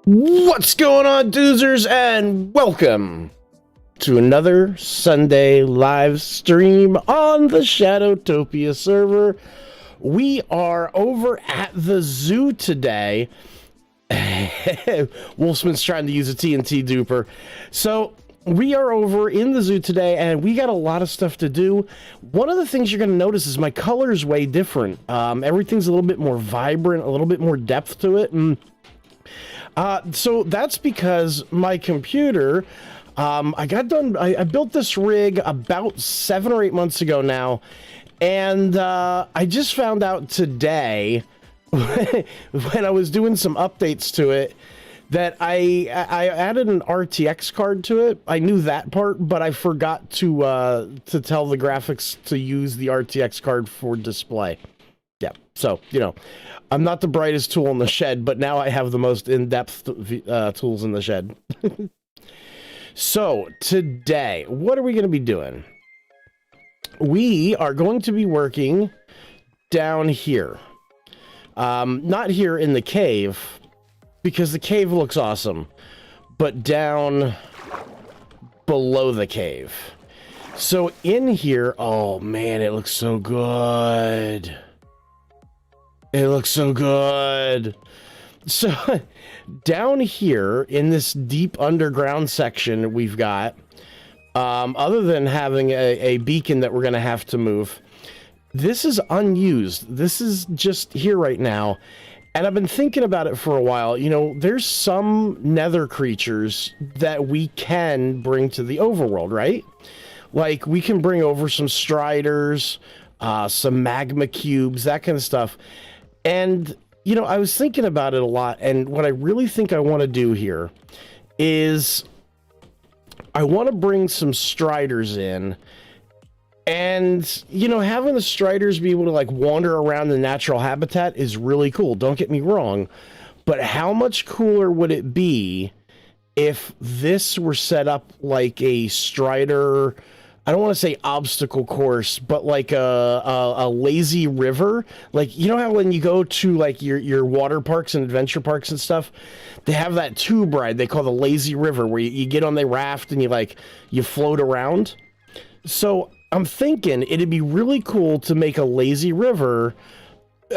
What's going on, doozers, and welcome to another Sunday live stream on the Shadowtopia server. We are over at the zoo today. Wolfsman's trying to use a TNT duper. So we are over in the zoo today, and we got a lot of stuff to do. One of the things you're going to notice is my color is way different. Everything's a little bit more vibrant, a little bit more depth to it, and so that's because my computer, I built this rig about 7 or 8 months ago now, and I just found out today when I was doing some updates to it that I added an RTX card to it. I knew that part, but I forgot to tell the graphics to use the RTX card for display. Yeah, so, you know, I'm not the brightest tool in the shed, but now I have the most in-depth tools in the shed. So, today, what are we going to be doing? We are going to be working down here. Not here in the cave, because the cave looks awesome, but down below the cave. So, in here, oh man, it looks so good. It looks so good. So down here in this deep underground section we've got, other than having a beacon that we're going to have to move, this is unused. This is just here right now. And I've been thinking about it for a while. You know, there's some nether creatures that we can bring to the overworld, right? Like we can bring over some striders, some magma cubes, that kind of stuff. And, you know, I was thinking about it a lot, and what I really think I want to do here is I want to bring some striders in. And, you know, having the striders be able to, like, wander around the natural habitat is really cool. Don't get me wrong. But how much cooler would it be if this were set up like a strider... I don't want to say obstacle course, but like a lazy river. Like, you know how when you go to like your water parks and adventure parks and stuff, they have that tube ride they call the lazy river where you get on the raft and you float around. So I'm thinking it'd be really cool to make a lazy river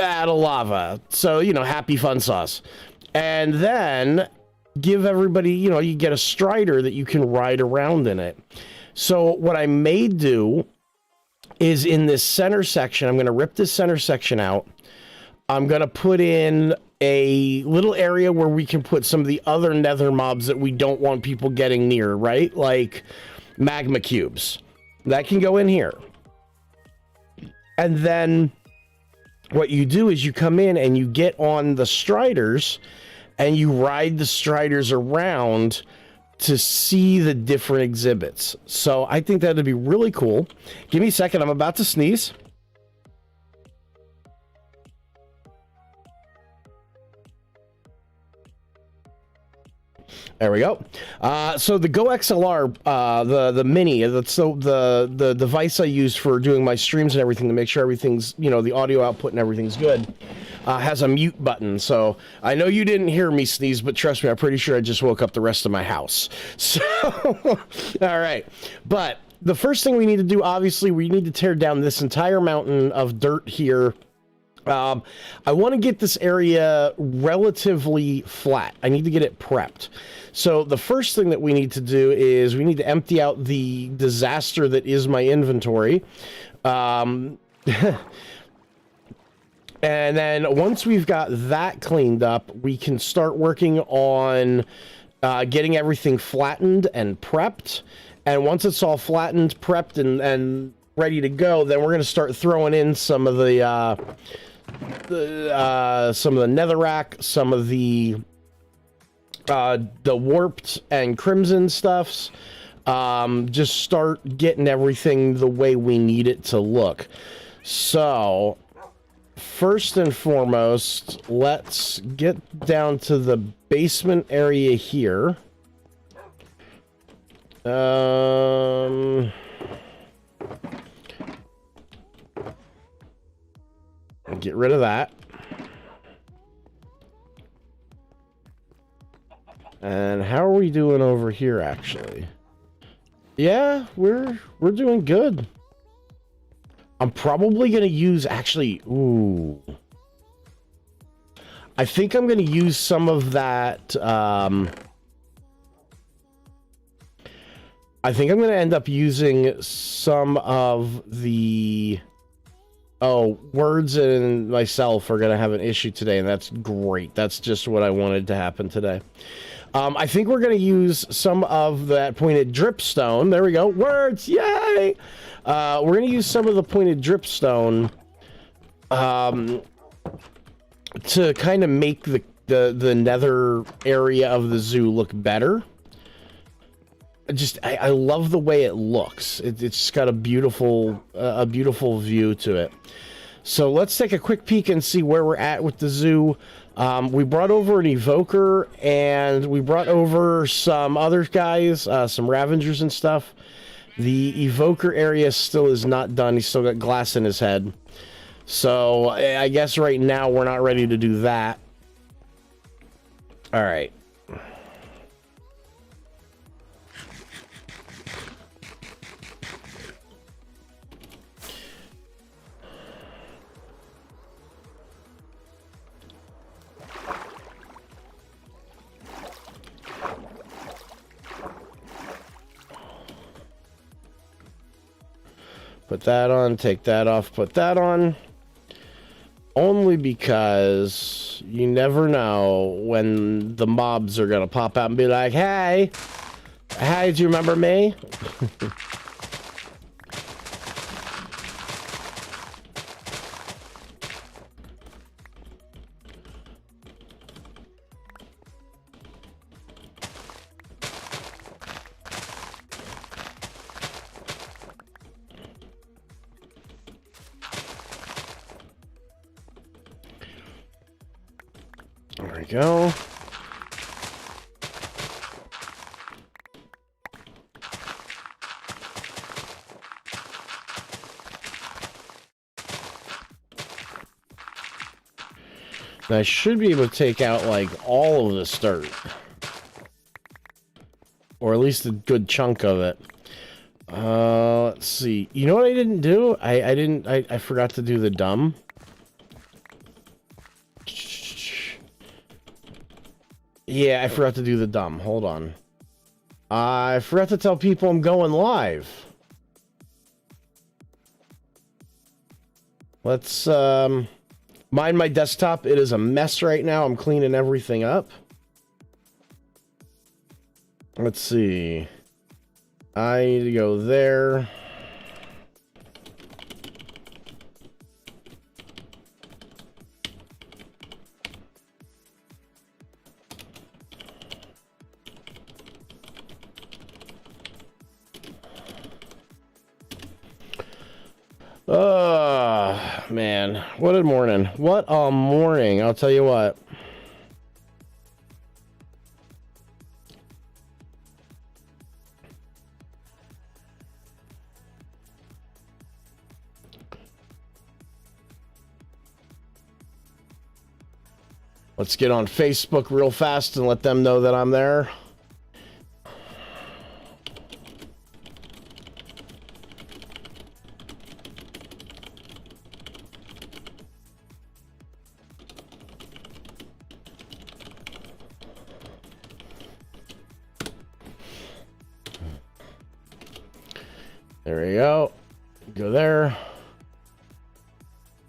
out of lava. So, you know, happy fun sauce. And then give everybody, you know, you get a strider that you can ride around in it. So what I may do is in this center section, I'm going to rip this center section out. I'm going to put in a little area where we can put some of the other nether mobs that we don't want people getting near, right? Like magma cubes. That can go in here. And then what you do is you come in and you get on the striders and you ride the striders around to see the different exhibits. So I think that'd be really cool. Give me a second. I'm about to sneeze. There we go. So the Go XLR, the mini, that's the device I use for doing my streams and everything to make sure everything's, you know, the audio output and everything's good, has a mute button. So I know you didn't hear me sneeze, but trust me, I'm pretty sure I just woke up the rest of my house. So, all right. But the first thing we need to do, obviously, we need to tear down this entire mountain of dirt here. I want to get this area relatively flat. I need to get it prepped. So the first thing that we need to do is we need to empty out the disaster that is my inventory. And then once we've got that cleaned up, we can start working on getting everything flattened and prepped. And once it's all flattened, prepped, and ready to go, then we're going to start throwing in some of the netherrack, some of the warped and crimson stuffs. Just start getting everything the way we need it to look. So first and foremost, let's get down to the basement area here. Get rid of that. And how are we doing over here, actually? Yeah, we're doing good. I'm probably going to use, actually, ooh. I think I'm going to use some of that, I think I'm going to end up using some of the... Oh, Words and myself are going to have an issue today, and that's great. That's just what I wanted to happen today. I think we're going to use some of that pointed dripstone. There we go. Words, yay! We're going to use some of the pointed dripstone to kind of make the nether area of the zoo look better. I love the way it looks. It's got a beautiful view to it. So let's take a quick peek and see where we're at with the zoo. We brought over an evoker, and we brought over some other guys, some Ravengers and stuff. The evoker area still is not done. He's still got glass in his head. So I guess right now we're not ready to do that. All right. Put that on, take that off, put that on. Only because you never know when the mobs are gonna pop out and be like, hey, do you remember me? we go. And I should be able to take out, like, all of this dirt. Or at least a good chunk of it. Let's see. You know what I didn't do? I forgot to do the dumb. Yeah, I forgot to do the dumb. Hold on. I forgot to tell people I'm going live. Let's, mind my desktop. It is a mess right now. I'm cleaning everything up. Let's see. I need to go there. Man, what a morning. What a morning, I'll tell you what. Let's get on Facebook real fast and let them know that I'm there. There we go. Go there.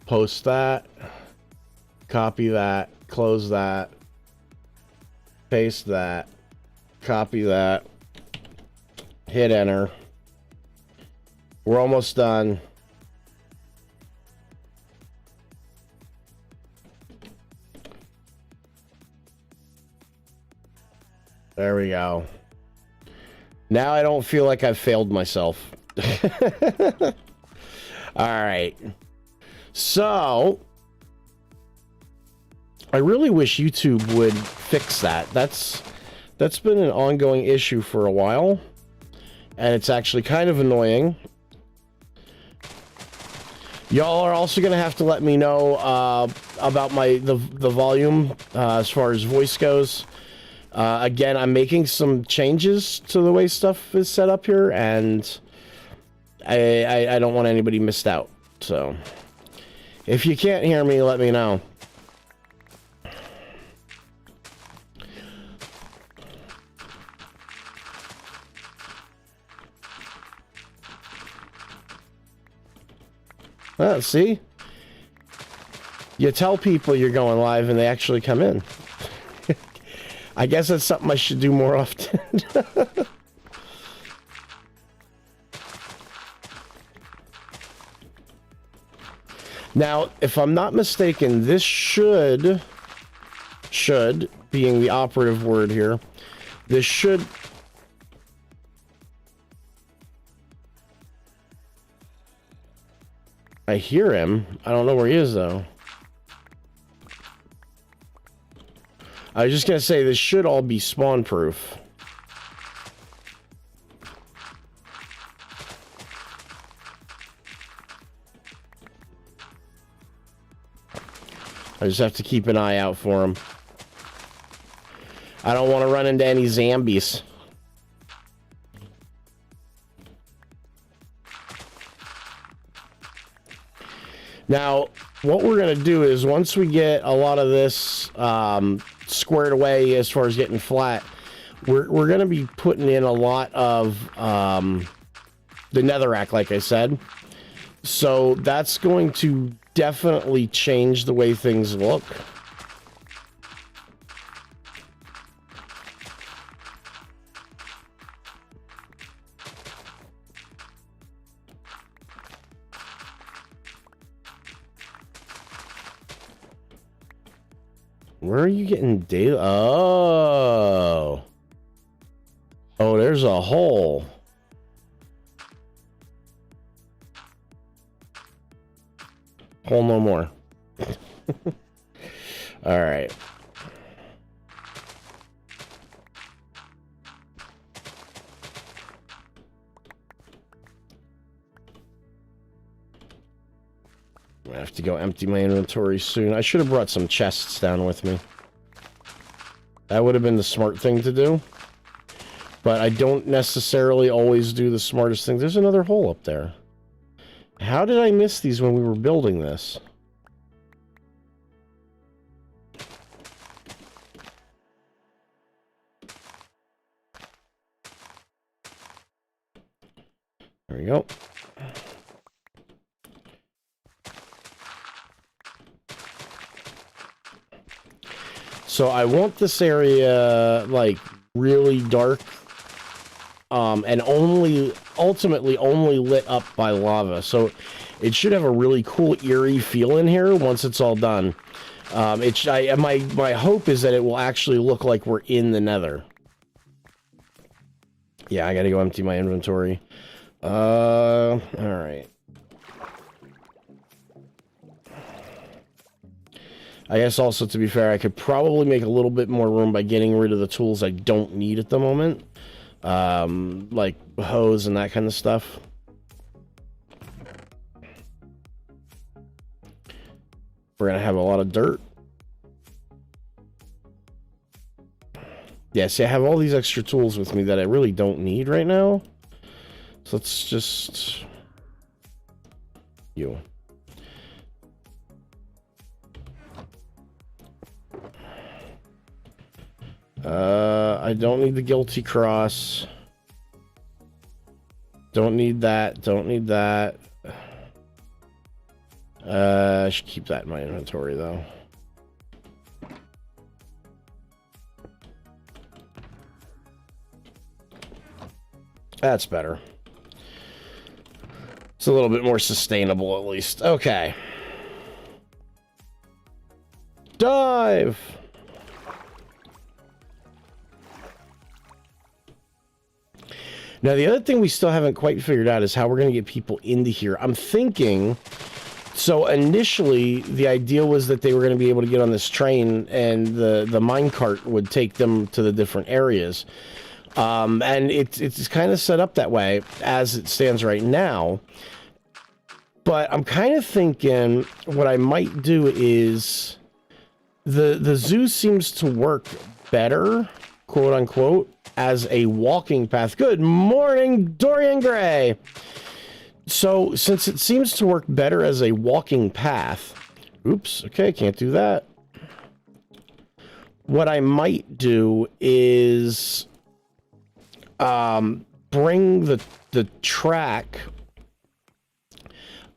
Post that. Copy that. Close that. Paste that. Copy that. Hit enter. We're almost done. There we go. Now I don't feel like I've failed myself. All right. So I really wish YouTube would fix that. That's been an ongoing issue for a while, and it's actually kind of annoying. Y'all are also gonna have to let me know about the volume as far as voice goes. Again, I'm making some changes to the way stuff is set up here, and I don't want anybody missed out. So if you can't hear me, let me know. See? You tell people you're going live and they actually come in. I guess that's something I should do more often. Now, if I'm not mistaken, this should, being the operative word here, this should... I hear him. I don't know where he is, though. I was just going to say, this should all be spawn-proof. I just have to keep an eye out for him. I don't want to run into any zombies. Now, what we're going to do is, once we get a lot of this squared away as far as getting flat, we're going to be putting in a lot of the netherrack, like I said. So that's going to definitely change the way things look. Where are you getting data? Oh. Oh, there's a hole. Hole no more. All right. I have to go empty my inventory soon. I should have brought some chests down with me. That would have been the smart thing to do. But I don't necessarily always do the smartest thing. There's another hole up there. How did I miss these when we were building this? There we go. So I want this area, like, really dark, and ultimately only lit up by lava. So it should have a really cool, eerie feel in here once it's all done. My hope is that it will actually look like we're in the Nether. Yeah, I gotta go empty my inventory. All right. I guess also, to be fair, I could probably make a little bit more room by getting rid of the tools I don't need at the moment. Like hose and that kind of stuff. We're gonna have a lot of dirt. Yeah, see, I have all these extra tools with me that I really don't need right now. So let's just... You. I don't need the guilty cross. Don't need that. Don't need that. I should keep that in my inventory, though. That's better. It's a little bit more sustainable, at least. Okay. Dive! Now, the other thing we still haven't quite figured out is how we're going to get people into here. I'm thinking... So, initially, the idea was that they were going to be able to get on this train, and the minecart would take them to the different areas. And it's kind of set up that way, as it stands right now. But I'm kind of thinking what I might do is... The zoo seems to work better, quote-unquote, as a walking path. Good morning, Dorian Gray! So, since it seems to work better as a walking path... Oops, okay, can't do that. What I might do is... bring the track...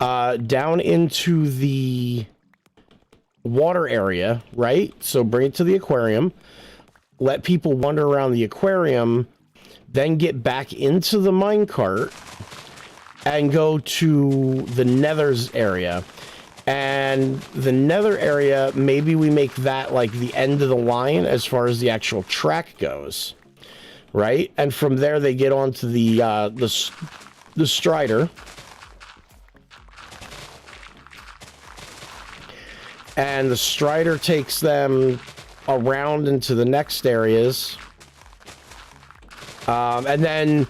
down into the water area, right? So, bring it to the aquarium. Let people wander around the aquarium, then get back into the minecart and go to the Nether's area. And the Nether area, maybe we make that like the end of the line as far as the actual track goes, right? And from there they get onto the Strider. And the Strider takes them around into the next areas. And then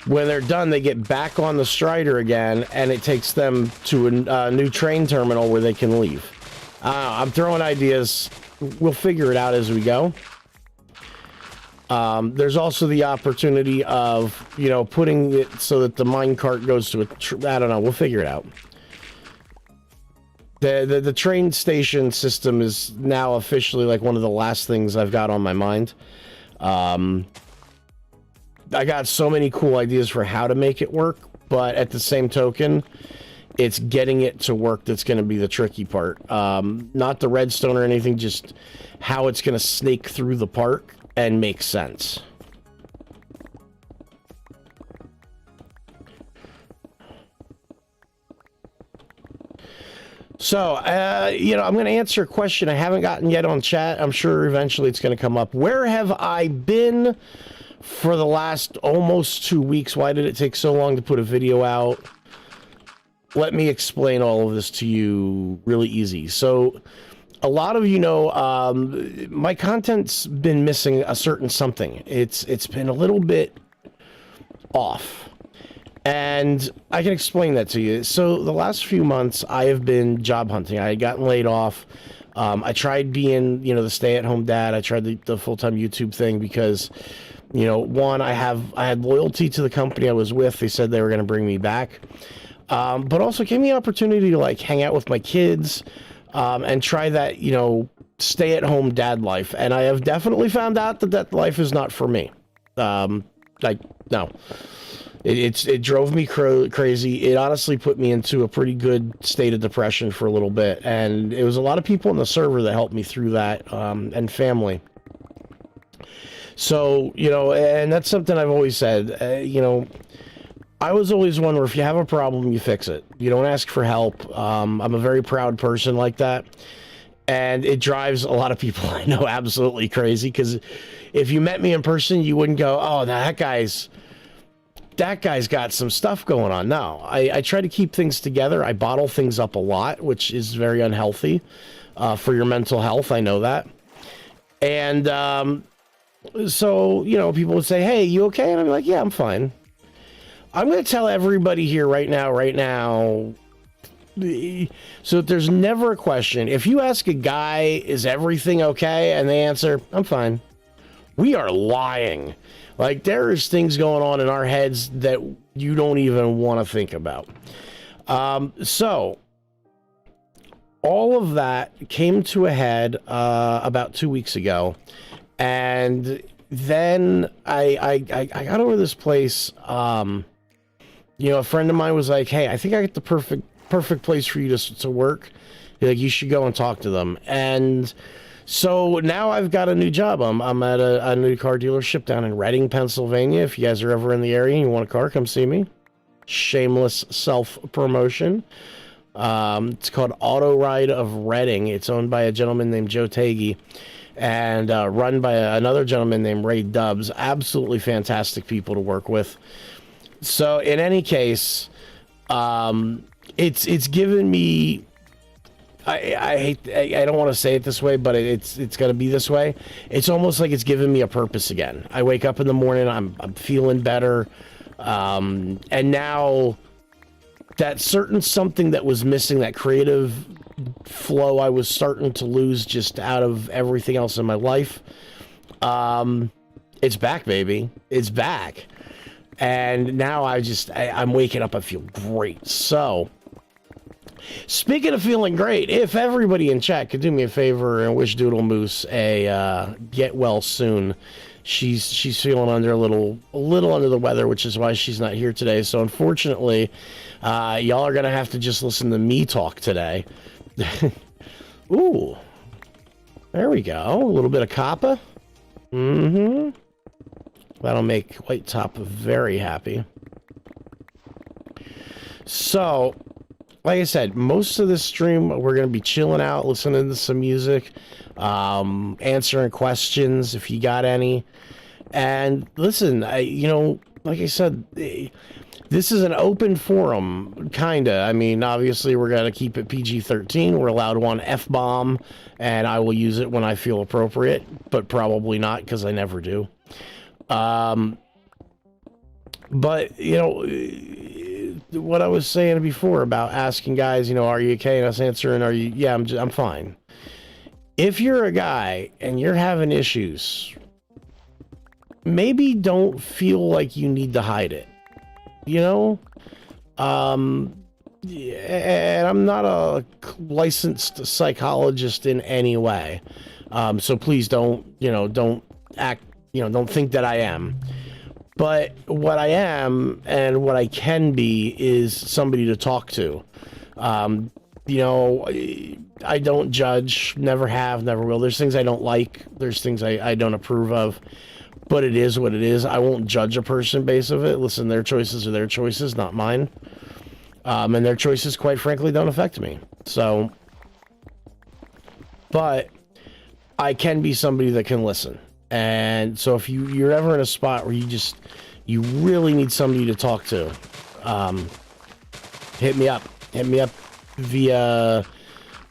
when they're done, they get back on the Strider again, and it takes them to a new train terminal where they can leave. I'm throwing ideas. We'll figure it out as we go. There's also the opportunity of, you know, putting it so that the minecart goes to I don't know. We'll figure it out. The train station system is now officially like one of the last things I've got on my mind. I got so many cool ideas for how to make it work, but at the same token, it's getting it to work that's going to be the tricky part. Not the redstone or anything, just how it's going to snake through the park and make sense. So, you know, I'm going to answer a question I haven't gotten yet on chat. I'm sure eventually it's going to come up. Where have I been for the last almost 2 weeks? Why did it take so long to put a video out? Let me explain all of this to you really easy. So, a lot of you know, my content's been missing a certain something. It's been a little bit off. And I can explain that to you. So the last few months, I have been job hunting. I had gotten laid off. I tried being, the stay-at-home dad. I tried the full-time YouTube thing because, one, I had loyalty to the company I was with. They said they were going to bring me back, but also gave me an opportunity to like hang out with my kids and try that, stay-at-home dad life. And I have definitely found out that life is not for me. No. It drove me crazy. It honestly put me into a pretty good state of depression for a little bit. And it was a lot of people on the server that helped me through that, and family. So, and that's something I've always said. I was always one where if you have a problem, you fix it. You don't ask for help. I'm a very proud person like that. And it drives a lot of people I know absolutely crazy, because if you met me in person, you wouldn't go, oh, that guy's got some stuff going on. No, I try to keep things together. I bottle things up a lot, which is very unhealthy for your mental health. I know that. And so, people would say, hey, you okay? And I'm like, yeah, I'm fine. I'm going to tell everybody here right now. So there's never a question. If you ask a guy, is everything okay? And they answer, I'm fine. We are lying. Like, there is things going on in our heads that you don't even want to think about. So all of that came to a head about 2 weeks ago. And then I got over this place. A friend of mine was like, hey, I think I got the perfect place for you to work. Like, you should go and talk to them. And so now I've got a new job. I'm at a new car dealership down in Reading, Pennsylvania. If you guys are ever in the area and you want a car, come see me. Shameless self-promotion. It's called Auto Ride of Reading. It's owned by a gentleman named Joe Tagey and run by another gentleman named Ray Dubs. Absolutely fantastic people to work with. So in any case, it's given me... I don't want to say it this way, but it's going to be this way. It's almost like it's given me a purpose again. I wake up in the morning, I'm feeling better. And now that certain something that was missing, that creative flow I was starting to lose just out of everything else in my life. It's back, baby. It's back. And now I'm waking up, I feel great. So, speaking of feeling great, if everybody in chat could do me a favor and wish Doodle Moose a get well soon. She's feeling a little under the weather, which is why she's not here today. So unfortunately, y'all are gonna have to just listen to me talk today. Ooh, there we go. A little bit of copper. That'll make White Top very happy. So, like I said, most of this stream, we're going to be chilling out, listening to some music, answering questions if you got any. And listen, like I said, this is an open forum, kind of. I mean, obviously, we're going to keep it PG-13. We're allowed one F-bomb, and I will use it when I feel appropriate, but probably not, because I never do. But, what I was saying before about asking guys, are you okay? And us answering, yeah, I'm fine. If you're a guy and you're having issues, maybe don't feel like you need to hide it. And I'm not a licensed psychologist in any way. So please don't act, don't think that I am. But what I am and what I can be is somebody to talk to. I don't judge, never have, never will. There's things I don't like. There's things I don't approve of. But it is what it is. I won't judge a person based on it. Listen, their choices are their choices, not mine. And their choices, quite frankly, don't affect me. So, but I can be somebody that can listen. And so if you're ever in a spot where you really need somebody to talk to, hit me up via,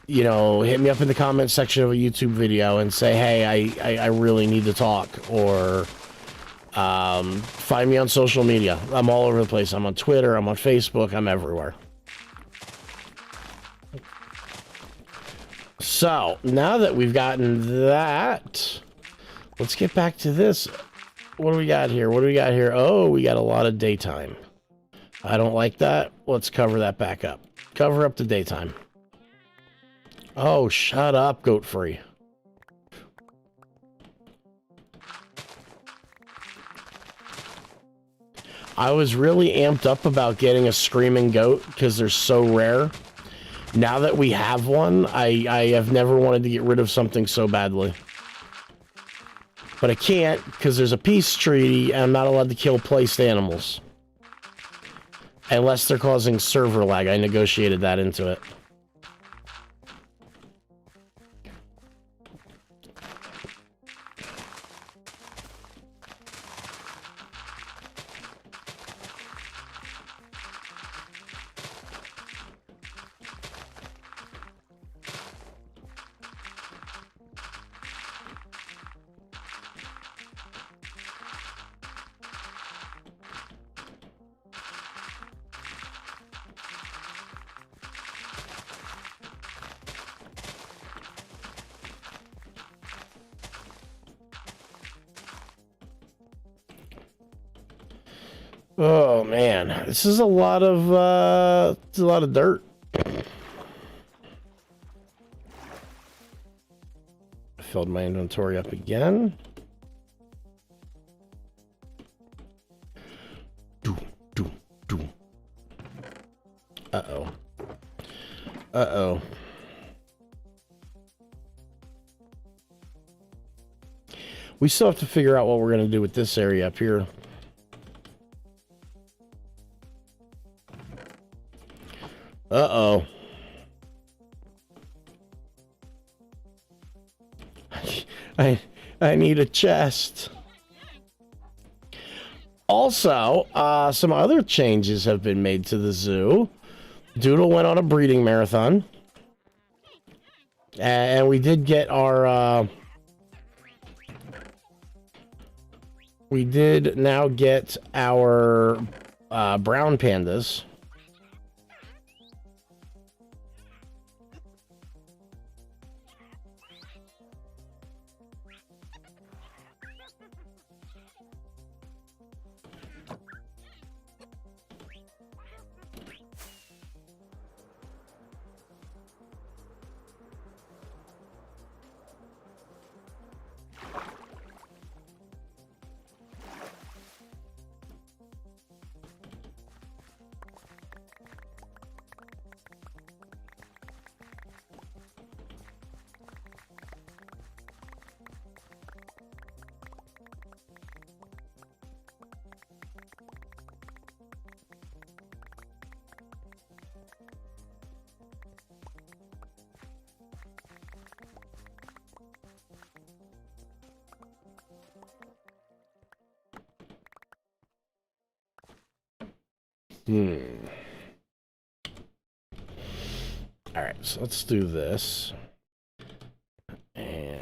hit me up in the comment section of a YouTube video and say, hey, I really need to talk, or Find me on social media. I'm all over the place. I'm on Twitter. I'm on Facebook. I'm everywhere. So, now that we've gotten that, let's get back to this. What do we got here? What do we got here? Oh, we got a lot of daytime. I don't like that. Let's cover that back up. Cover up the daytime. Oh, shut up, goat free. I was really amped up about getting a screaming goat because they're so rare. Now that we have one, I have never wanted to get rid of something so badly. But I can't because there's a peace treaty and I'm not allowed to kill placed animals. Unless they're causing server lag. I negotiated that into it. Oh man, this is a lot of dirt. I filled my inventory up again. Uh-oh. Uh-oh. We still have to figure out what we're going to do with this area up here. Uh-oh. I need a chest. Also, some other changes have been made to the zoo. Doodle went on a breeding marathon. And we did get our... we did now get our brown pandas. All right, so let's do this. And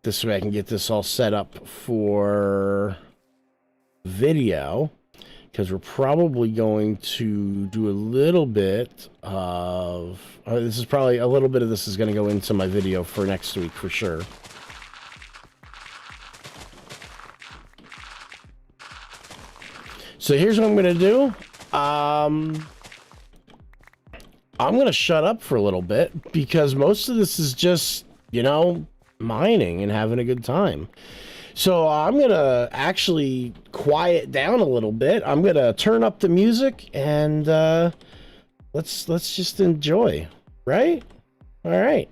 this way I can get this all set up for video, because we're probably going to do a little bit of... this is probably a little bit of this is going to go into my video for next week for sure. So here's what I'm going to do. I'm going to shut up for a little bit because most of this is just, you know, mining and having a good time. So I'm going to actually quiet down a little bit. I'm going to turn up the music and let's just enjoy, right? All right.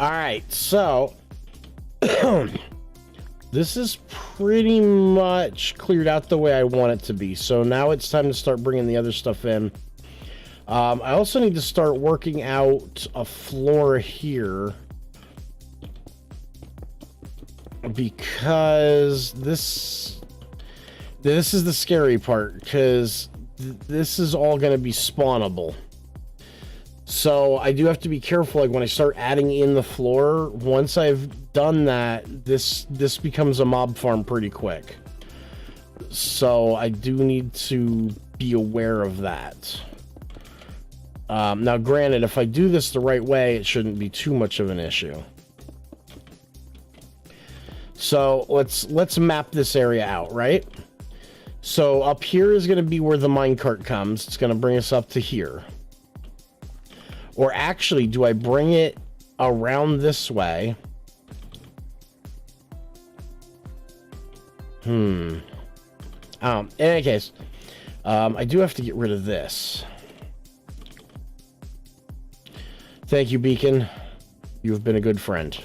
All right, so this is pretty much cleared out the way I want it to be. So now it's time to start bringing the other stuff in. I also need to start working out a floor here, because this is the scary part, because this is all going to be spawnable. So I do have to be careful, like when I start adding in the floor, once I've done that, this becomes a mob farm pretty quick. So I do need to be aware of that. Now granted, if I do this the right way, it shouldn't be too much of an issue. So let's map this area out, right? So up here is going to be where the minecart comes. It's going to bring us up to here. Or actually, do I bring it around this way? In any case, I do have to get rid of this. Thank you, Beacon. You have been a good friend.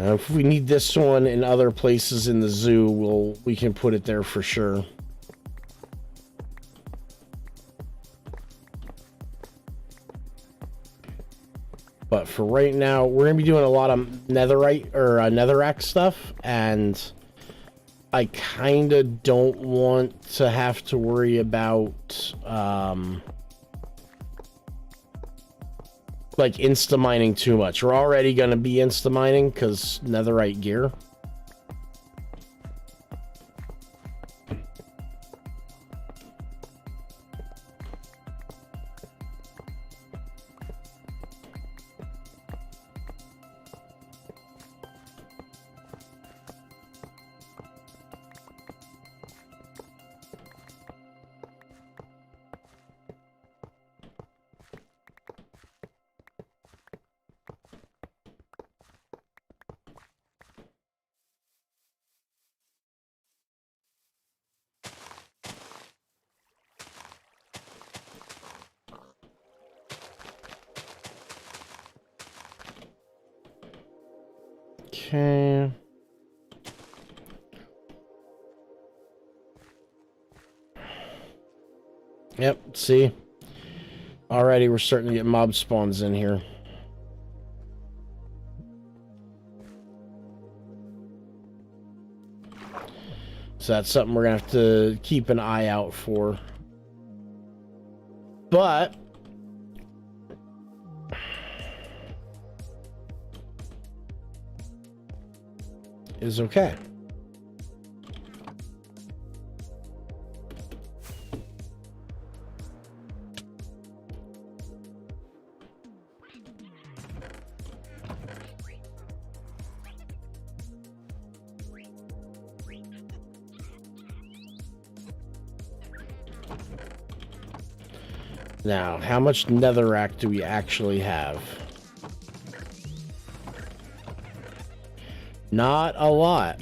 If we need this one in other places in the zoo, we can put it there for sure. But for right now, we're gonna be doing a lot of netherite or netherrack stuff, and I kind of don't want to have to worry about like insta mining too much. We're already going to be insta mining because netherite gear. Okay. Yep, see? Already we're starting to get mob spawns in here. So that's something we're going to have to keep an eye out for. But is okay. Now, how much netherrack do we actually have? Not a lot.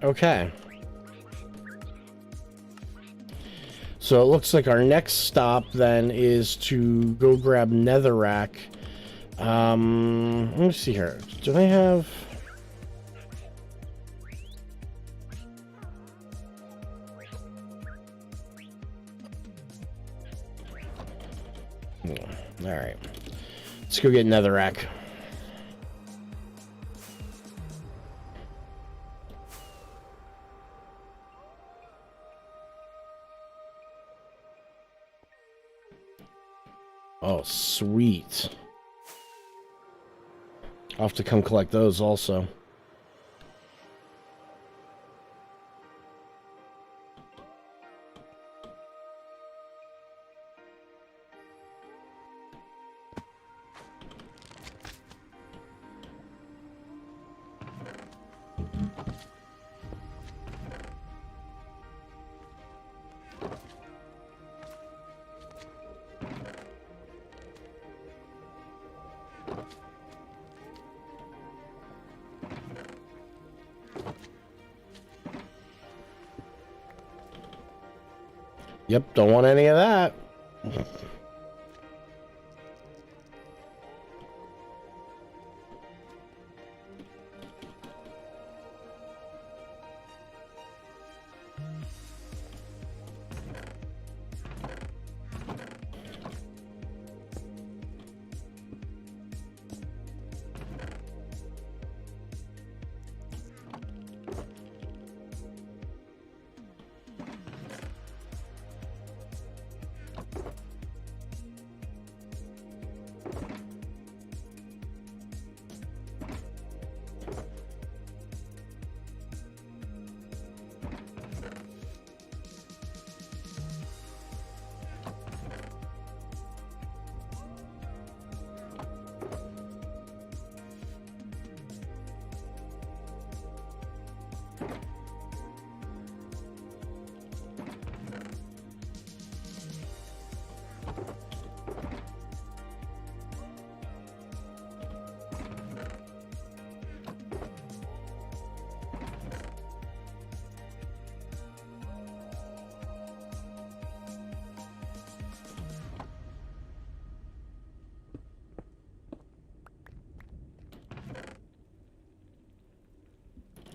Okay. So it looks like our next stop then is to go grab netherrack. Let me see here. Do I have... All right. Let's go get netherrack. Oh, sweet. I'll have to come collect those also. Yep, don't want any of that.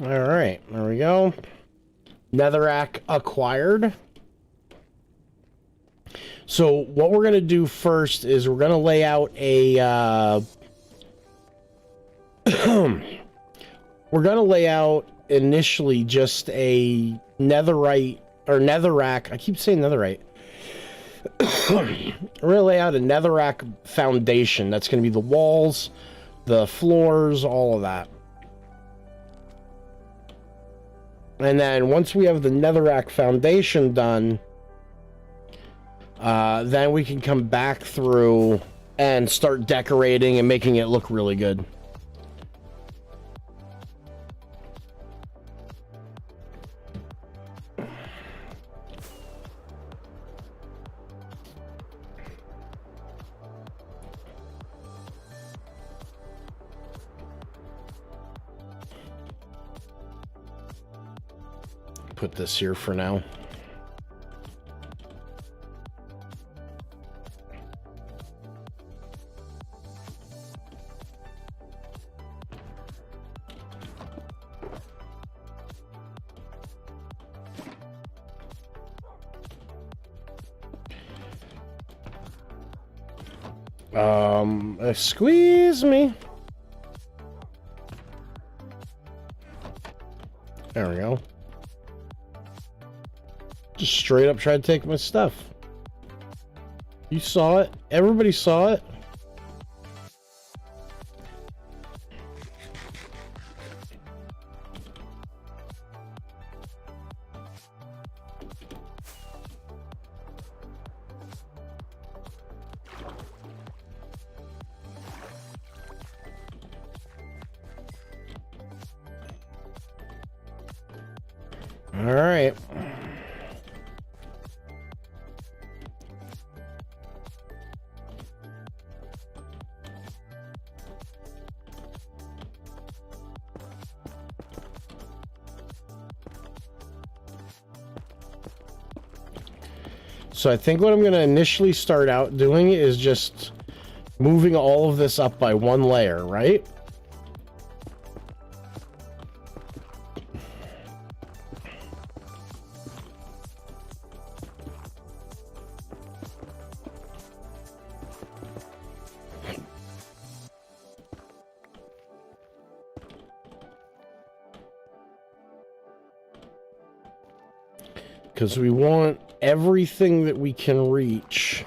All right, there we go. Netherrack acquired. So what we're going to do first is we're going to lay out a... we're going to lay out initially just a netherite, or netherrack. I keep saying netherite. We're going to lay out a netherrack foundation. That's going to be the walls, the floors, all of that. And then once we have the netherrack foundation done, then we can come back through and start decorating and making it look really good. Put this here for now. Squeeze me. There we go. Just straight up try to take my stuff. You saw it. Everybody saw it. All right. So I think what I'm going to initially start out doing is just moving all of this up by one layer, right? Because we want everything that we can reach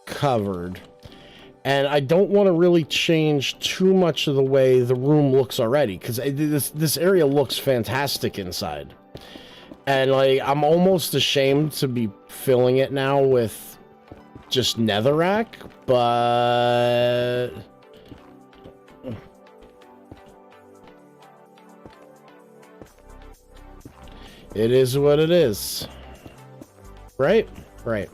covered. And I don't want to really change too much of the way the room looks already, because this area looks fantastic inside. And like, I'm almost ashamed to be filling it now with just netherrack, but... it is what it is. Right? Right.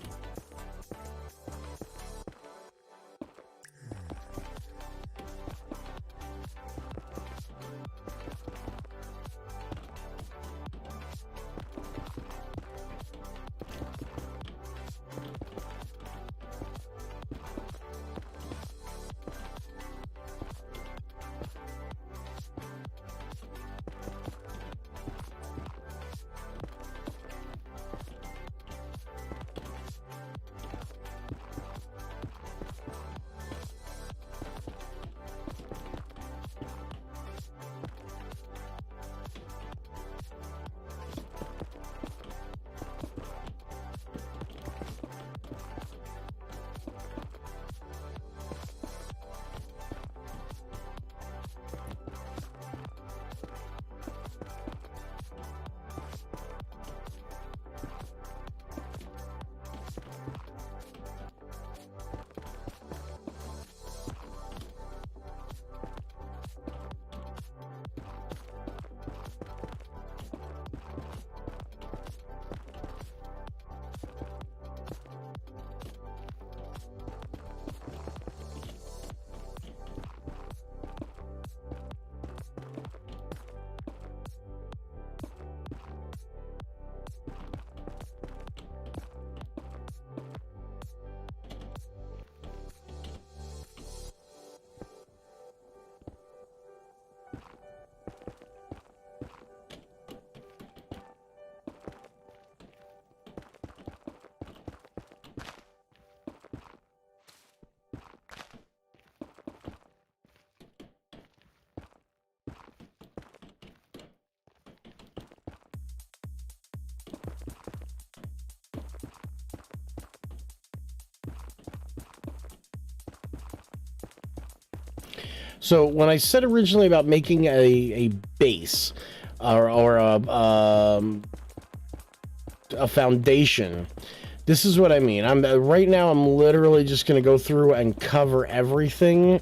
So when I said originally about making a base or a foundation, this is what I mean. Right now I'm literally just going to go through and cover everything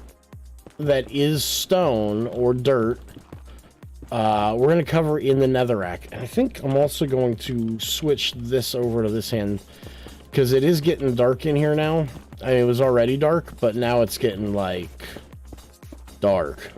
that is stone or dirt. We're going to cover in the netherrack. And I think I'm also going to switch this over to this hand because it is getting dark in here now. I mean, it was already dark, but now it's getting like dark.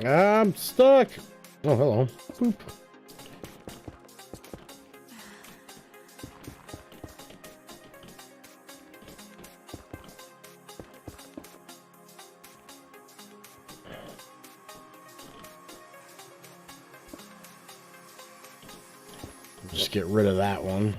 I'm stuck. Oh, hello. Boop. Just get rid of that one.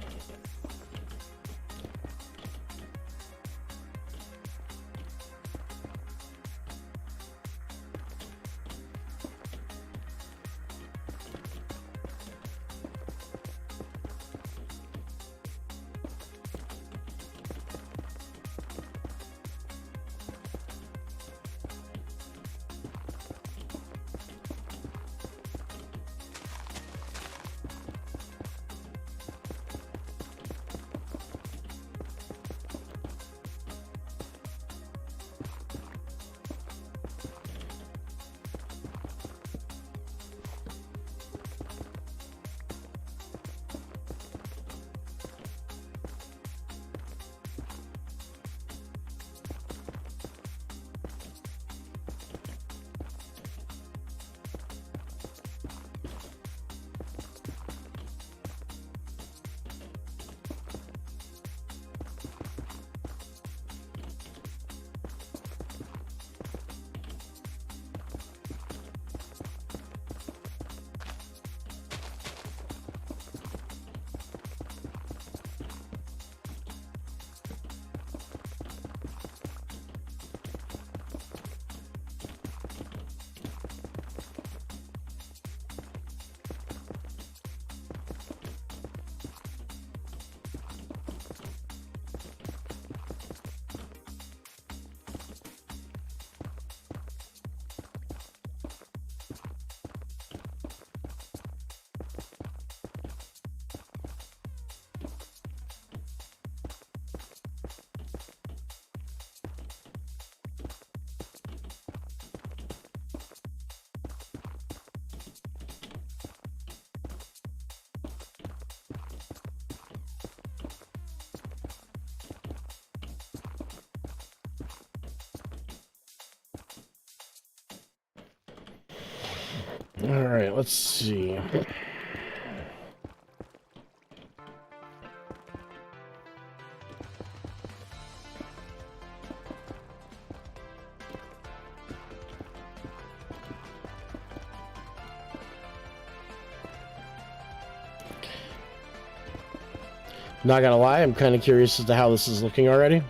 All right, let's see. Not gonna lie, I'm kind of curious as to how this is looking already.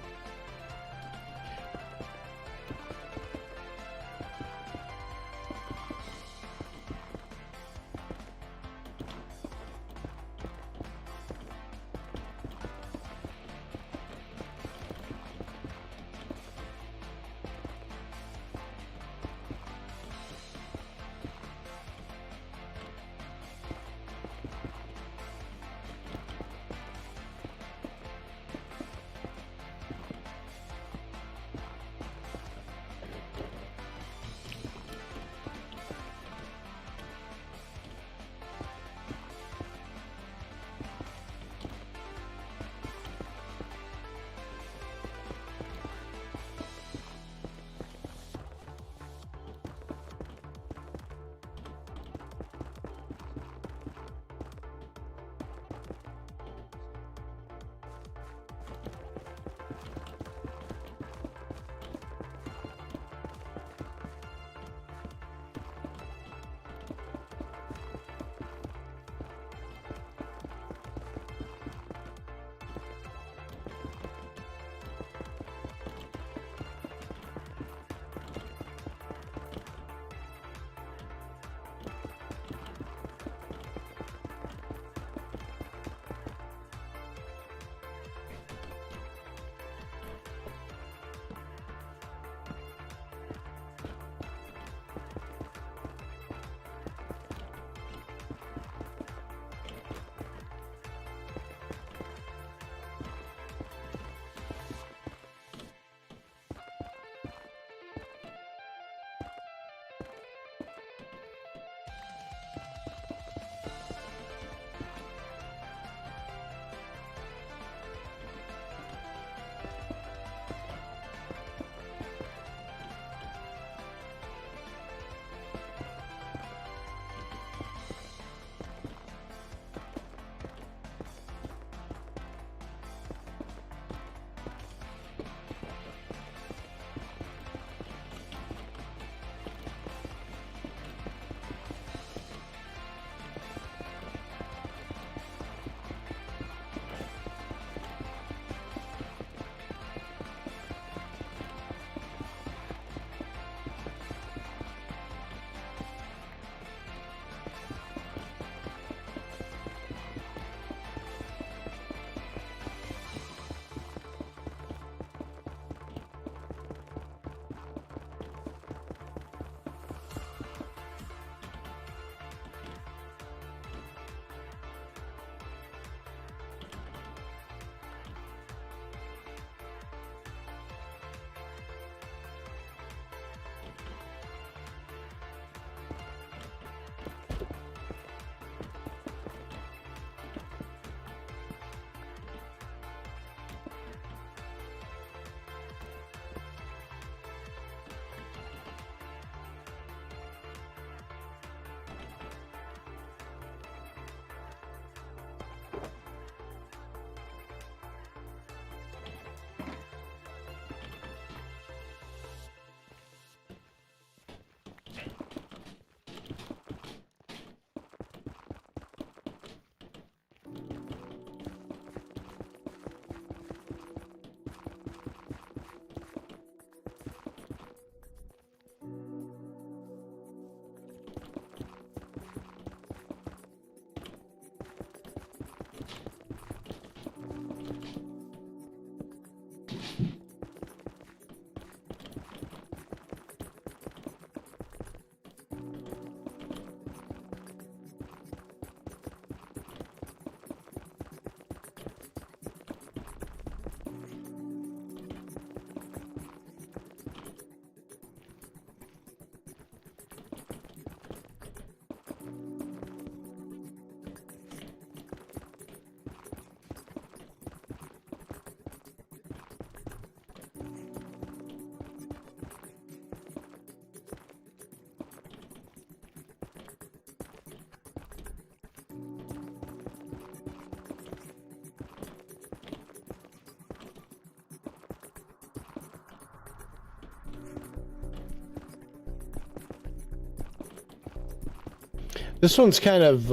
This one's kind of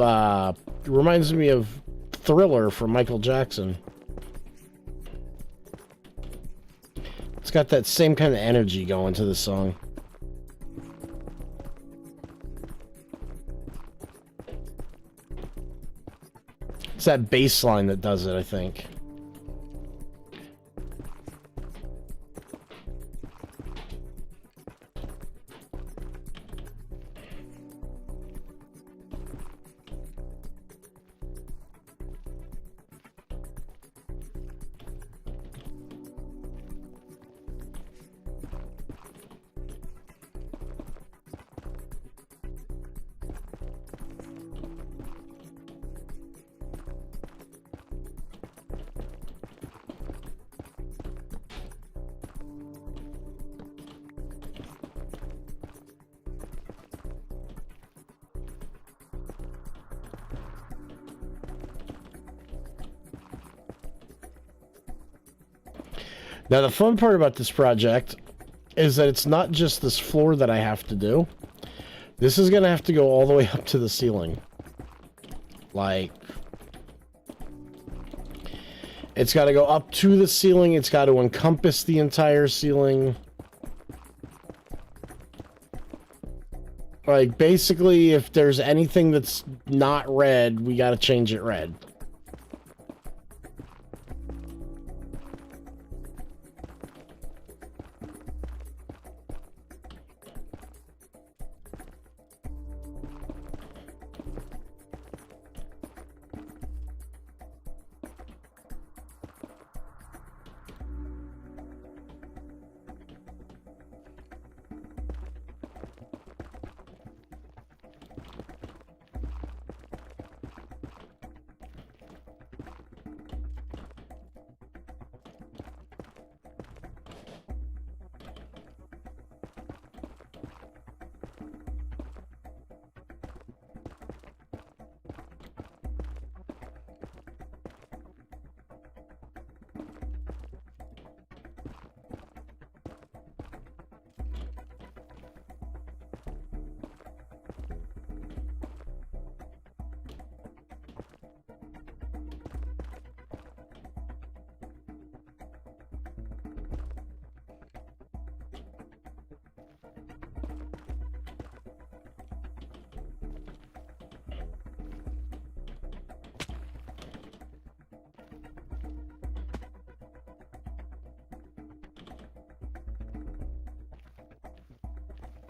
reminds me of Thriller from Michael Jackson. got that same kind of energy going to the song. It's that bass line that does it, I think. Now, the fun part about this project is that it's not just this floor that I have to do. This is going to have to go all the way up to the ceiling. Like, it's got to go up to the ceiling. It's got to encompass the entire ceiling. Like, basically, if there's anything that's not red, we got to change it red.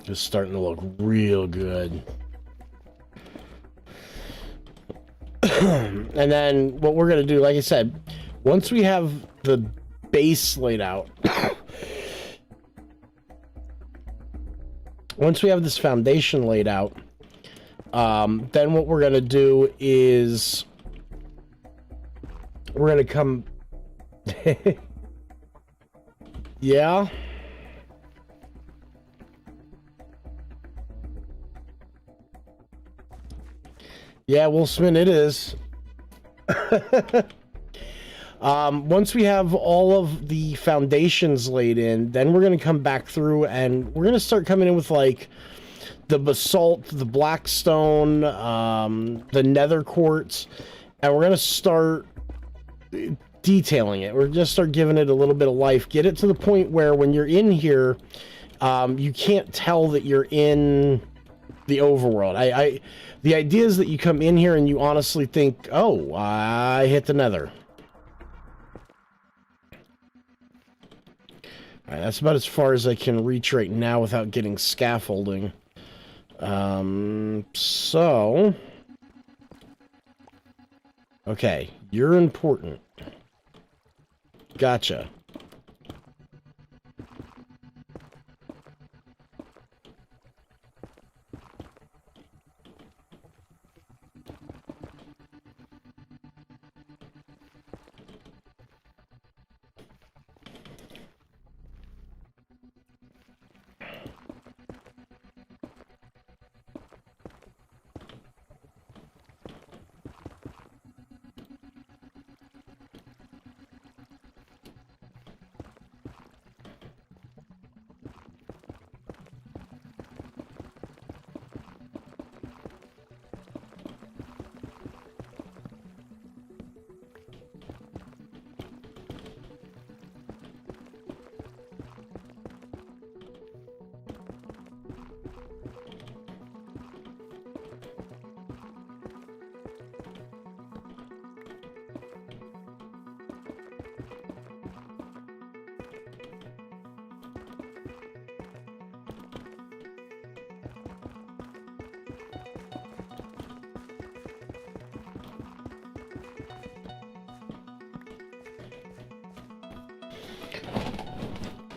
Just starting to look real good. And then what we're going to do, like I said, once we have the base laid out, once we have this foundation laid out, then what we're going to do is we're going to come... Yeah? Yeah, Wolfsman, it is. Once we have all of the foundations laid in, then we're going to come back through and we're going to start coming in with, like, the basalt, the black stone, the nether quartz, and we're going to start detailing it. We're going to start giving it a little bit of life. Get it to the point where when you're in here, you can't tell that you're in the overworld. The idea is that you come in here and you honestly think, oh, I hit the nether. All right, that's about as far as I can reach right now without getting scaffolding. So... Okay, you're important. Gotcha.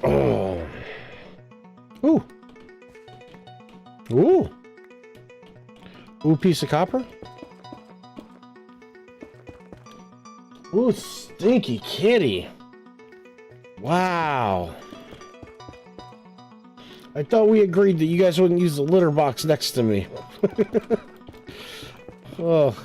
Oh. Ooh. Ooh. Ooh, piece of copper. Ooh, stinky kitty. Wow. I thought we agreed that you guys wouldn't use the litter box next to me. Oh.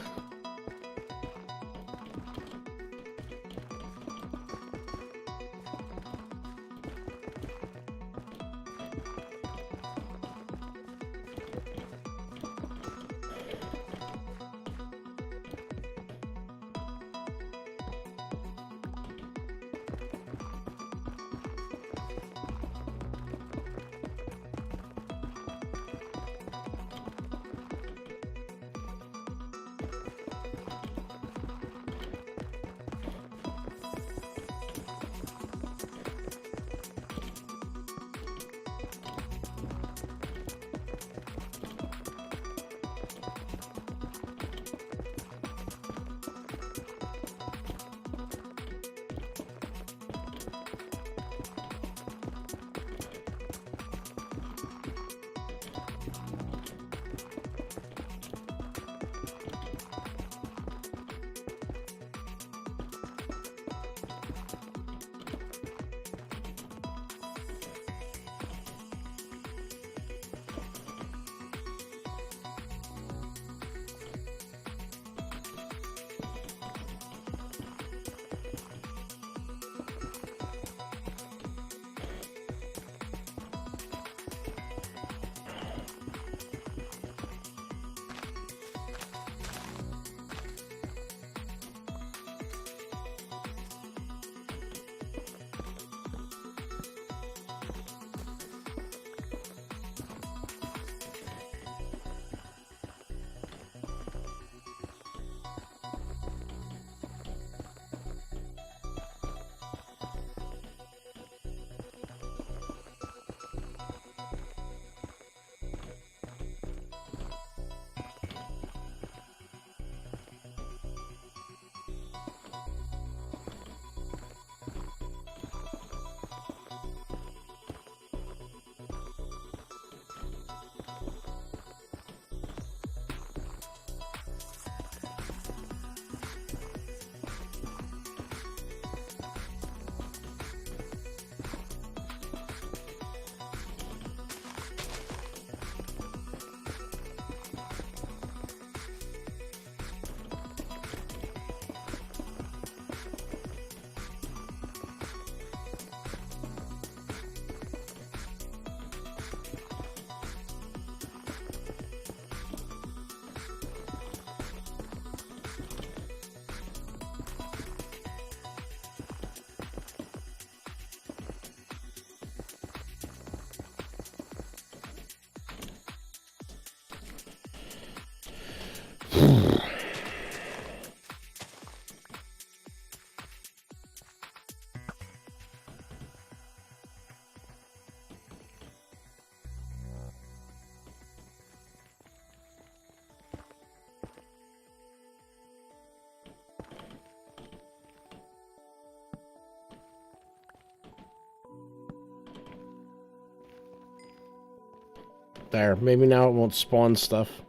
There, maybe now it won't spawn stuff.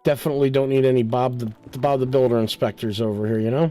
Definitely don't need any Bob the Builder inspectors over here, you know?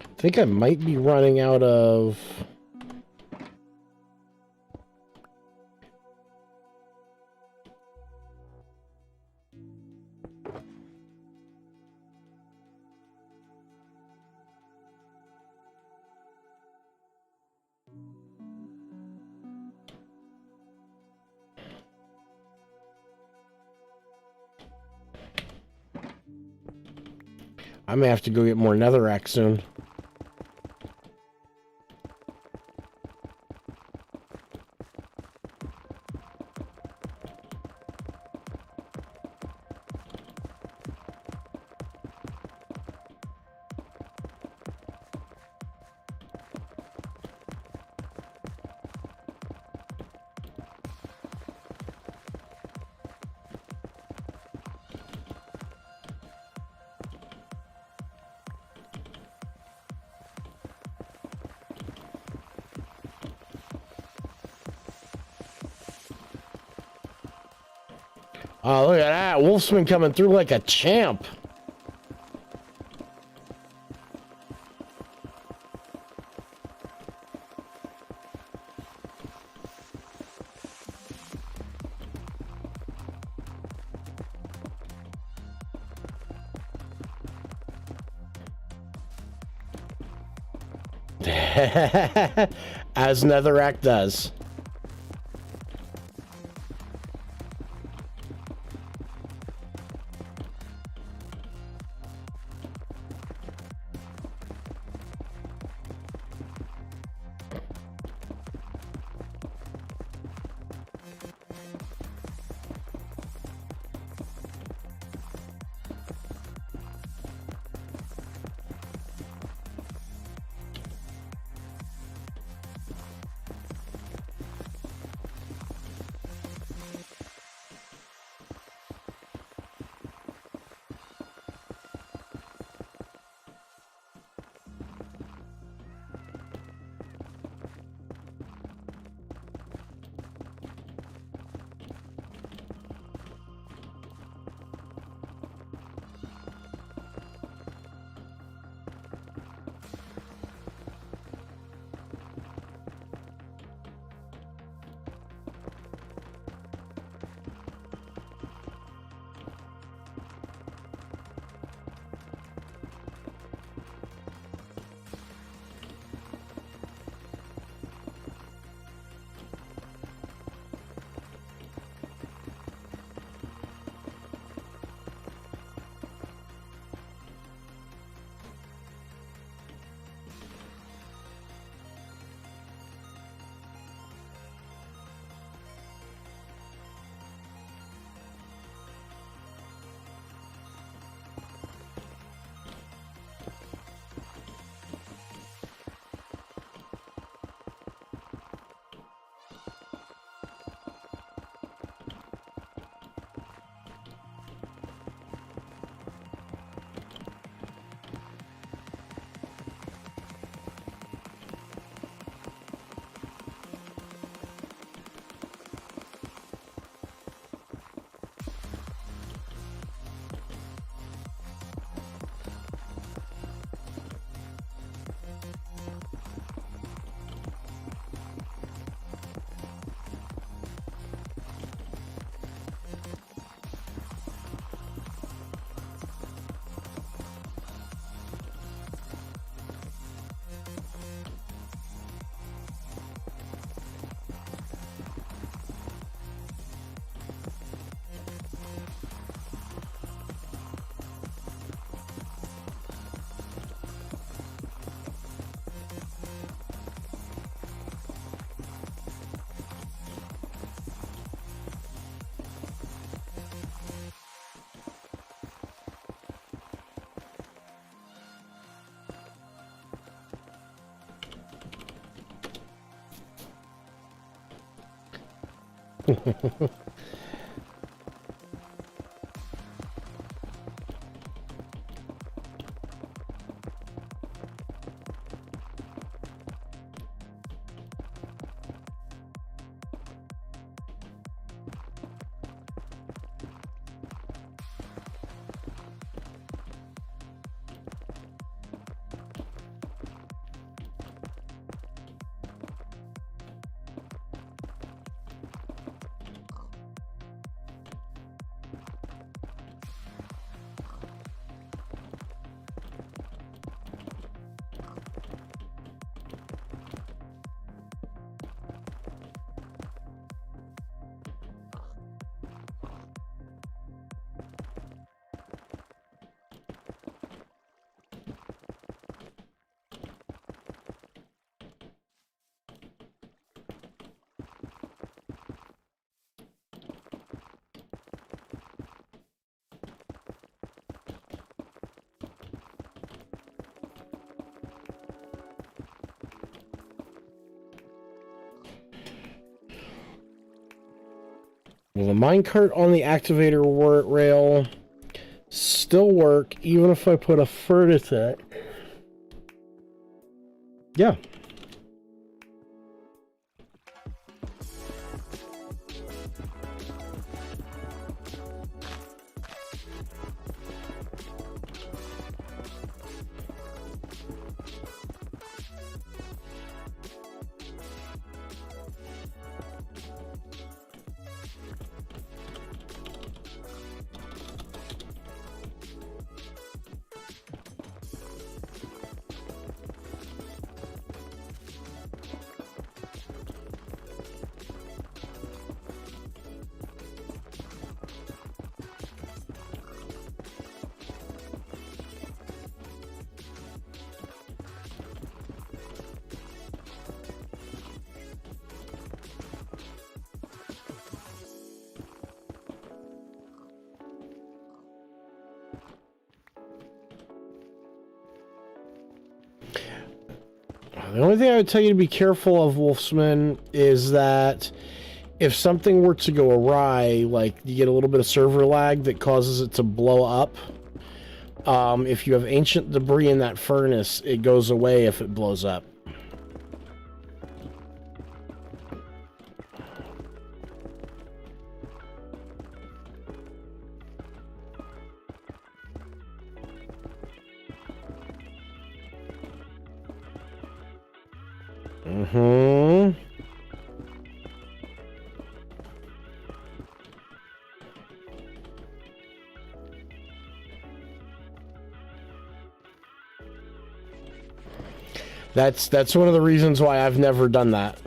I think I might be running out of... I may have to go get more netherrack soon. Oh, look at that. Wolfsman coming through like a champ. As netherrack does. Will the minecart on the activator rail still work even if I put a furnace in it? Yeah. The only thing I would tell you to be careful of, Wolfsman, is that if something were to go awry, like you get a little bit of server lag that causes it to blow up, if you have ancient debris in that furnace, it goes away if it blows up. Mm-hmm. That's one of the reasons why I've never done that.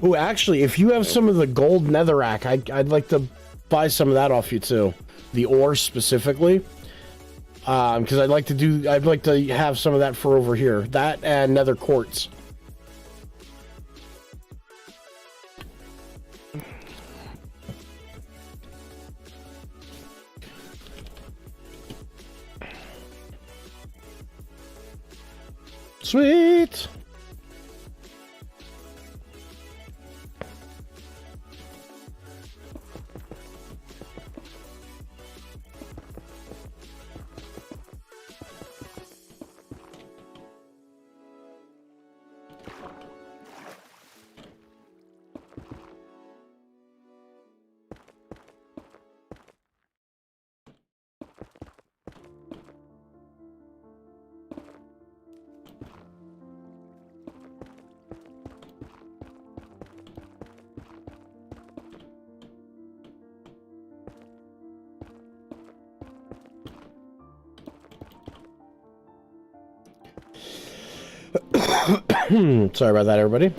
Oh, actually, if you have some of the gold netherrack, I'd like to buy some of that off you too. The ore specifically, because I'd like to have some of that for over here. That and nether quartz. Sweet. Sorry about that, everybody.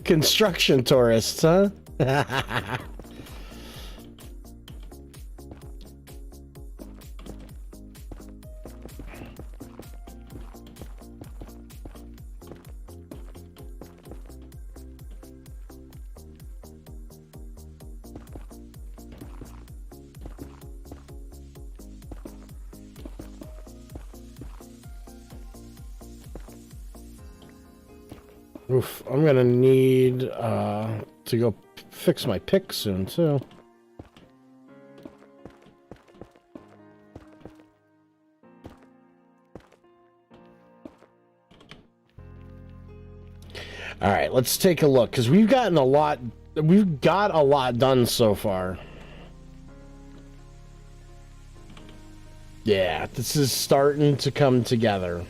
Construction tourists, huh? Oof, I'm gonna need to go fix my pick soon too. All right, let's take a look because we've got a lot done so far. Yeah, this is starting to come together.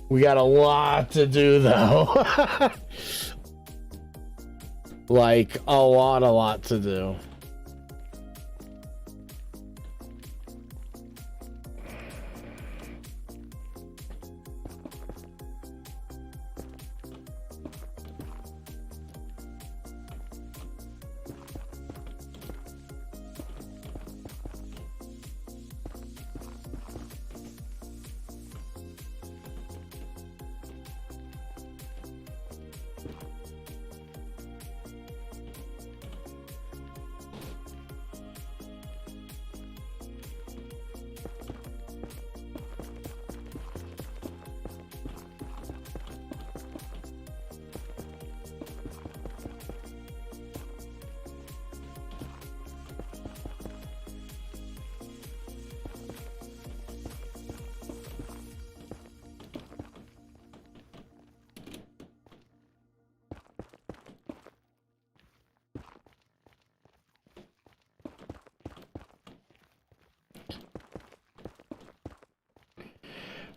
We got a lot to do, though. Like, a lot to do.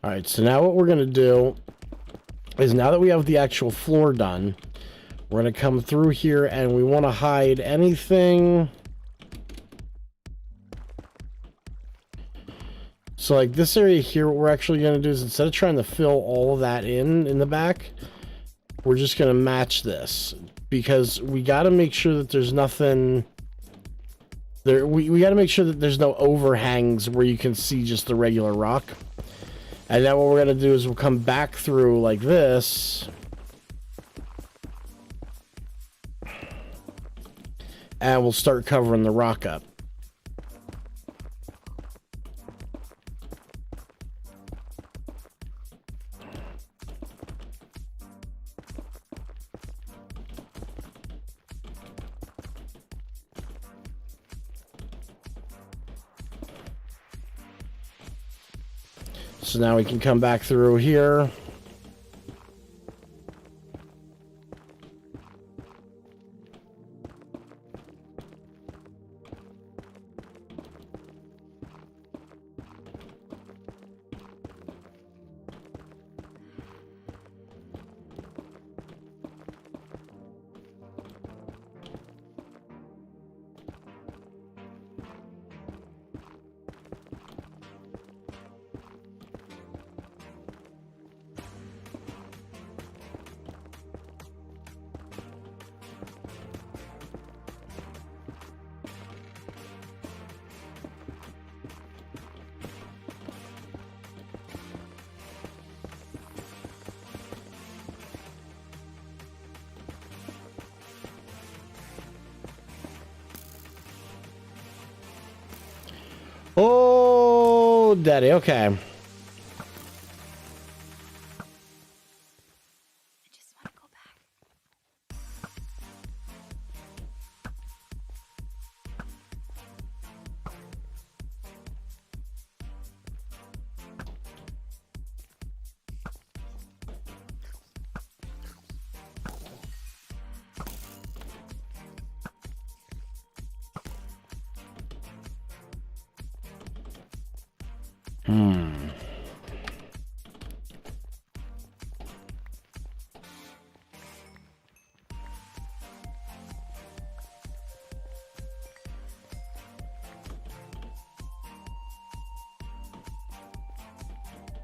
All right, so now what we're going to do is now that we have the actual floor done, we're going to come through here and we want to hide anything. So like this area here, what we're actually going to do is instead of trying to fill all of that in the back, we're just going to match this because we got to make sure that there's nothing there. We got to make sure that there's no overhangs where you can see just the regular rock. And then what we're going to do is we'll come back through like this. And we'll start covering the rock up. So now we can come back through here. Oh, daddy. Okay.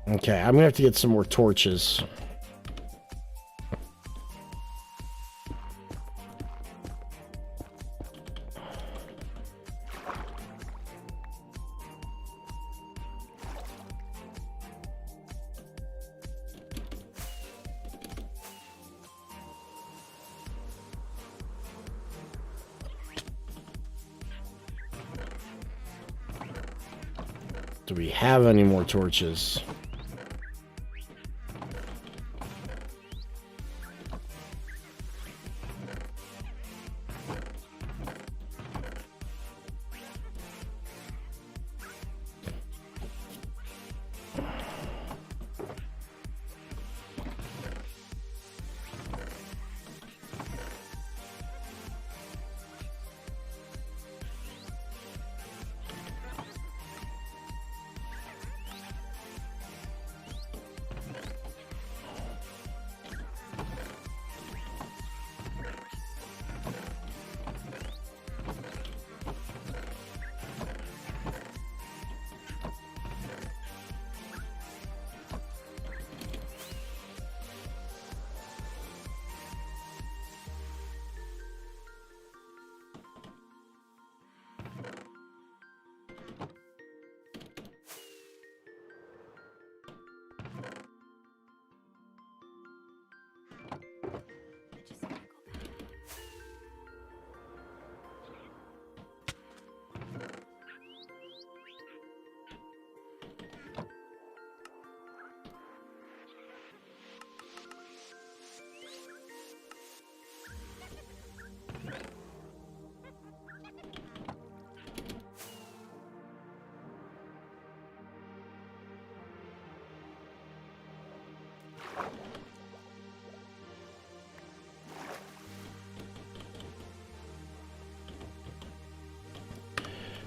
Okay, I'm gonna have to get some more torches. Do we have any more torches?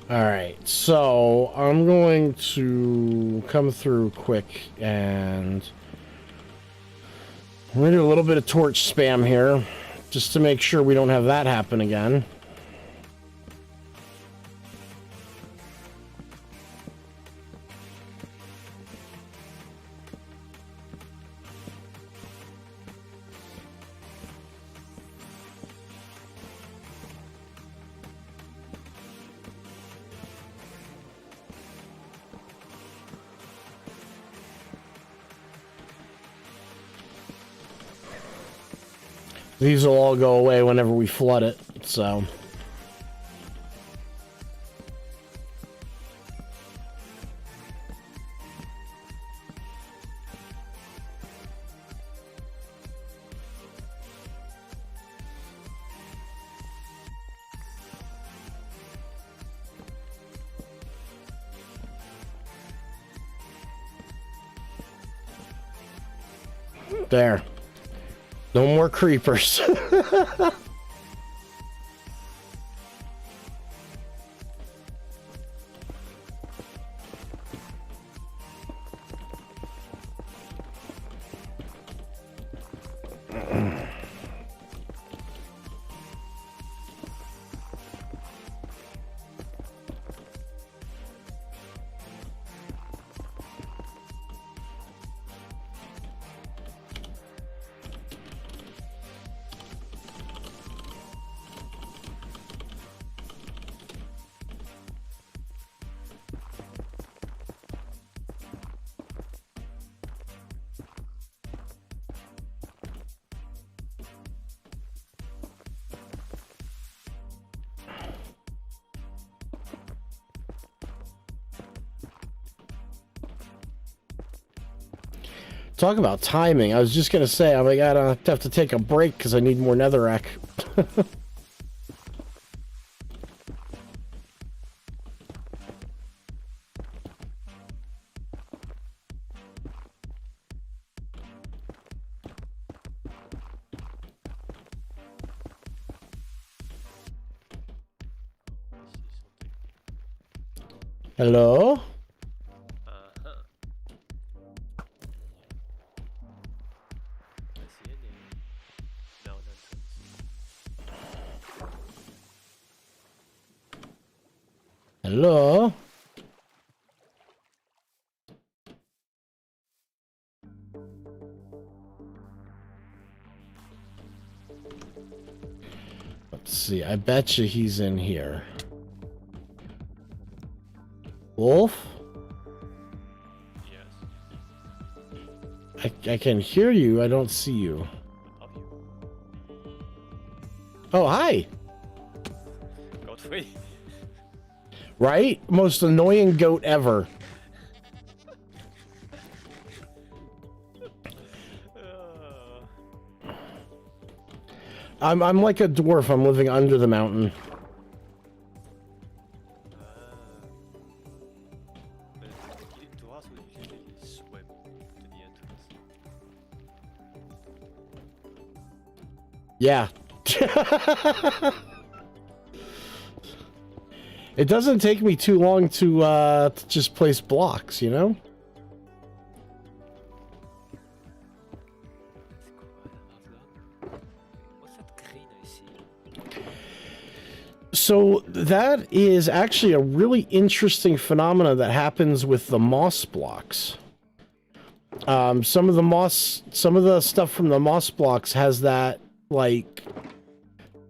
Alright, so I'm going to come through quick and we're going to do a little bit of torch spam here just to make sure we don't have that happen again. These will all go away whenever we flood it, so... There. No more creepers. Talk about timing. I was just gonna say, I gotta have to take a break because I need more netherrack. Hello? Hello? Let's see, I bet you he's in here. Wolf? Yes. I can hear you, I don't see you. Love you. Oh, hi! Godfrey. Right? Most annoying goat ever. I'm like a dwarf, I'm living under the mountain. To us, we usually swim to the entrance. Yeah. It doesn't take me too long to just place blocks, you know? What's that green I see? So that is actually a really interesting phenomena that happens with the moss blocks. Some of the stuff from the moss blocks has that, like,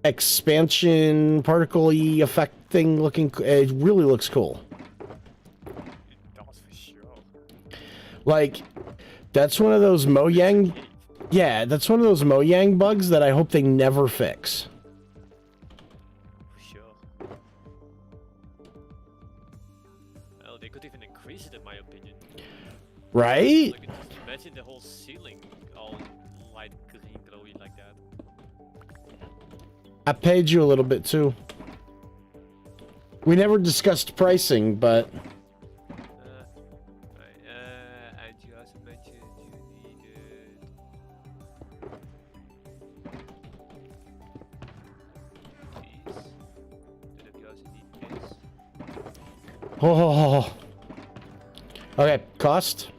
expansion particle-y effect thing looking. It really looks cool. It does for sure. Like, that's one of those Mojang. Yeah, that's one of those Mojang bugs that I hope they never fix. For sure. Well, they could even increase it, in my opinion. Right? Like, just imagine the whole ceiling all light green, glowy like that. I paid you a little bit too. We never discussed pricing, but I just mentioned you needed. These. Did you also need this? oh. Okay, cost.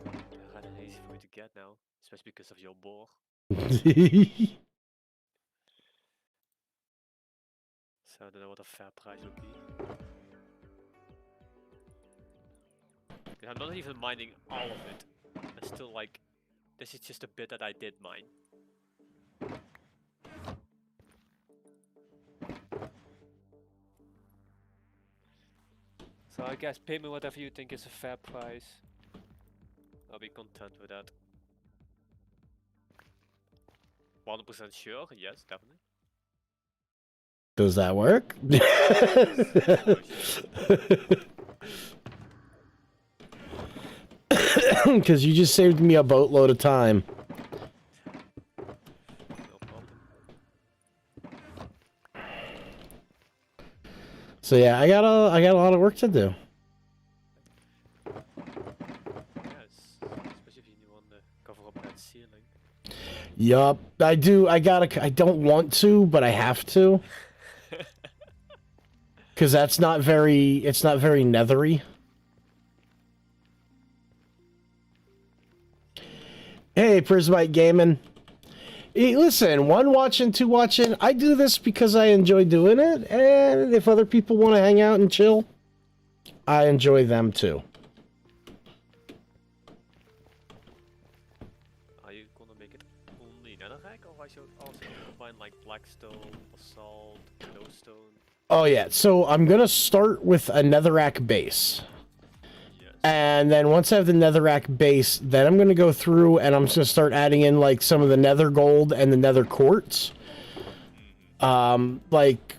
They're rather easy for you to get now, especially because of your boar. So I don't know what a fair price would be. 'Cause I'm not even mining all of it. I'm still like, this is just a bit that I did mine. So I guess pay me whatever you think is a fair price. I'll be content with that. 100% sure? Yes, definitely. Does that work? Because you just saved me a boatload of time. No problem. So yeah, I got a lot of work to do. Yes, especially if you want to cover up that ceiling. Yup, I do. I don't want to, but I have to. Because it's not very nethery. Hey, Prismite Gaming. Hey, listen, one watching, two watching. I do this because I enjoy doing it, and if other people want to hang out and chill, I enjoy them too. Are you gonna make it only netherrack, or I should also combine like blackstone, basalt, glowstone? Oh yeah, so I'm gonna start with a netherrack base. Yes. And then once I have the netherrack base, then I'm going to go through and I'm just going to start adding in like some of the nether gold and the nether quartz. Like,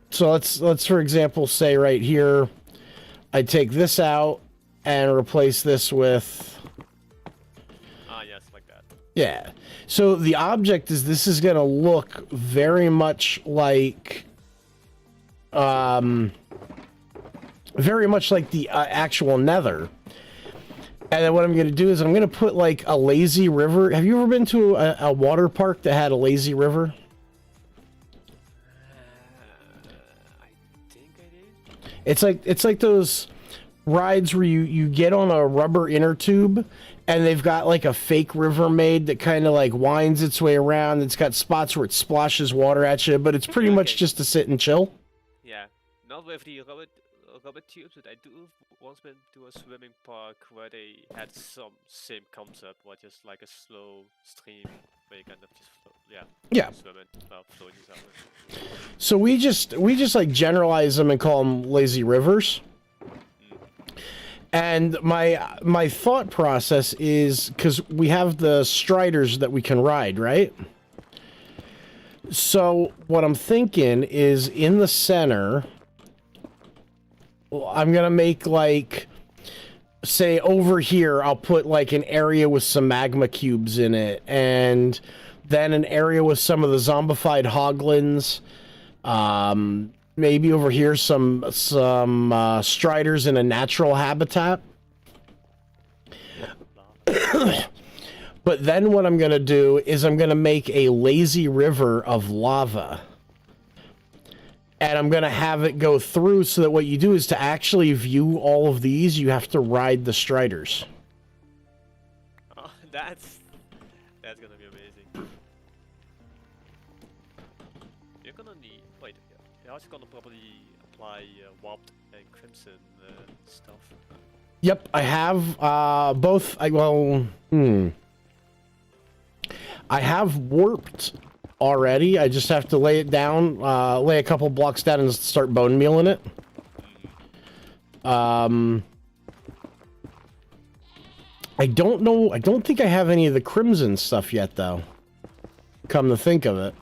so let's for example say right here, I take this out and replace this with. Ah, yes, like that. Yeah. So the object is this is going to look very much like, very much like the actual nether. And then what I'm going to do is I'm going to put like a lazy river. Have you ever been to a water park that had a lazy river? I think I did. It's like those rides where you get on a rubber inner tube and they've got like a fake river made that kind of like winds its way around. It's got spots where it splashes water at you, but it's pretty much just to sit and chill. Yeah, not with the rubber tubes, but I do once been to a swimming park where they had some same concept, where just like a slow stream where you kind of just Yeah. swim in, floating somewhere. So we just like generalize them and call them lazy rivers. And my thought process is, because we have the striders that we can ride, right? So what I'm thinking is, in the center, I'm gonna make, like, say over here, I'll put like an area with some magma cubes in it, and then an area with some of the zombified hoglins. Maybe over here some striders in a natural habitat. But then what I'm gonna do is I'm gonna make a lazy river of lava. And I'm gonna have it go through, so that what you do is, to actually view all of these, you have to ride the striders. Oh, that's gonna be amazing. You're gonna need you're also gonna probably apply warped and crimson stuff. Yep, I have both. I have warped already. I just have to lay it down, lay a couple blocks down, and start bone mealing it. I don't know. I don't think I have any of the crimson stuff yet, though. Come to think of it.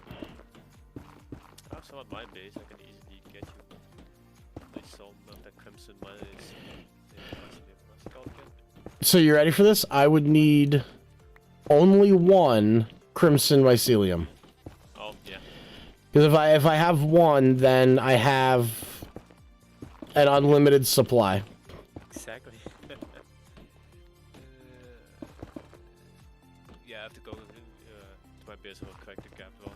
I have some at my base. I can easily get you. Like some of the crimson mine is. So you ready for this? I would need only one crimson mycelium. Oh yeah. Because if I have one, then I have an unlimited supply. Exactly. Yeah, I have to go to my base real quick to get one.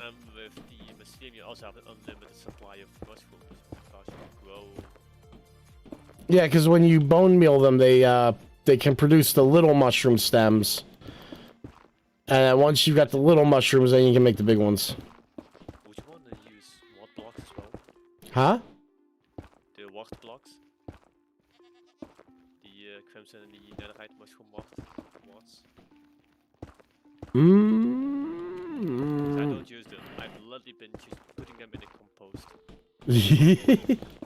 And with the mycelium, you also have an unlimited supply of mushrooms because you grow. Yeah, because when you bone meal them, they can produce the little mushroom stems. And once you've got the little mushrooms, then you can make the big ones. Would you want to use wart blocks as well? Huh? The wart blocks? The crimson and the netherite mushroom warts? I don't use them. I've literally been just putting them in the compost.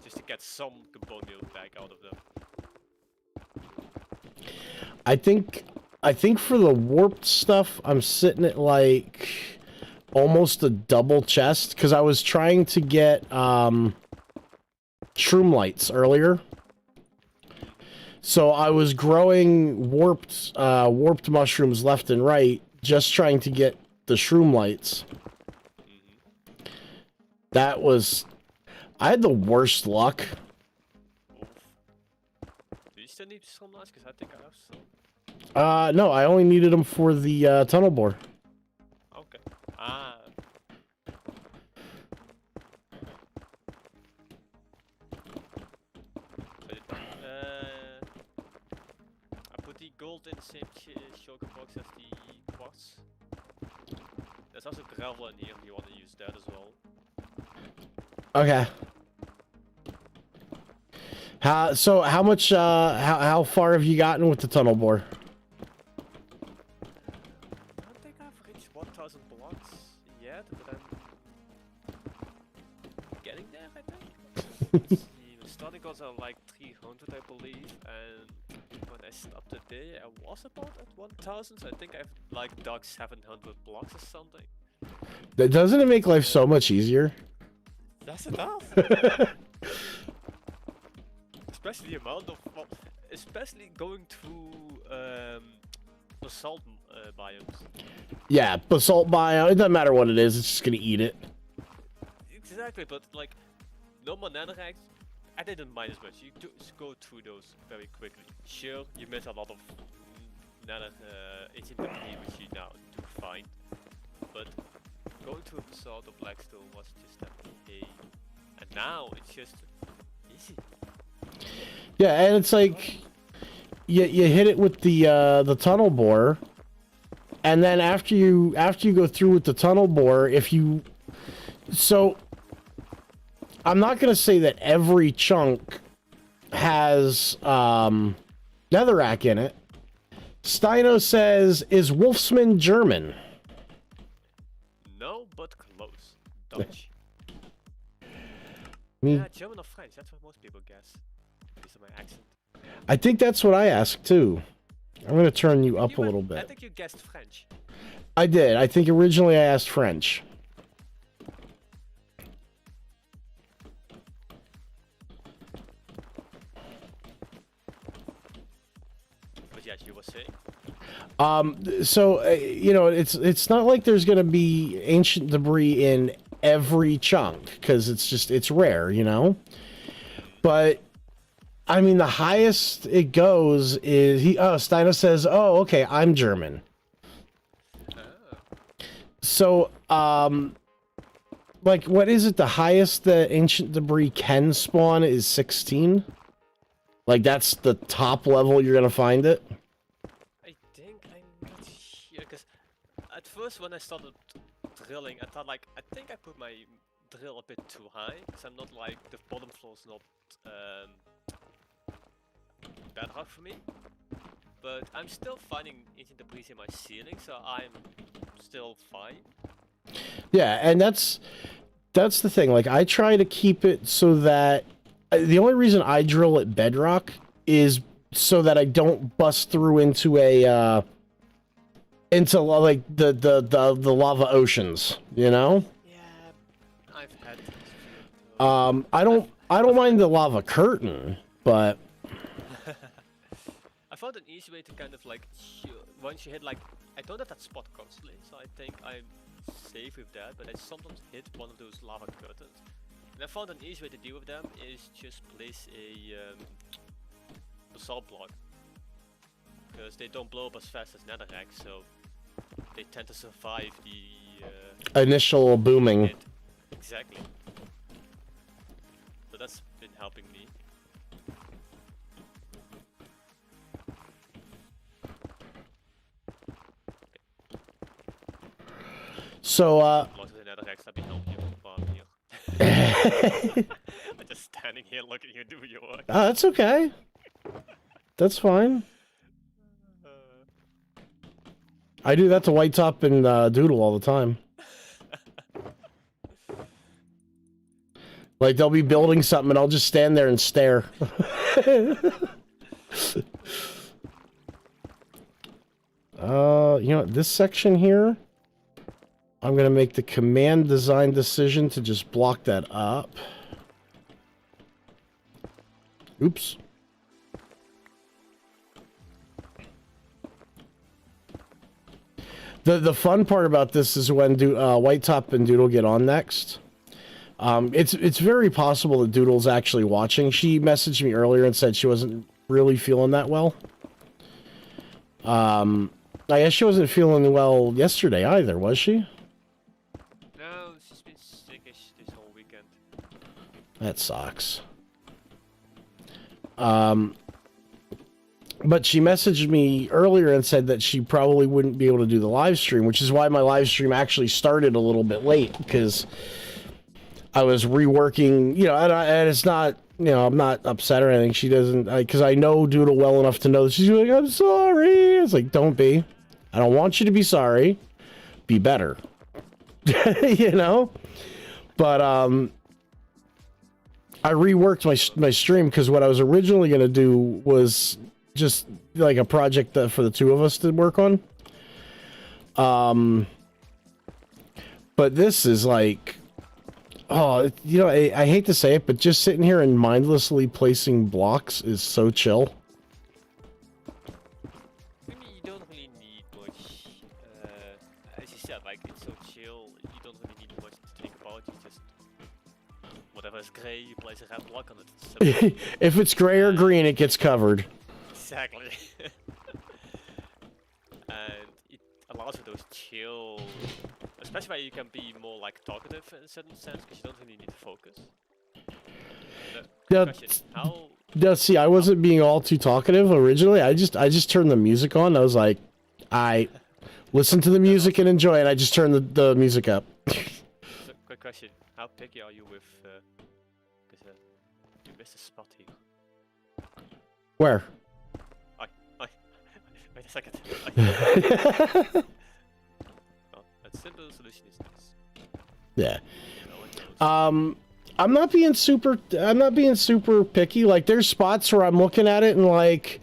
Just to get some bone meal back out of them. I think for the warped stuff, I'm sitting at like almost a double chest, because I was trying to get shroom lights earlier. So I was growing warped mushrooms left and right, just trying to get the shroom lights. That was... I had the worst luck. Oof. Do you still need some lights? Because I think I have some. No, I only needed them for the tunnel bore. Okay. Ah. I put the gold in the same shulker box as the quartz. There's also gravel in here if you want to use that as well. Okay. So how much, how far have you gotten with the tunnel bore? I don't think I've reached 1,000 blocks yet, but I'm getting there, I think. The starting goals are like 300, I believe, and when I stopped the day, I was about at 1,000, so I think I've like dug 700 blocks or something. Doesn't it make life so much easier? That's enough! Especially the amount of, well, especially going through basalt biomes. Yeah, basalt biome, it doesn't matter what it is, it's just gonna eat it. Exactly, but like, normal nanorites, I didn't mind as much. You just go through those very quickly. Sure, you miss a lot of nano ancient debris, which you now do find, but going through basalt or blackstone was just a pain. And now it's just easy. Yeah, and it's like you hit it with the tunnel bore, and then after you go through with the tunnel bore, if you I'm not gonna say that every chunk has netherrack in it. Steino says, "Is Wolfsman German?" No, but close. Dutch. Me, Yeah, German or French. That's what most people guess. Based on my accent. I think that's what I asked too. I'm gonna turn you up a little I bit. think you guessed French. I did. I think originally I asked French. But yes, you were saying. So you know, it's not like there's gonna be ancient debris in every chunk because it's rare, you know. But I mean, the highest it goes is Steiner says, "Oh, okay, I'm German." So, like, what is it? The highest that ancient debris can spawn is 16. Like, that's the top level you're gonna find it. I think I'm not sure, because at first when I started drilling, I thought like, I think I put my drill a bit too high, because I'm not like, the bottom floor is not bedrock for me. But I'm still finding ancient debris in my ceiling, so I'm still fine. Yeah, and that's the thing. Like, I try to keep it so that the only reason I drill at bedrock is so that I don't bust through into a into like the lava oceans, you know? Yeah, I've had this few. I don't mind the lava curtain, but I found an easy way to kind of like, once you hit like, I don't have that spot constantly, so I think I'm safe with that, but I sometimes hit one of those lava curtains. And I found an easy way to deal with them is just place a basalt block. Because they don't blow up as fast as netherrack, so they tend to survive the initial booming. hit. Exactly. So that's been helping me. So Lots of the netherracks that be helping you farm here. I'm just standing here looking at you do your work. that's okay. That's fine. I do that to White Top and Doodle all the time. Like, they'll be building something and I'll just stand there and stare. You know what, this section here, I'm gonna make the command design decision to just block that up. Oops. The fun part about this is when White Top and Doodle get on next. It's very possible that Doodle's actually watching. She messaged me earlier and said she wasn't really feeling that well. I guess she wasn't feeling well yesterday either, was she? No, she's been sickish this whole weekend. That sucks. But she messaged me earlier and said that she probably wouldn't be able to do the live stream, which is why my live stream actually started a little bit late, because I was reworking, you know, and it's not, you know, I'm not upset or anything. She doesn't, because I know Doodle well enough to know that she's like, I'm sorry. It's like, don't be. I don't want you to be sorry. Be better. You know? But, I reworked my stream because what I was originally going to do was just like a project that for the two of us to work on. But this is like, oh, you know, I hate to say it, but just sitting here and mindlessly placing blocks is so chill. I mean, you don't really need much, as you said, like, it's so chill, you don't really need much to think about, you just, whatever is grey, you place a red block on it. It's simple. If it's gray or green, it gets covered. Exactly. And it allows for those chill, especially where you can be more like talkative in a certain sense, because you don't really need to focus. Yeah, Question, how... No, see, I wasn't being all too talkative originally. I just turned the music on. I was like, I listen to the music and enjoy it. I just turned the music up. So, quick question, how picky are you with missed a spot here. Where? Wait a second. Well, a simple solution is this. Yeah. No one knows. I'm not being super picky. Like, there's spots where I'm looking at it and like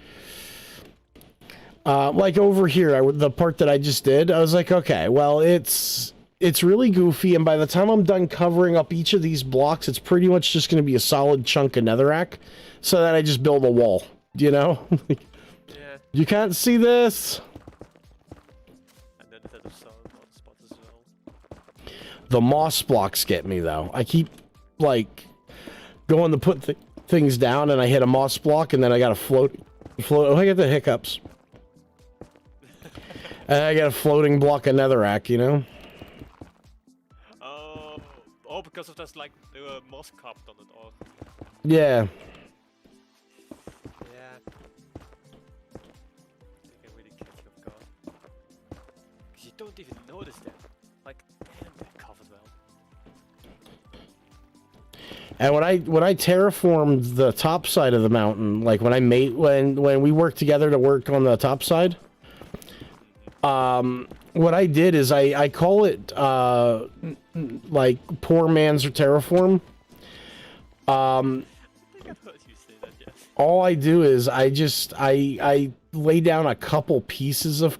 over here, the part that I just did, I was like, okay, well, it's really goofy, and by the time I'm done covering up each of these blocks, it's pretty much just going to be a solid chunk of netherrack, so that I just build a wall, you know? Yeah. You can't see this. And then there's some other spots as well. The moss blocks get me, though. I keep, like, going to put things down, and I hit a moss block, and then I gotta float. Oh, I get the hiccups. And I got a floating block of netherrack, you know? Oh, because of this, like, moss carved on it, or... Yeah. Yeah. They can really catch you off guard. Because you don't even notice them. Like, damn, they're covered well. And when I terraformed the top side of the mountain, like when we worked together to work on the top side, what I did is I call it like poor man's terraform. I think I've heard you say that, yes. All I do is I lay down a couple pieces of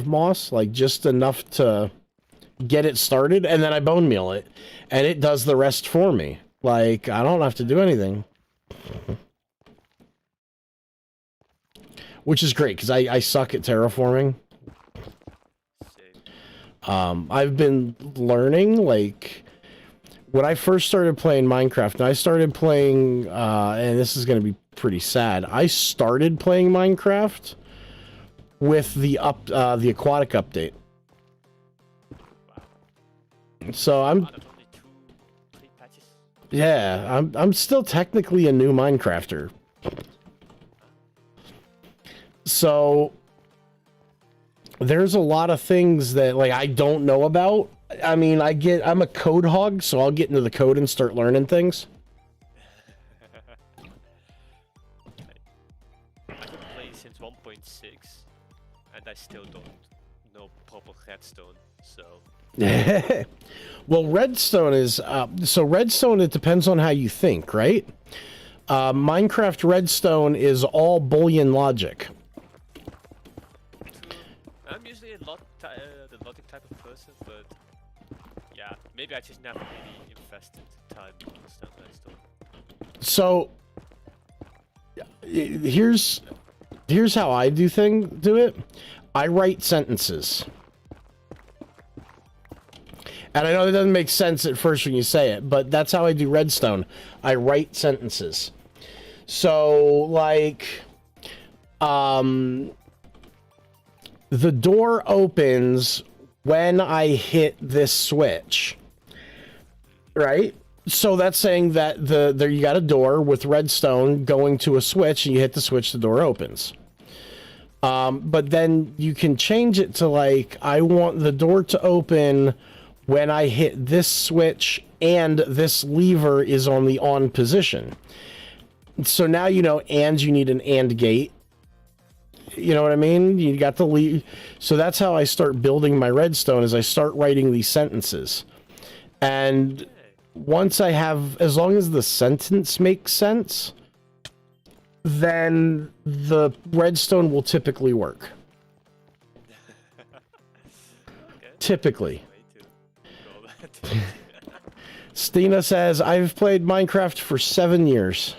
moss, like just enough to get it started, and then I bone meal it, and it does the rest for me. Like, I don't have to do anything. Which is great, because I suck at terraforming. I've been learning, like, when I first started playing Minecraft, and I started playing, and this is going to be pretty sad, I started playing Minecraft with the aquatic update. Wow. So I'm... Yeah, I'm still technically a new Minecrafter. So there's a lot of things that like I don't know about. I mean, I'm a code hog, so I'll get into the code and start learning things. I can play since 1.6 and I still don't know proper redstone, so Well, redstone is so redstone, it depends on how you think, right? Minecraft redstone is all Boolean logic. I'm usually the logic type of person, but yeah, maybe I just never really invested time to understand redstone. So here's how I do it. I write sentences. And I know that doesn't make sense at first when you say it, but that's how I do redstone. I write sentences. So, like, the door opens when I hit this switch, right? So that's saying that there you got a door with redstone going to a switch, and you hit the switch, the door opens. But then you can change it to, like, I want the door to open when I hit this switch and this lever is on the on position. So now you know, and you need an AND gate. You know what I mean? You got the lever. So that's how I start building my redstone, is I start writing these sentences. And once I have, as long as the sentence makes sense, then the redstone will typically work. Okay. Typically. Stina says, I've played Minecraft for 7 years.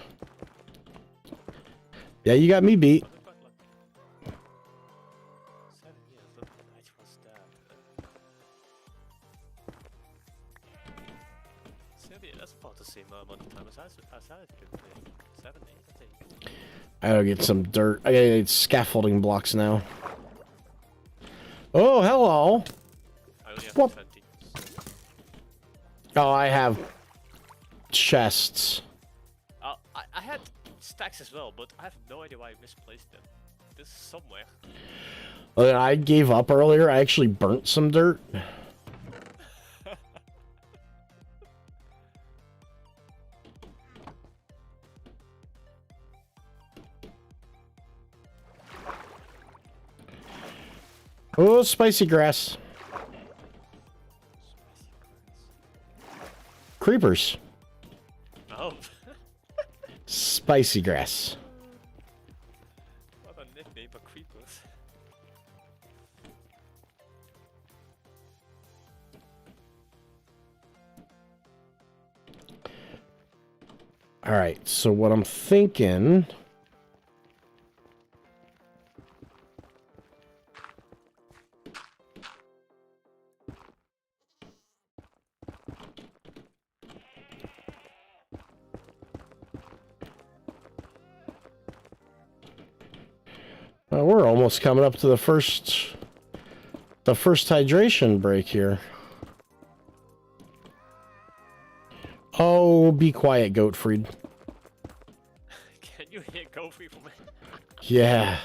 Yeah, you got me beat. 7 years, what age was that? So yeah, that's about the same amount of time as I've been playing. 7, 8, I think. I gotta get some dirt. I gotta get scaffolding blocks now. Oh, hello. I only have What? 20. Oh, I have chests. I had stacks as well, but I have no idea why I misplaced them. This is somewhere. Well, I gave up earlier. I actually burnt some dirt. Oh, spicy grass. Creepers. Oh. Spicy grass. What a nickname for creepers. All right, so what I'm thinking... we're almost coming up to the first hydration break here. Oh, be quiet, Goatfried. Can you hear Gophie from it? Yeah.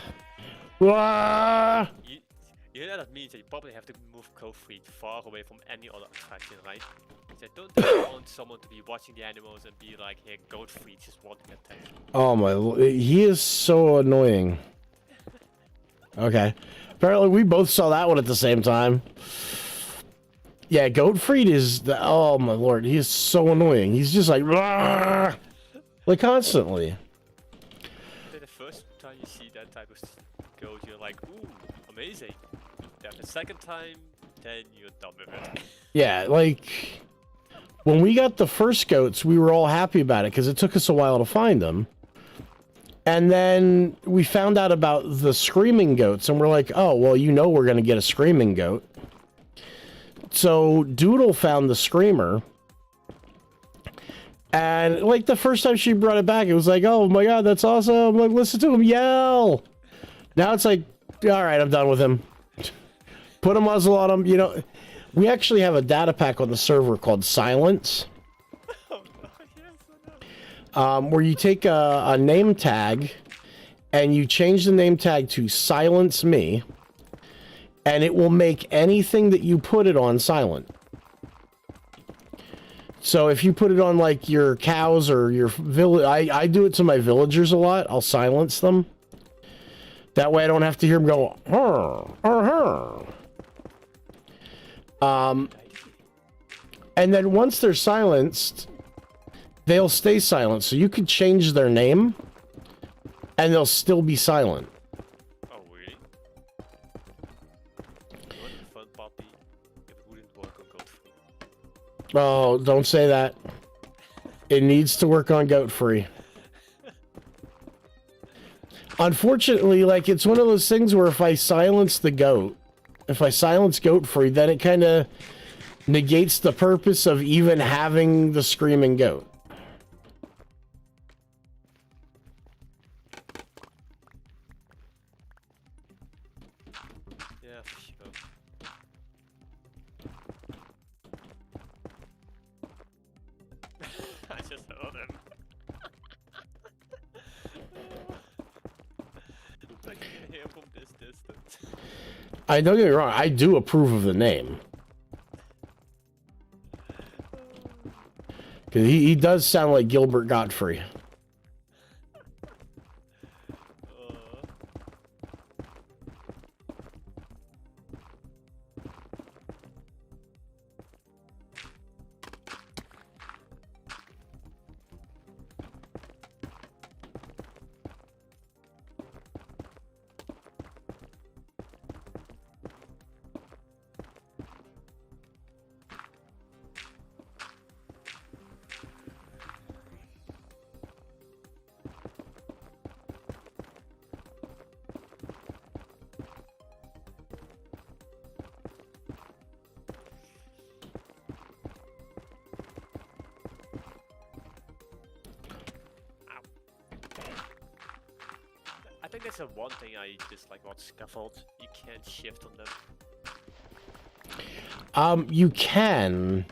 Wah! You know that means that you probably have to move Gophie far away from any other attraction, right? So don't want someone to be watching the animals and be like, "Here, Gophie just wanting attention." Oh my, he is so annoying. Okay. Apparently we both saw that one at the same time. Yeah, Goatfried is the, oh my lord, he is so annoying. He's just like, "Rah!" Like constantly. Then the first time you see that type of goat, you're like, "Ooh, amazing." Then the second time, then you're done with it. Yeah, like when we got the first goats, we were all happy about it because it took us a while to find them. And then we found out about the screaming goats, and we're like, oh, well, you know we're going to get a screaming goat. So Doodle found the screamer. And, like, the first time she brought it back, it was like, oh, my God, that's awesome. Like, listen to him yell. Now it's like, all right, I'm done with him. Put a muzzle on him. You know, we actually have a data pack on the server called Silence. Where you take a name tag and you change the name tag to silence me, and it will make anything that you put it on silent. So if you put it on like your cows or your village, I do it to my villagers a lot. I'll silence them. That way I don't have to hear them go, and then once they're silenced, they'll stay silent. So you could change their name, and they'll still be silent. Oh, really? What a fun puppy. It wouldn't work on Goatfree. Oh, don't say that. It needs to work on Goatfree. Unfortunately, like, it's one of those things where if I silence the goat, if I silence Goatfree, then it kind of negates the purpose of even having the screaming goat. Yeah, for sure. I just heard him. I can hear him from this distance. I don't get me wrong, I do approve of the name. Because he does sound like Gilbert Godfrey. I think that's the one thing I dislike about scaffolds. You can't shift on them. You can,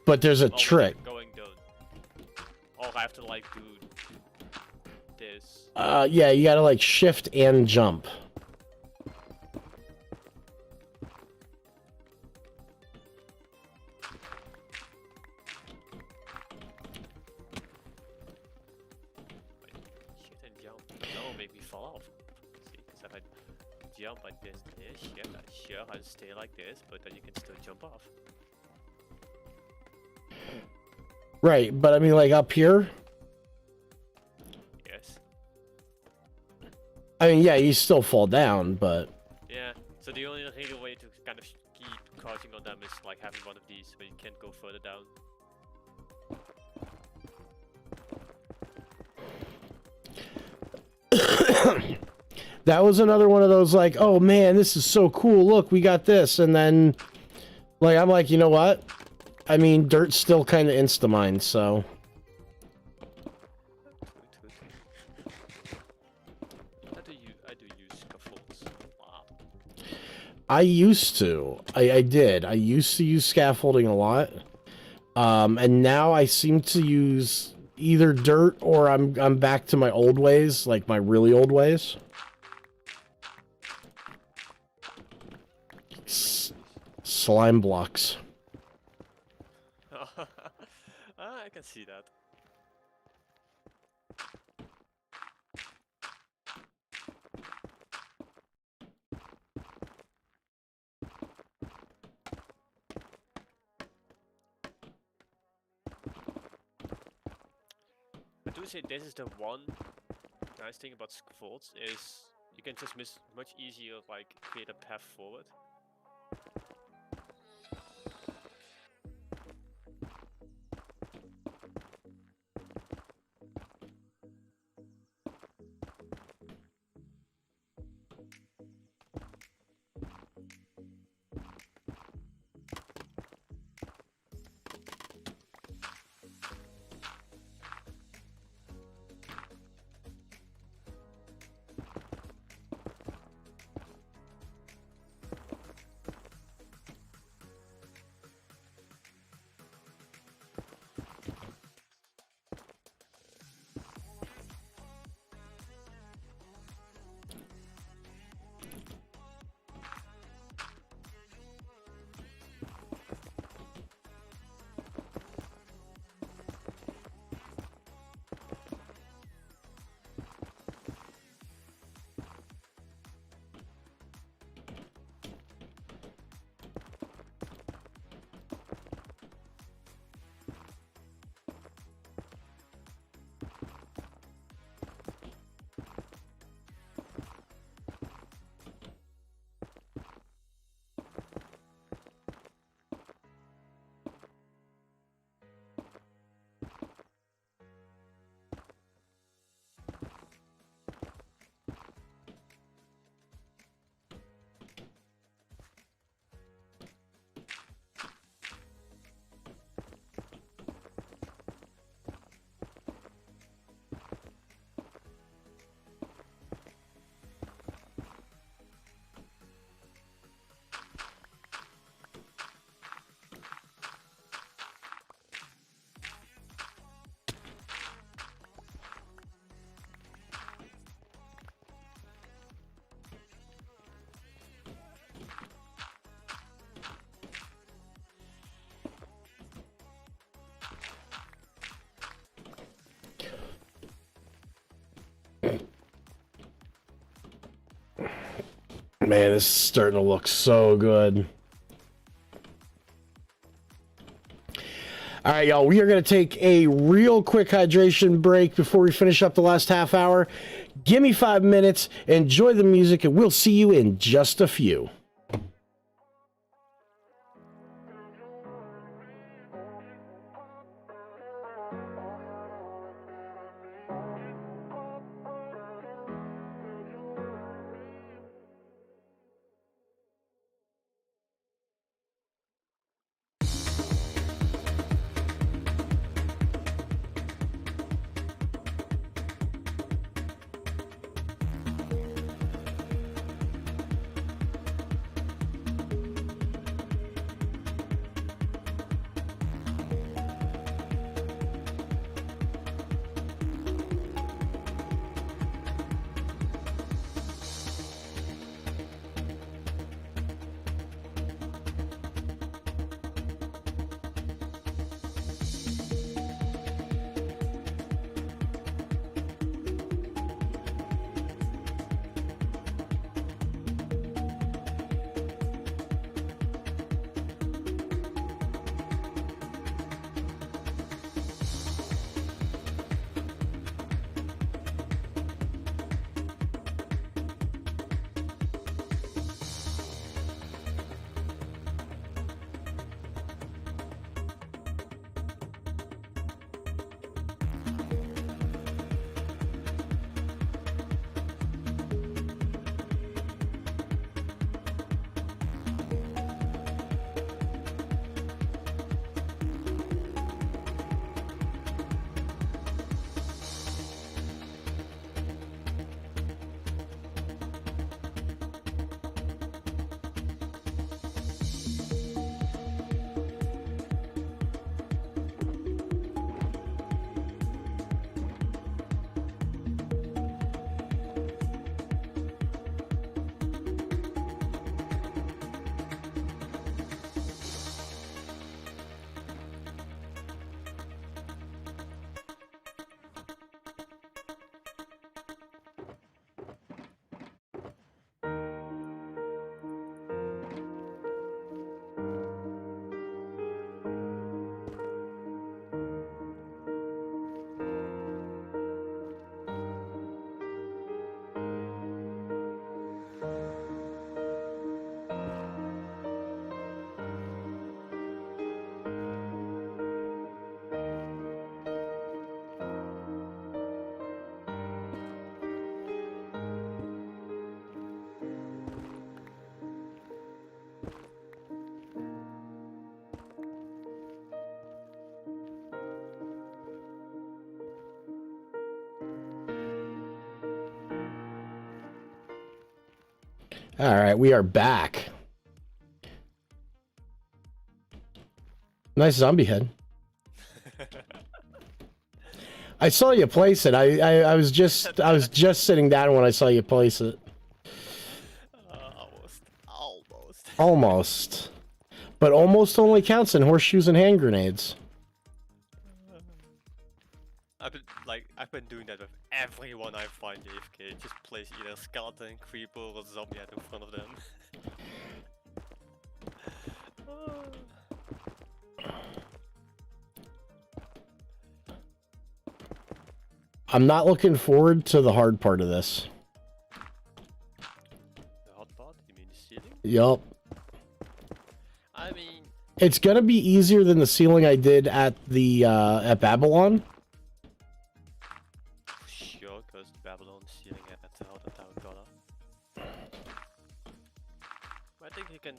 but there's a trick. Going down. Or I have to like do this. Yeah, you gotta like shift and jump. Shift and jump. That will make me fall off. See, because if I jump like this. Yeah, sure, I'll stay like this, but then you can still jump off. Right, but I mean, like up here. Yes. I mean, yeah, you still fall down, but Yeah. So the only real way to kind of keep crouching on them is like having one of these, where you can't go further down. that was another one of those like, oh man, this is so cool. Look, we got this, and then like I'm like, you know what? I mean, dirt's still kind of insta-mine, so. I do use scaffolds a lot. I used to. I did. I used to use scaffolding a lot. And now I seem to use either dirt or I'm back to my old ways, like my really old ways. Slime blocks. I can see that. I do say this is the one nice thing about scaffolds is you can just much easier like create a path forward. Man, this is starting to look so good. All right, y'all, we are going to take a real quick hydration break before we finish up the last half hour. Give me 5 minutes, enjoy the music, and we'll see you in just a few. All right, we are back. Nice zombie head. I saw you place it. I was just sitting down when I saw you place it. Almost. Almost. But almost only counts in horseshoes and hand grenades. I've been doing that with everyone I find AFK. Just place either skeleton, creeper, or zombie head in front of them. I'm not looking forward to the hard part of this. The hot part? You mean the ceiling? Yup. I mean, It's gonna be easier than the ceiling I did at the at Babylon. sure, because Babylon ceiling at the Hotel Tower color. I think you can,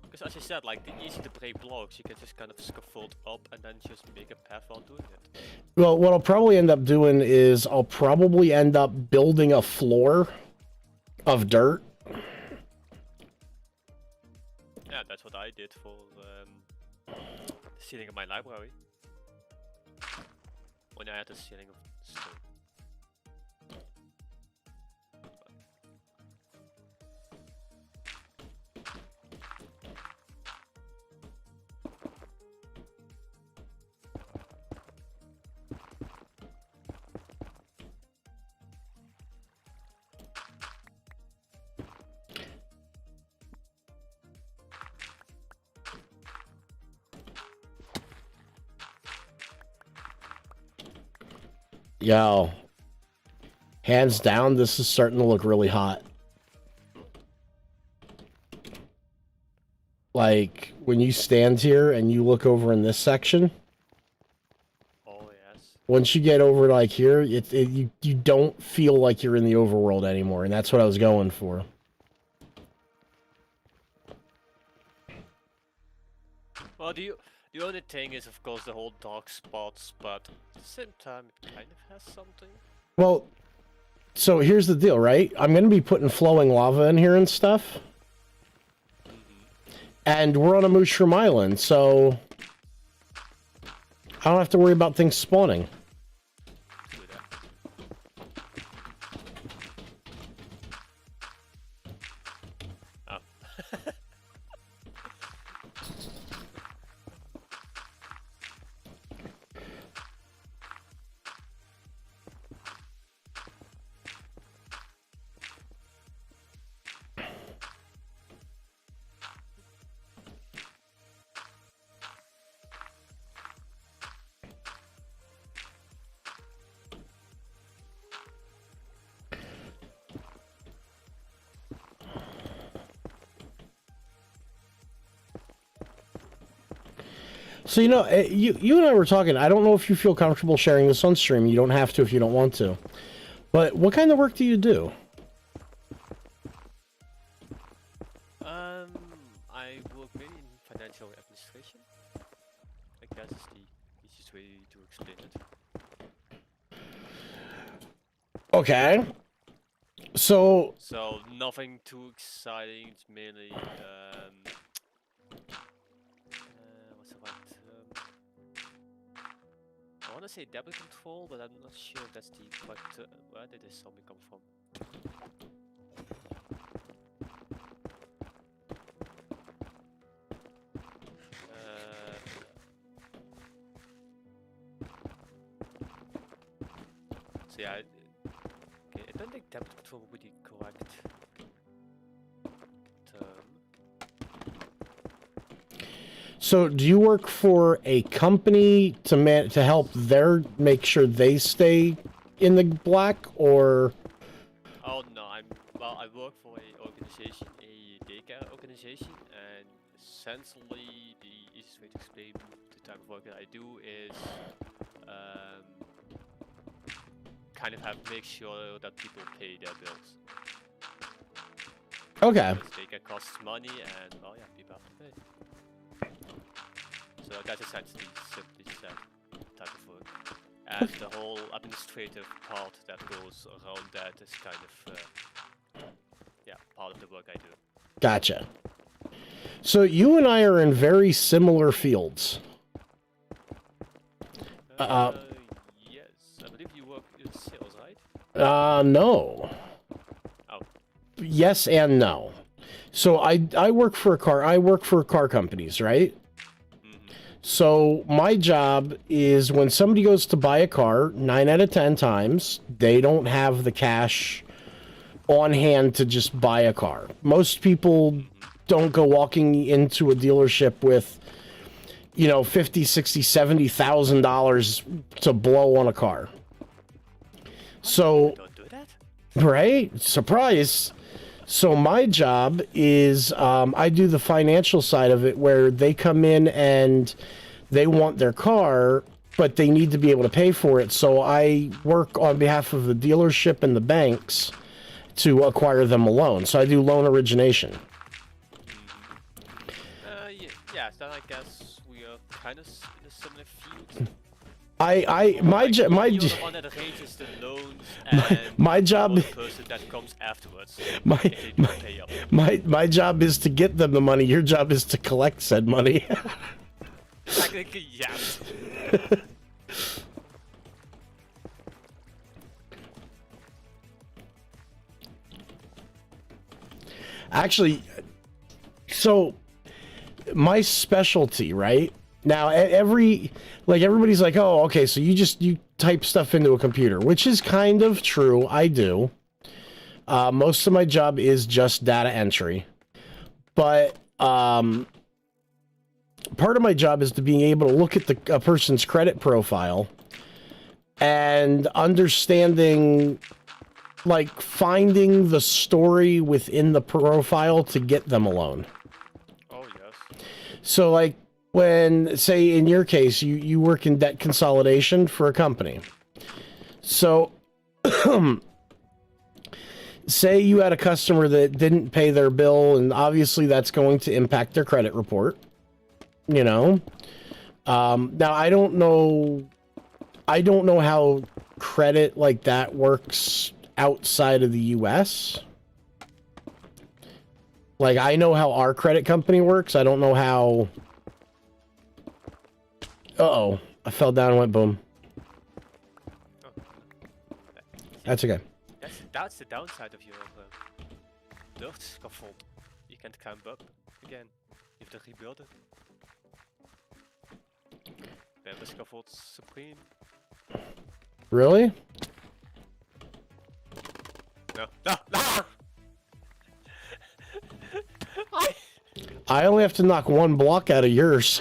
because as you said, like the easy to break blocks, you can just kind of scaffold up and then just make a path while doing it. Well, what I'll probably end up doing is I'll probably end up building a floor of dirt. Yeah, that's what I did for the ceiling of my library. When I had the ceiling of stone. Yo. Hands down, this is starting to look really hot. Like, when you stand here and you look over in this section, Oh yes. once you get over like here, you don't feel like you're in the overworld anymore, and that's what I was going for. Well, the only thing is, of course, the whole dark spots, but at the same time, it kind of has something. Well, so here's the deal, right? I'm going to be putting flowing lava in here and stuff. And we're on a mushroom island, so I don't have to worry about things spawning. Do that. Oh. So, you know, you and I were talking. I don't know if you feel comfortable sharing this on stream. You don't have to if you don't want to. But what kind of work do you do? I work mainly in financial administration. I guess is the easiest way to explain it. Okay. So nothing too exciting. It's mainly what's the right term? I want to say debit control, but I'm not sure if that's the correct term. Where did this zombie come from? So yeah, okay, I don't think debit control would be the correct term. So, do you work for a company to help make sure they stay in the black, or? Oh no, I work for a organization, a daycare organization, and essentially the easiest way to explain the type of work that I do is kind of make sure that people pay their bills. Okay. Because daycare costs money, and well, yeah, people have to pay. So that's essentially simply said type of work. And the whole administrative part that goes around that is kind of yeah, part of the work I do. Gotcha. So you and I are in very similar fields. Yes, I believe you work in sales, right? No. Oh. Yes and no. So I work for car companies, right? So my job is when somebody goes to buy a car, 9 out of 10 times, they don't have the cash on hand to just buy a car. Most people don't go walking into a dealership with, you know, $50,000, $60,000, $70,000 to blow on a car. So, Don't do that. right? Surprise. So my job is I do the financial side of it where they come in and they want their car, but they need to be able to pay for it. So I work on behalf of the dealership and the banks to acquire them a loan. So I do loan origination. Yeah, then I guess we are kind of in a similar field. My You're the one that arranges the loans and my job the person that comes afterwards. If they don't pay up. my job is to get them the money. Your job is to collect said money. Technically, yes. Actually, so my specialty, right? Now, everybody's like, oh, okay, so you type stuff into a computer, which is kind of true. I do. Most of my job is just data entry, but part of my job is to being able to look at a person's credit profile and understanding, like, finding the story within the profile to get them a loan. Oh yes. So, like, when, say, in your case, you work in debt consolidation for a company. So, say you had a customer that didn't pay their bill, and obviously that's going to impact their credit report. You know? Now, I don't know how credit like that works outside of the US. Like, I know how our credit company works. I don't know how... Uh-oh. I fell down and went boom. Oh. That's okay. That's the downside of your dirt scaffold. You can't climb up again. You have to rebuild it. Then the scaffold's supreme. Really? No. No! No! I only have to knock one block out of yours.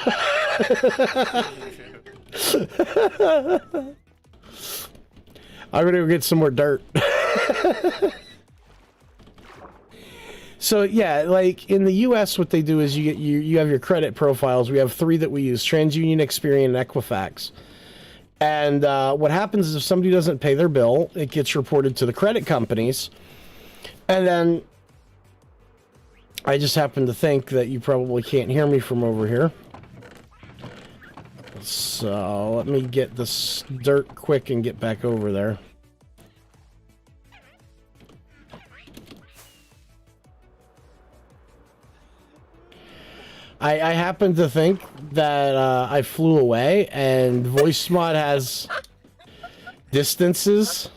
I'm gonna go get some more dirt. So yeah, like in the US, what they do is you have your credit profiles. We have 3 that we use: TransUnion, Experian, and Equifax. And what happens is if somebody doesn't pay their bill, it gets reported to the credit companies. And then I just happen to think that you probably can't hear me from over here. So let me get this dirt quick and get back over there. I happen to think that I flew away, and voice mod has distances.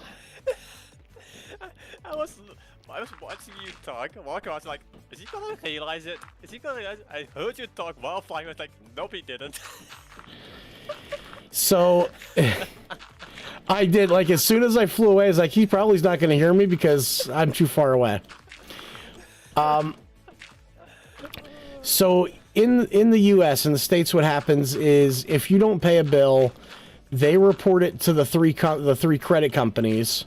I was watching you talk. I was like, is he gonna realize it? Is he gonna realize it? I heard you talk while flying. I was like, nope, he didn't. So I did, like, as soon as I flew away, I was like, he probably is not going to hear me because I'm too far away. So in the US, in the States, what happens is if you don't pay a bill, they report it to the three credit companies,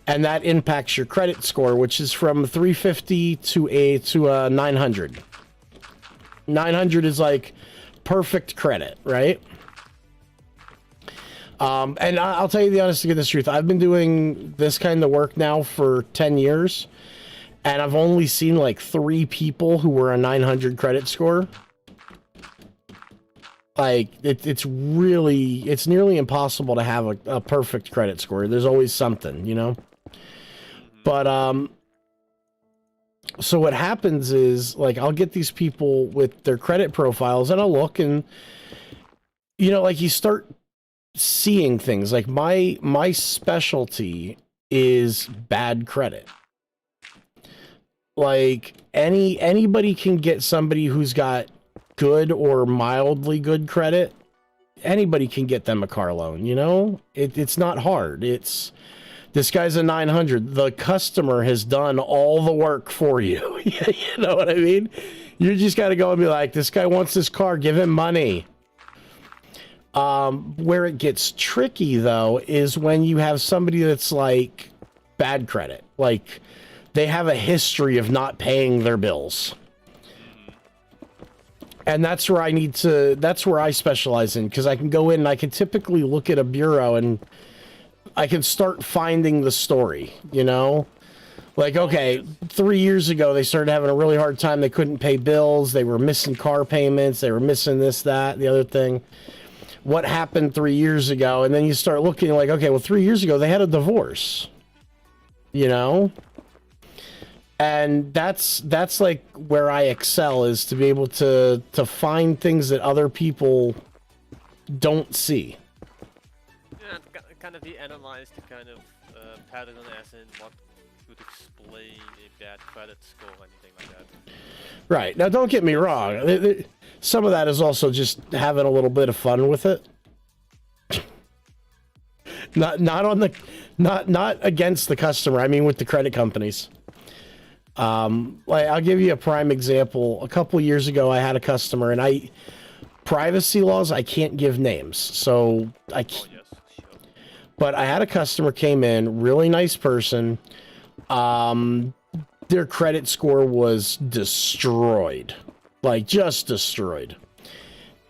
and that impacts your credit score, which is from 350 to 900. 900 is like perfect credit, right? And I'll tell you the honest to goodness truth. I've been doing this kind of work now for 10 years, and I've only seen like 3 people who were a 900 credit score. Like, it's nearly impossible to have a perfect credit score. There's always something, you know? But, So what happens is, like, I'll get these people with their credit profiles, and I'll look, and like, you start seeing things. Like, my specialty is bad credit. Like, anybody can get somebody who's got good or mildly good credit. Anybody can get them a car loan, it's not hard. This guy's a 900. The customer has done all the work for you. You know what I mean? You just got to go and be like, this guy wants this car, give him money. Where it gets tricky, though, is when you have somebody that's like bad credit. Like, they have a history of not paying their bills. And that's where I specialize in, because I can go in and I can typically look at a bureau and I can start finding the story, Like, okay, 3 years ago, they started having a really hard time. They couldn't pay bills. They were missing car payments. They were missing this, that, the other thing. What happened 3 years ago? And then you start looking like, okay, well, 3 years ago, they had a divorce, And that's like where I excel, is to be able to find things that other people don't see. Yeah, kind of analyze the kind of pattern as in what could explain a bad credit score or anything like that. Right. Now, don't get me wrong. Some of that is also just having a little bit of fun with it. Not against the customer. I mean, with the credit companies. Like, I'll give you a prime example. A couple years ago, I had a customer, and privacy laws, I can't give names, so Oh, yes, sure. But I had a customer came in, really nice person. Their credit score was destroyed, like just destroyed.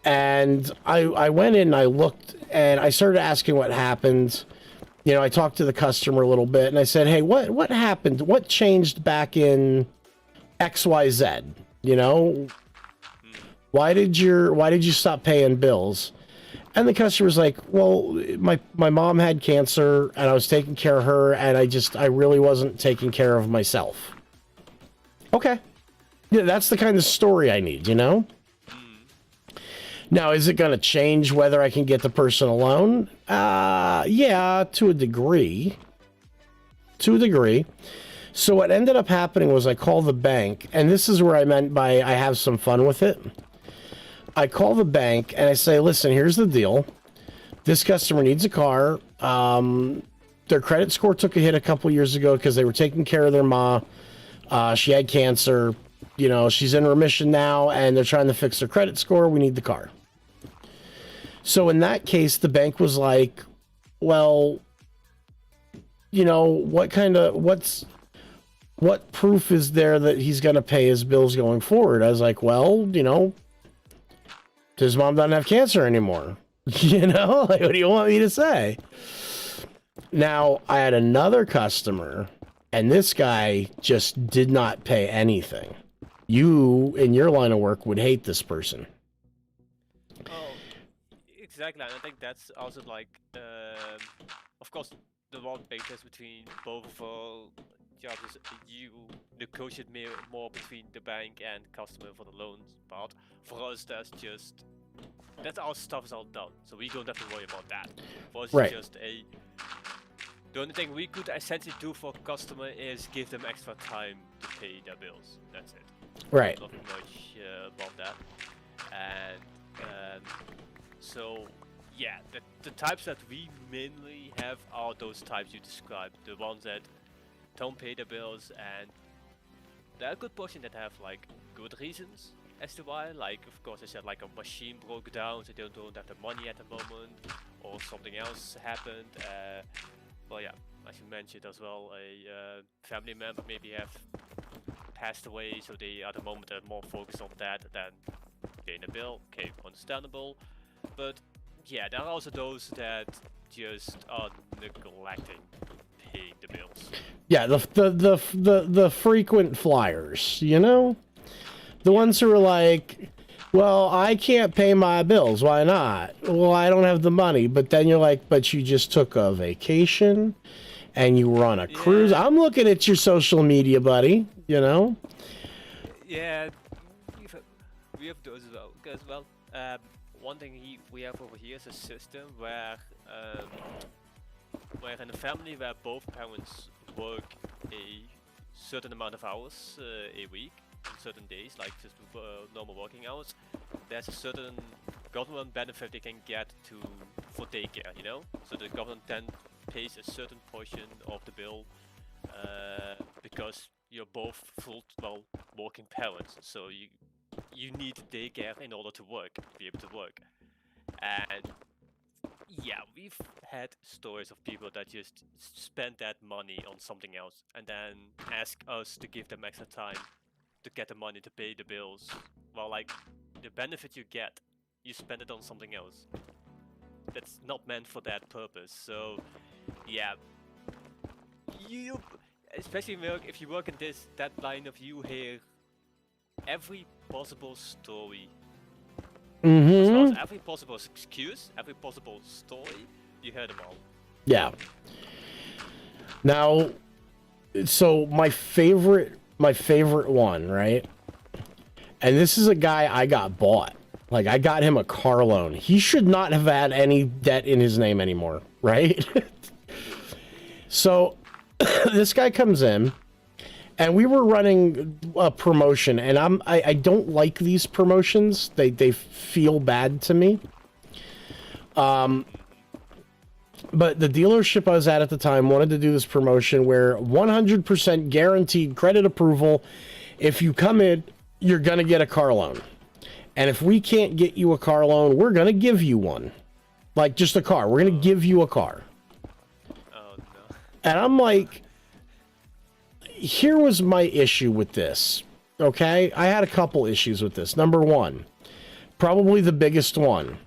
And I went in and I looked and I started asking what happened. I talked to the customer a little bit and I said, hey, what happened? What changed back in XYZ? Why did you stop paying bills? And the customer's like, well, my mom had cancer and I was taking care of her, and I really wasn't taking care of myself. Okay. Yeah, that's the kind of story I need, Now, is it going to change whether I can get the person a loan? Yeah, to a degree. So what ended up happening was I called the bank, and this is where I meant by I have some fun with it. I call the bank and I say, listen, here's the deal. This customer needs a car. Their credit score took a hit a couple years ago because they were taking care of their ma. She had cancer. She's in remission now, and they're trying to fix their credit score. We need the car. So in that case, the bank was like, well, what proof is there that he's going to pay his bills going forward? I was like, well, his mom doesn't have cancer anymore. Like, what do you want me to say? Now, I had another customer, and this guy just did not pay anything. You, in your line of work, would hate this person. Oh, exactly. And I think that's also like, of course, the one big difference between both of our jobs is you negotiate more between the bank and customer for the loans part. For us, that's our stuff is all done, so we don't have to worry about that. For us, right. It's just the only thing we could essentially do for a customer is give them extra time to pay their bills. That's it. Right. Nothing much about that. And so, yeah, the types that we mainly have are those types you described. The ones that don't pay their bills, and there are a good portion that have like good reasons as to why. Like, of course, I said like a machine broke down, so they don't have the money at the moment, or something else happened. Well, yeah, as you mentioned as well, a family member maybe have passed away, so they at the moment are more focused on that than paying the bill. Okay, understandable. But yeah, there are also those that just are neglecting paying the bills. Yeah, the frequent flyers, the ones who are like, well, I can't pay my bills. Why not? Well, I don't have the money. But then you're like, but you just took a vacation and you run a cruise. I'm looking at your social media, buddy. You know. Yeah, we have those as well. One thing we have over here is a system where in a family where both parents work a certain amount of hours a week, on certain days, like just normal working hours, there's a certain government benefit they can get for daycare, you know? So the government then pays a certain portion of the bill because you're both working parents, so you need daycare in order to be able to work. And yeah, we've had stories of people that just spend that money on something else and then ask us to give them extra time to get the money to pay the bills. Well, like, the benefit you get, you spend it on something else that's not meant for that purpose. So yeah, especially if you work in that line of, you hear every possible story. As well as every possible excuse, every possible story, you heard them all. Yeah. Now, so my favorite one, right? And this is a guy I got bought. Like, I got him a car loan. He should not have had any debt in his name anymore, right? So, this guy comes in, and we were running a promotion, and I don't like these promotions. They feel bad to me. But the dealership I was at the time wanted to do this promotion where 100% guaranteed credit approval. If you come in, you're going to get a car loan. And if we can't get you a car loan, we're going to give you one. Like, just a car. We're going to give you a car. Oh, no. And I'm like, here was my issue with this, okay? I had a couple issues with this. Number one, probably the biggest one.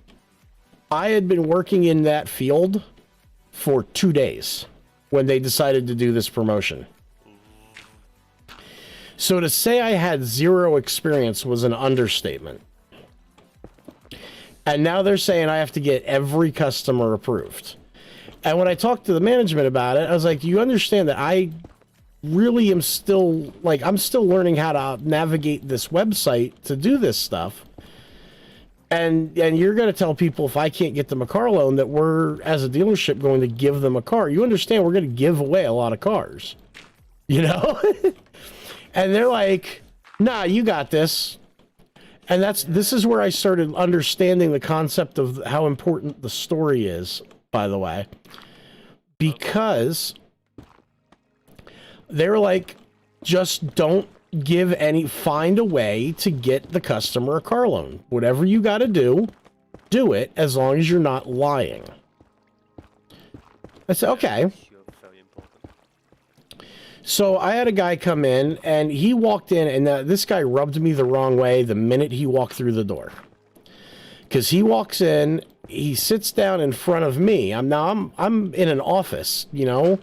I had been working in that field for 2 days when they decided to do this promotion. So to say I had zero experience was an understatement. And now they're saying I have to get every customer approved. And when I talked to the management about it, I was like, do you understand that I really am still, like, I'm still learning how to navigate this website to do this stuff. And you're going to tell people if I can't get them a car loan that we're, as a dealership, going to give them a car. You understand we're going to give away a lot of cars, you know? And they're like, nah, you got this. And this is where I started understanding the concept of how important the story is, by the way. Because they're like, just don't find a way to get the customer a car loan. Whatever you got to do it, as long as you're not lying. I said, okay. So I had a guy come in, and he walked in, and this guy rubbed me the wrong way the minute he walked through the door. Because he walks in, he sits down in front of me. I'm in an office, you know.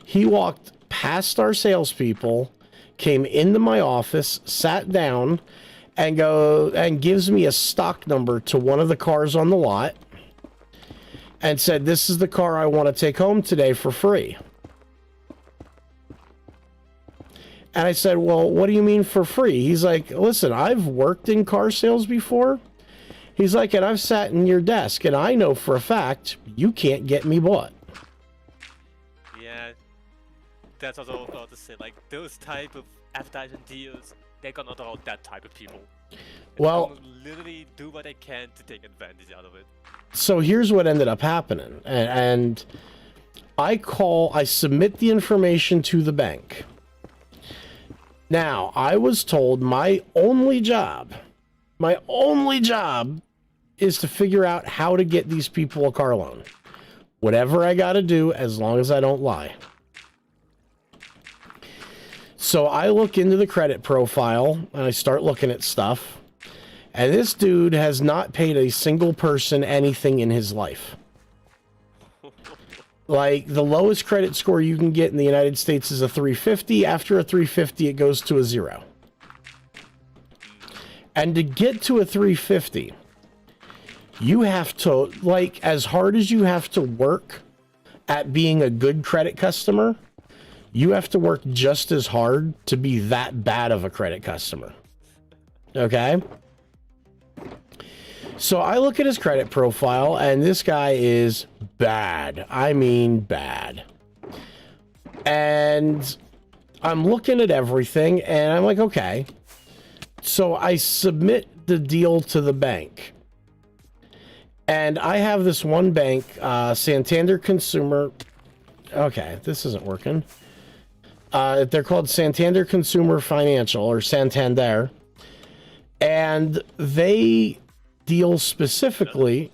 He walked past our salespeople, came into my office, sat down, and gives me a stock number to one of the cars on the lot, and said, "This is the car I want to take home today for free." And I said, "Well, what do you mean for free?" He's like, "Listen, I've worked in car sales before." He's like, "And I've sat in your desk, and I know for a fact you can't get me bought." Yeah, that's what I was about to say. Like, those type of advertising deals, they're gonna draw that type of people. Well, literally do what they can to take advantage out of it. So here's what ended up happening. And I submit the information to the bank. Now, I was told my only job is to figure out how to get these people a car loan. Whatever I got to do, as long as I don't lie. So I look into the credit profile, and I start looking at stuff. And this dude has not paid a single person anything in his life. Like, the lowest credit score you can get in the United States is a 350. After a 350, it goes to a 0. And to get to a 350, you have to, like, as hard as you have to work at being a good credit customer, you have to work just as hard to be that bad of a credit customer. Okay? So I look at his credit profile, and this guy is bad. I mean bad. And I'm looking at everything, and I'm like, okay. So I submit the deal to the bank. And I have this one bank, Santander Consumer. Okay, this isn't working. They're called Santander Consumer Financial, or Santander. And they deal specifically,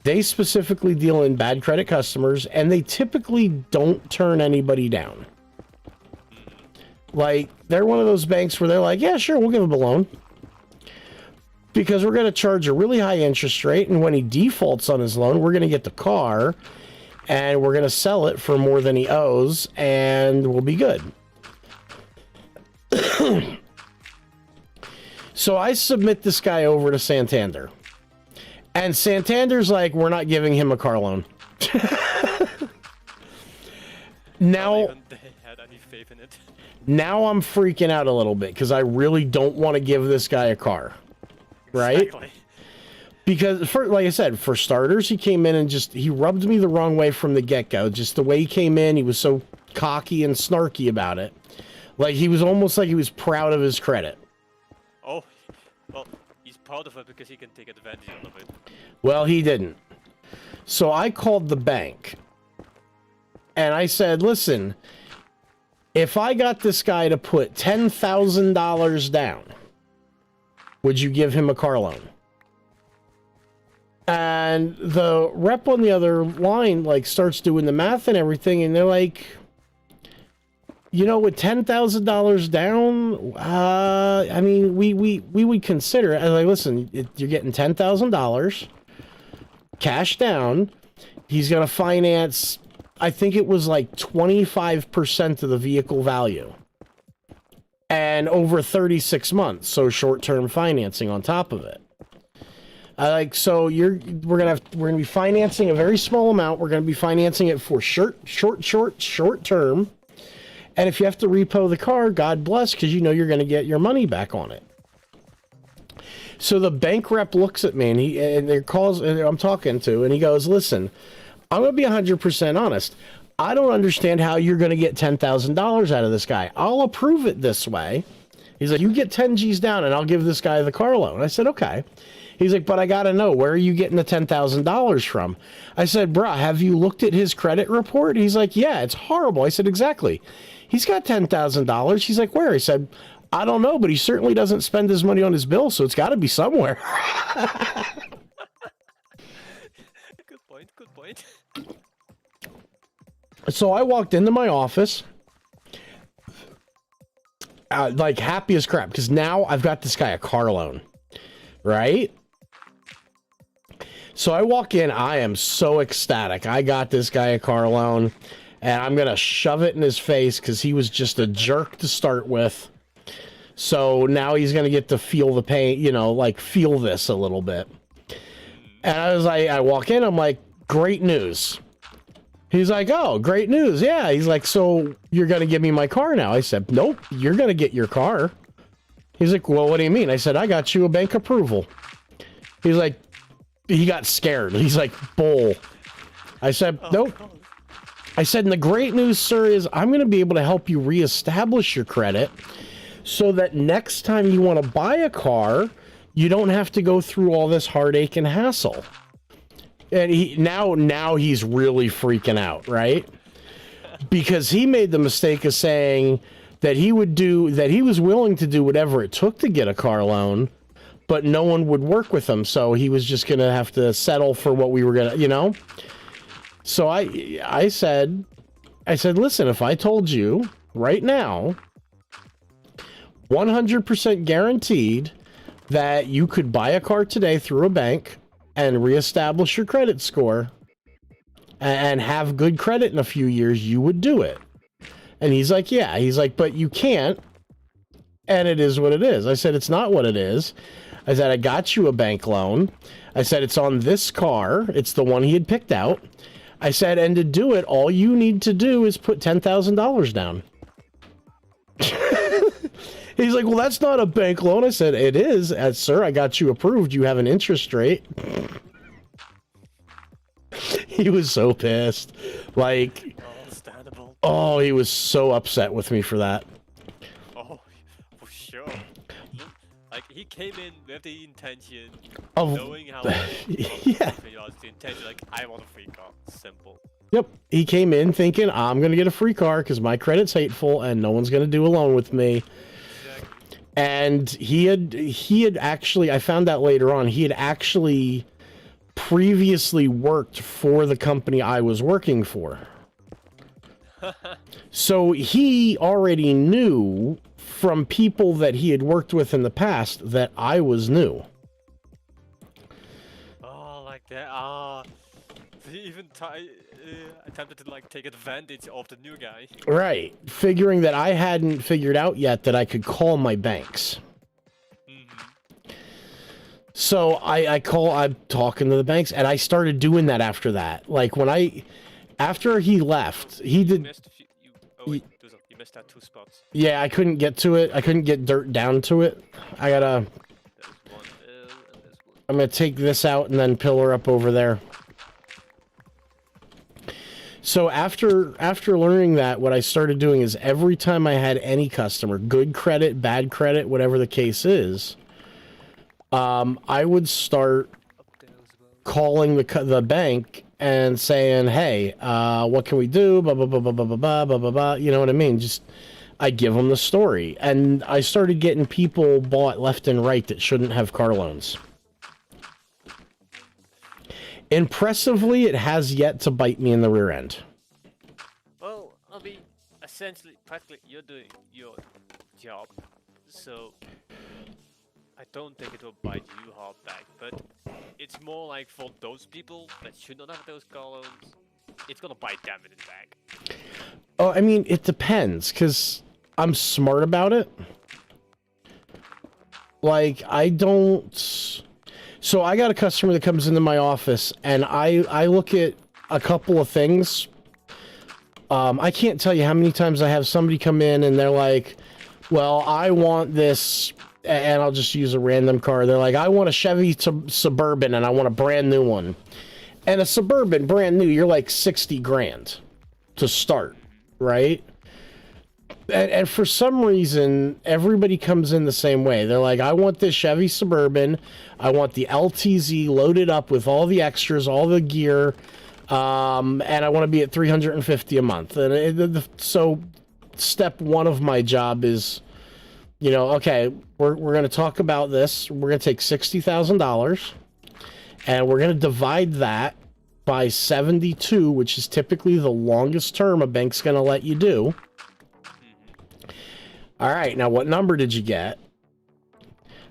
they specifically deal in bad credit customers, and they typically don't turn anybody down. Like, they're one of those banks where they're like, yeah, sure, we'll give him a loan. Because we're going to charge a really high interest rate, and when he defaults on his loan, we're going to get the car, and we're going to sell it for more than he owes, and we'll be good. So I submit this guy over to Santander. And Santander's like, we're not giving him a car loan. Now, they had any faith in it. Now I'm freaking out a little bit because I really don't want to give this guy a car. Right? Exactly. Because, like I said, for starters, he came in and he rubbed me the wrong way from the get-go. Just the way he came in, he was so cocky and snarky about it. Like, he was almost like he was proud of his credit. Oh, well, he's proud of it because he can take advantage of it. Well, he didn't. So I called the bank. And I said, listen, if I got this guy to put $10,000 down, would you give him a car loan? And the rep on the other line, like, starts doing the math and everything, and they're like, you know, with $10,000 down, I mean, we would consider it. I was like, listen, you're getting $10,000 cash down. He's going to finance, I think it was like 25% of the vehicle value. And over 36 months, so short-term financing on top of it. So we're gonna be financing a very small amount. We're gonna be financing it for short term. And if you have to repo the car, God bless, because you know you're gonna get your money back on it. So the bank rep looks at me and I'm talking to, and he goes, "Listen, I'm gonna be 100% honest. I don't understand how you're gonna get $10,000 out of this guy. I'll approve it this way." He's like, "You get 10 G's down, and I'll give this guy the car loan." I said, "Okay." He's like, "But I got to know, where are you getting the $10,000 from?" I said, "Bruh, have you looked at his credit report?" He's like, "Yeah, it's horrible." I said, "Exactly. He's got $10,000. He's like, "Where?" I said, "I don't know, but he certainly doesn't spend his money on his bill, so it's got to be somewhere." Good point. So I walked into my office, like happy as crap, because now I've got this guy a car loan, right? So I walk in, I am so ecstatic. I got this guy a car loan, and I'm going to shove it in his face because he was just a jerk to start with. So now he's going to get to feel the pain, you know, like feel this a little bit. And I walk in, I'm like, "Great news." He's like, "Oh, great news." Yeah. He's like, "So you're going to give me my car now?" I said, "Nope, you're going to get your car." He's like, "Well, what do you mean?" I said, "I got you a bank approval." He's like, he got scared. He's like, "Bull." I said, "Nope." God. I said, "And the great news, sir, is I'm going to be able to help you reestablish your credit so that next time you want to buy a car, you don't have to go through all this heartache and hassle." And now he's really freaking out, right? Because he made the mistake of saying that he was willing to do whatever it took to get a car loan, but no one would work with him, so he was just going to have to settle for what we were going to, you know? So I said, "Listen, if I told you right now, 100% guaranteed that you could buy a car today through a bank and reestablish your credit score and have good credit in a few years, you would do it." And he's like, "Yeah." He's like, "But you can't. And it is what it is." I said, "It's not what it is." I said, "I got you a bank loan." I said, "It's on this car." It's the one he had picked out. I said, and to do it, all you need to do is put $10,000 down. He's like, well, that's not a bank loan. I said, it is. Sir, I got you approved. You have an interest rate. He was so pissed. Like, understandable. Oh, he was so upset with me for that. Oh, for sure. Like, he came in with the intention, Of knowing how yeah. the intention, like, I want a free car. Simple. Yep. He came in thinking, I'm going to get a free car because my credit's hateful and no one's going to do a loan with me. Exactly. And he had actually, I found out later on, he had actually previously worked for the company I was working for. So he already knew from people that he had worked with in the past that I was new. Oh, like that. He even attempted to like take advantage of the new guy. Right. Figuring that I hadn't figured out yet that I could call my banks. So I'm talking to the banks, and I started doing that after that. Like after he left, he did. You missed that 2 spots. Yeah, I couldn't get to it. I couldn't get dirt down to it. I gotta. There's one L and there's one. I'm gonna take this out and then pillar up over there. So after learning that, what I started doing is every time I had any customer, good credit, bad credit, whatever the case is, I would start calling the bank and saying, hey, what can we do? Blah, blah, blah, blah, blah, blah, blah, blah, blah, blah. You know what I mean? Just, I give them the story. And I started getting people bought left and right that shouldn't have car loans. Impressively, it has yet to bite me in the rear end. Well, I mean, essentially, practically, you're doing your job, so I don't think it will bite you hard back, but it's more like for those people that should not have those car loans, it's gonna bite them in the back. Oh, I mean, it depends, because I'm smart about it. Like, I don't... So I got a customer that comes into my office, and I look at a couple of things. I can't tell you how many times I have somebody come in, and they're like, well, I want this... And I'll just use a random car. They're like, I want a Chevy Suburban and I want a brand new one. And a Suburban, brand new, you're like 60 grand to start, right? And for some reason, everybody comes in the same way. They're like, I want this Chevy Suburban. I want the LTZ loaded up with all the extras, all the gear. And I want to be at $350 a month. And so step one of my job is... You know, okay, we're going to talk about this. We're going to take $60,000 and we're going to divide that by 72, which is typically the longest term a bank's going to let you do. All right, now what number did you get?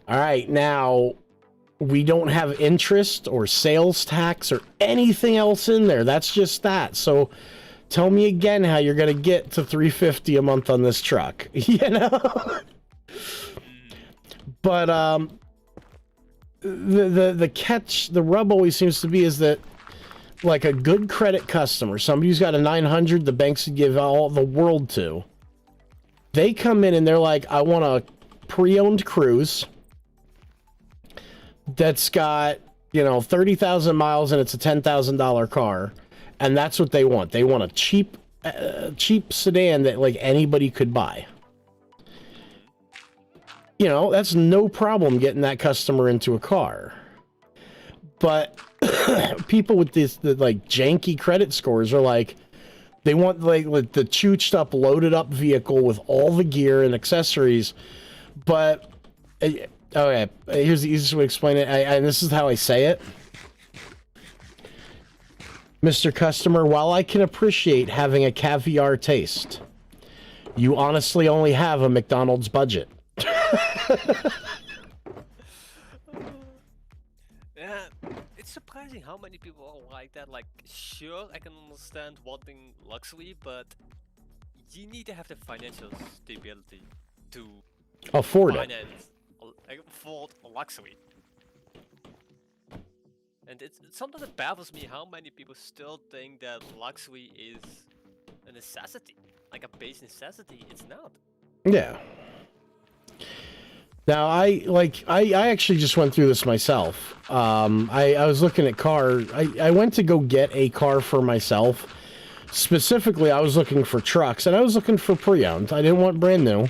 All right, now we don't have interest or sales tax or anything else in there. That's just that. So tell me again how you're going to get to $350 a month on this truck, you know? But the catch, the rub always seems to be is that, like, a good credit customer, somebody who's got a 900, the banks would give all the world to. They come in and they're like, I want a pre-owned Cruise that's got, you know, 30,000 miles and it's a $10,000 car, and that's what they want. They want a cheap sedan that like anybody could buy. You know, that's no problem getting that customer into a car. But people with the like janky credit scores are like, they want like the chooched up, loaded up vehicle with all the gear and accessories. But okay, here's the easiest way to explain it, and this is how I say it. Mr. Customer, while I can appreciate having a caviar taste, you honestly only have a McDonald's budget. Yeah, it's surprising how many people are like that. Like, sure, I can understand wanting luxury, but you need to have the financial stability to afford finance, afford luxury. And sometimes it baffles me how many people still think that luxury is a necessity, like a base necessity. It's not. Yeah. Now, I actually just went through this myself. I was looking at car. I went to go get a car for myself. Specifically, I was looking for trucks, and I was looking for pre-owned. I didn't want brand new.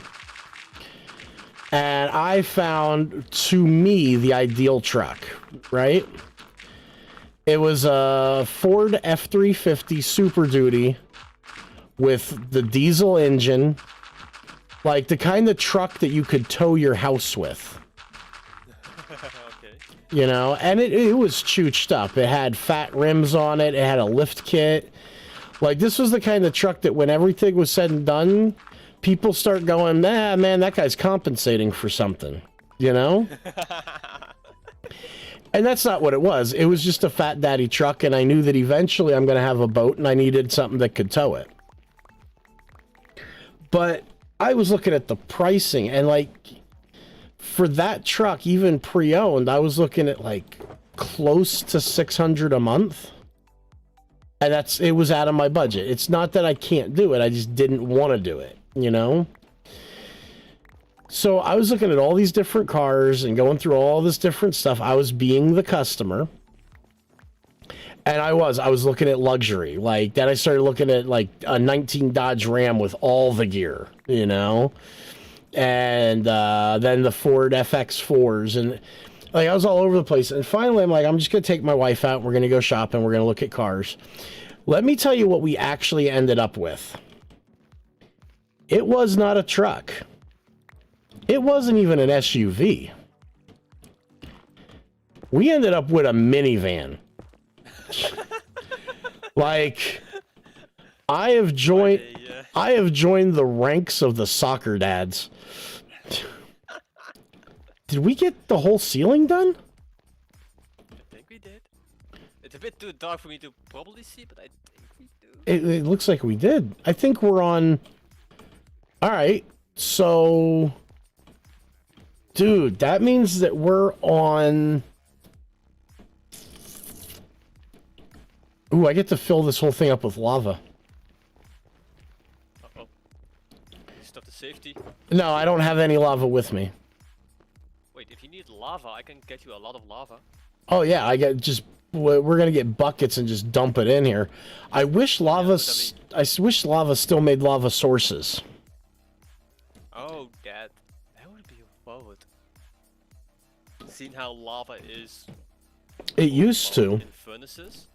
And I found, to me, the ideal truck, right? It was a Ford F-350 Super Duty with the diesel engine, like the kind of truck that you could tow your house with. Okay. You know, and it was chooched up. It had fat rims on it. It had a lift kit. Like, this was the kind of truck that when everything was said and done, people start going, nah, man, that guy's compensating for something, you know? And that's not what it was. It was just a fat daddy truck, and I knew that eventually I'm going to have a boat, and I needed something that could tow it. But I was looking at the pricing, and, like, for that truck, even pre-owned, I was looking at, like, close to $600 a month. And it was out of my budget. It's not that I can't do it. I just didn't want to do it, you know? So I was looking at all these different cars and going through all this different stuff. I was being the customer. And I was looking at luxury. Like, then I started looking at, like, a 19 Dodge Ram with all the gear, you know? And then the Ford FX4s. And, like, I was all over the place. And finally, I'm like, I'm just going to take my wife out. We're going to go shopping. We're going to look at cars. Let me tell you what we actually ended up with. It was not a truck. It wasn't even an SUV. We ended up with a minivan. Like, I have joined the ranks of the soccer dads. Did we get the whole ceiling done? I think we did. It's a bit too dark for me to probably see, but I think we do. It looks like we did. I think we're on... Alright, so... Dude, that means that we're on... Ooh, I get to fill this whole thing up with lava. Uh-oh. Stuff the safety. No, I don't have any lava with me. Wait, if you need lava, I can get you a lot of lava. Oh yeah, we're gonna get buckets and just dump it in here. I wish lava still made lava sources. Oh, that would be worth. Seeing how lava is. It used to. In furnaces.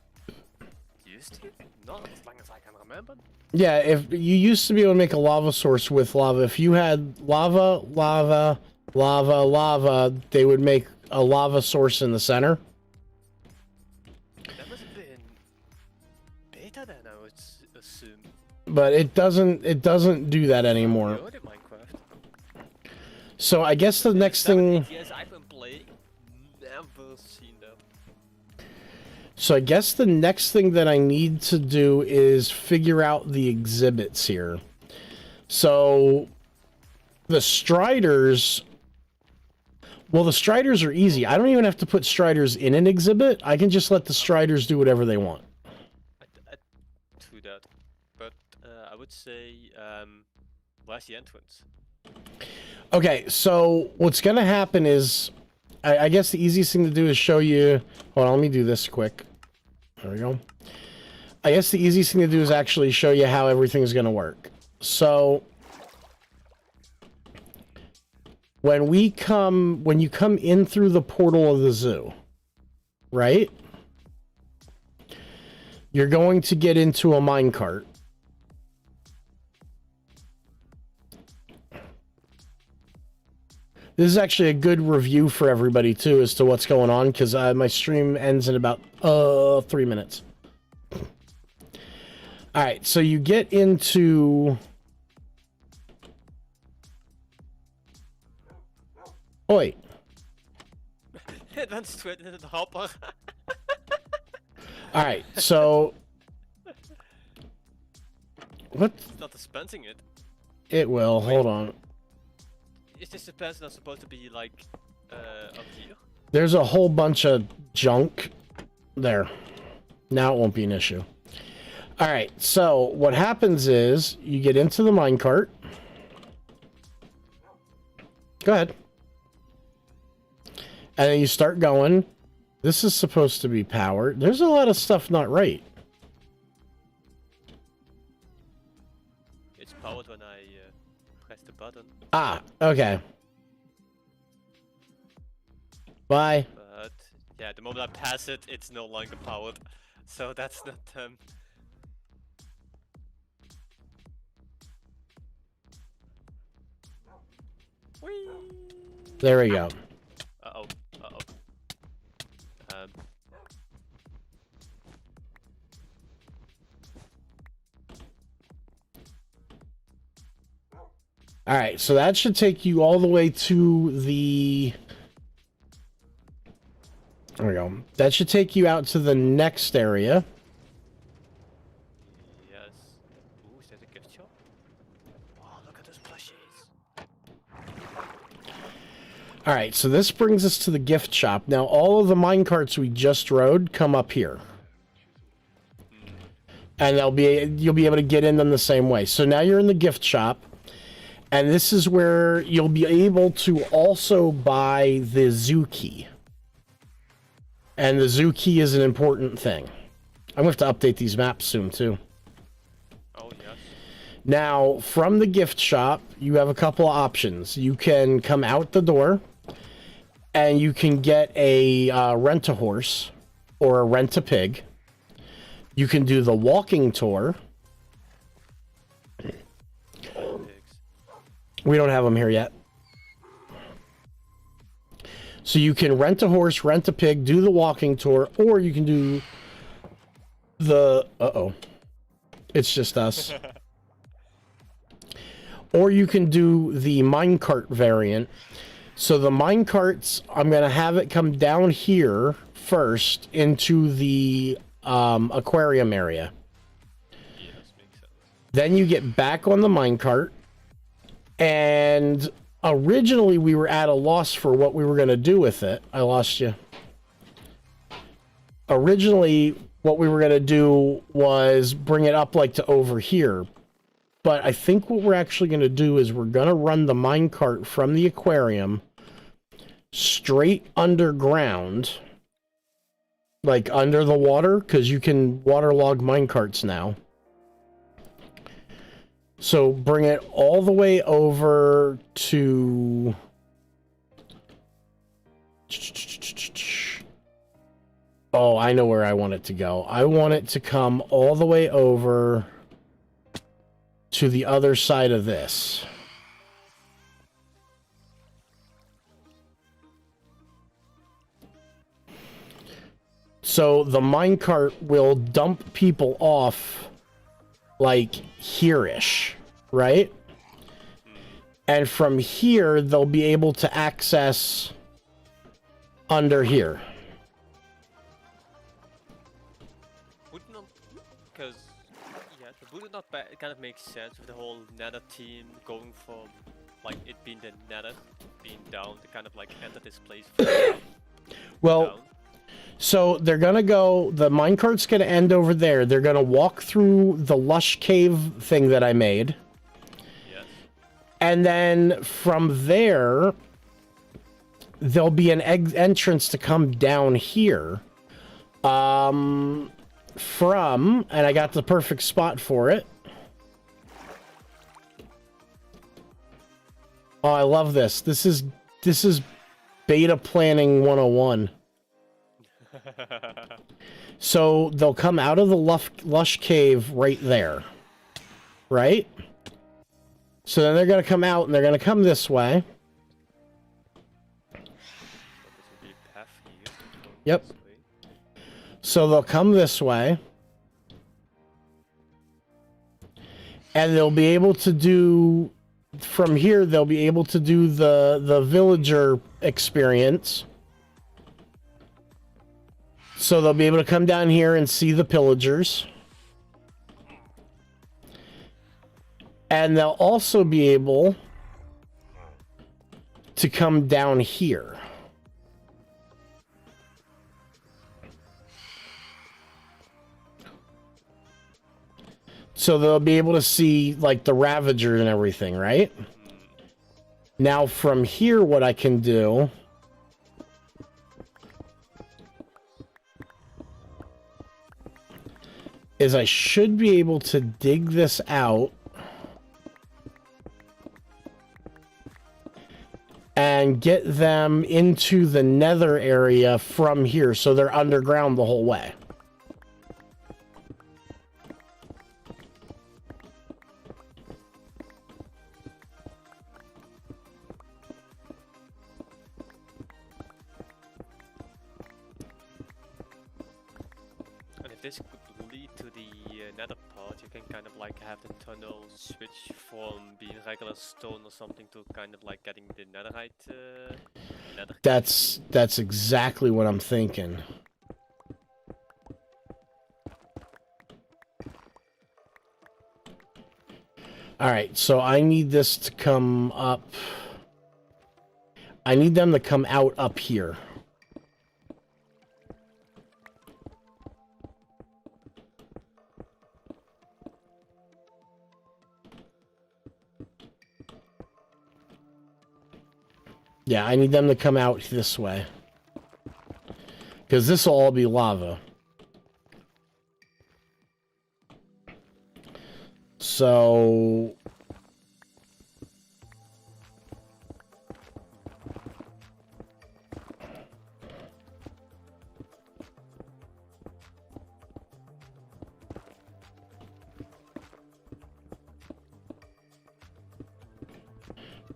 Used to? Not as long as I can remember. Yeah, if you used to be able to make a lava source with lava, if you had lava, they would make a lava source in the center. That must have been beta then, I would assume. But it doesn't do that anymore. Good at Minecraft. So I guess the next thing. Yes, I've been playing. Never seen that. So I guess the next thing that I need to do is figure out the exhibits here. So the Striders. Well, the Striders are easy. I don't even have to put Striders in an exhibit. I can just let the Striders do whatever they want. True that. But I would say, where's the entrance? Okay, so what's going to happen is, I guess the easiest thing to do is show you... Hold on, let me do this quick. There we go. I guess the easiest thing to do is actually show you how everything's going to work. So... When you come in through the portal of the zoo, right? You're going to get into a minecart. This is actually a good review for everybody too as to what's going on, because my stream ends in about 3 minutes. All right, so you get into... Oi. Then straight into the hopper. Alright, so... What? It's not dispensing it. It will, hold on. Is this dispenser not supposed to be like, up here? There's a whole bunch of junk There. Now it won't be an issue. All right, so what happens is you get into the minecart. Go ahead. And then you start going. This is supposed to be powered. There's a lot of stuff not right. It's powered when I press the button. Ah, okay. Bye. But yeah, the moment I pass it, it's no longer powered. So that's not Whee! There we go. Uh-oh. Uh-oh. All right, so that should take you all the way to the... There we go. That should take you out to the next area. Yes. Ooh, is that a gift shop? Oh, look at those plushies. All right, so this brings us to the gift shop. Now, all of the minecarts we just rode come up here. And you'll be able to get in them the same way. So now you're in the gift shop. And this is where you'll be able to also buy the zoo key. And the zoo key is an important thing. I'm going to have to update these maps soon, too. Oh, yes. Now, from the gift shop, you have a couple of options. You can come out the door, and you can get a rent-a-horse or a rent-a-pig. You can do the walking tour. We don't have them here yet. So you can rent a horse, rent a pig, do the walking tour, or you can do the... Uh-oh. It's just us. Or you can do the minecart variant. So the minecarts, I'm going to have it come down here first into the aquarium area. Yes, makes sense. Then you get back on the minecart. And originally we were at a loss for what we were going to do with it. I lost you. Originally, what we were going to do was bring it up like to over here. But I think what we're actually going to do is we're going to run the minecart from the aquarium straight underground. Like under the water, because you can waterlog minecarts now. So bring it all the way over to... Oh, I know where I want it to go. I want it to come all the way over to the other side of this. So the minecart will dump people off like here-ish, right? And from here, they'll be able to access under here. Because, yeah, would it not kind of make sense with the whole Nether team going from, like, it being the Nether, being down, to kind of, like, enter this place well, down? So they're going to go, the minecart's going to end over there. They're going to walk through the lush cave thing that I made. Yes. And then from there, there'll be an entrance to come down here. And I got the perfect spot for it. Oh, I love this. This is beta planning 101. So they'll come out of the lush cave right there. Right? So then they're going to come out and they're going to come this way. Yep. So they'll come this way. And they'll be able to do... From here, they'll be able to do the villager experience. So they'll be able to come down here and see the pillagers. And they'll also be able to come down here. So they'll be able to see, like, the Ravager and everything, right? Now, from here, what I can do... is I should be able to dig this out... and get them into the Nether area from here, so they're underground the whole way. And if this could lead to the Nether part, you can kind of like have the tunnel switch from being regular stone or something to kind of like getting the netherite. Nether. That's exactly what I'm thinking. Alright, so I need this to come up. I need them to come out up here. Yeah, I need them to come out this way. Because this will all be lava. So...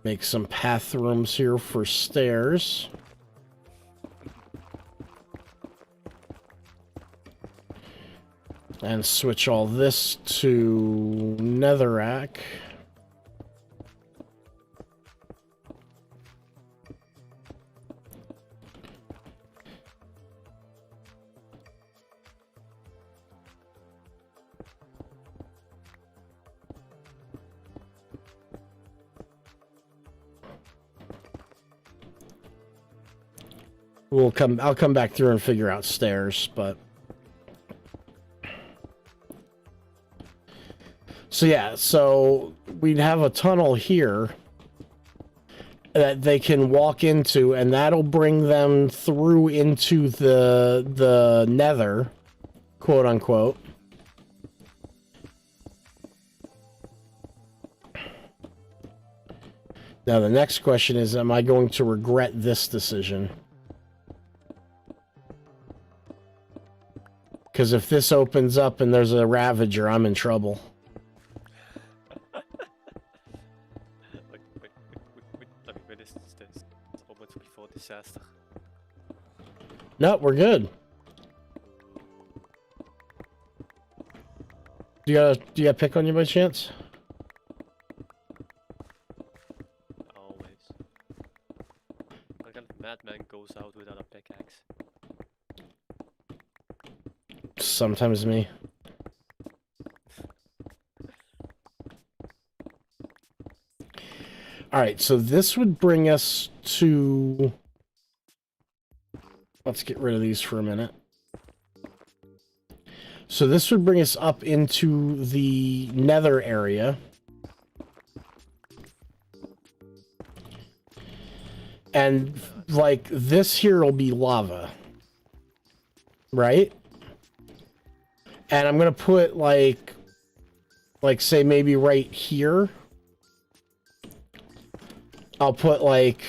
make some path rooms here for stairs. And switch all this to netherrack. I'll come back through and figure out stairs, but... So yeah, so we'd have a tunnel here that they can walk into, and that'll bring them through into the Nether, quote unquote. Now the next question is, am I going to regret this decision? Because if this opens up and there's a Ravager, I'm in trouble. Wait, this moments before disaster. No, we're good. Do you got pick on you by chance? Always. What kind of madman goes out without a pickaxe? Sometimes me. Alright, so this would bring us to... Let's get rid of these for a minute. So this would bring us up into the Nether area. And, like, this here will be lava. Right? And I'm gonna put, like, say, maybe right here. I'll put, like...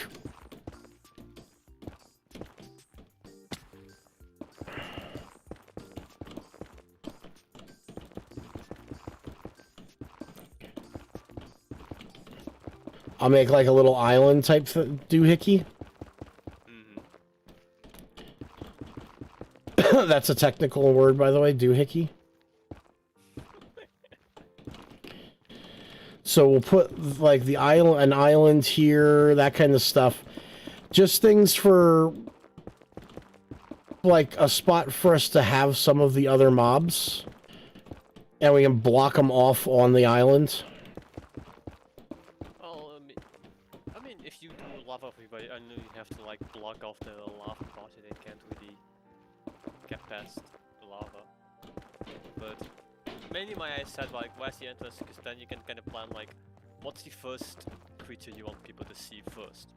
I'll make, like, a little island type doohickey. That's a technical word, by the way, doohickey. So we'll put, like, an island here, that kind of stuff. Just things for, like, a spot for us to have some of the other mobs. And we can block them off on the island. Well, I mean, if you do lava everybody, I know you have to, like, block off the lava part and they can't really get past the lava. But mainly why I said like where's the entrance, because then you can kind of plan like what's the first creature you want people to see first.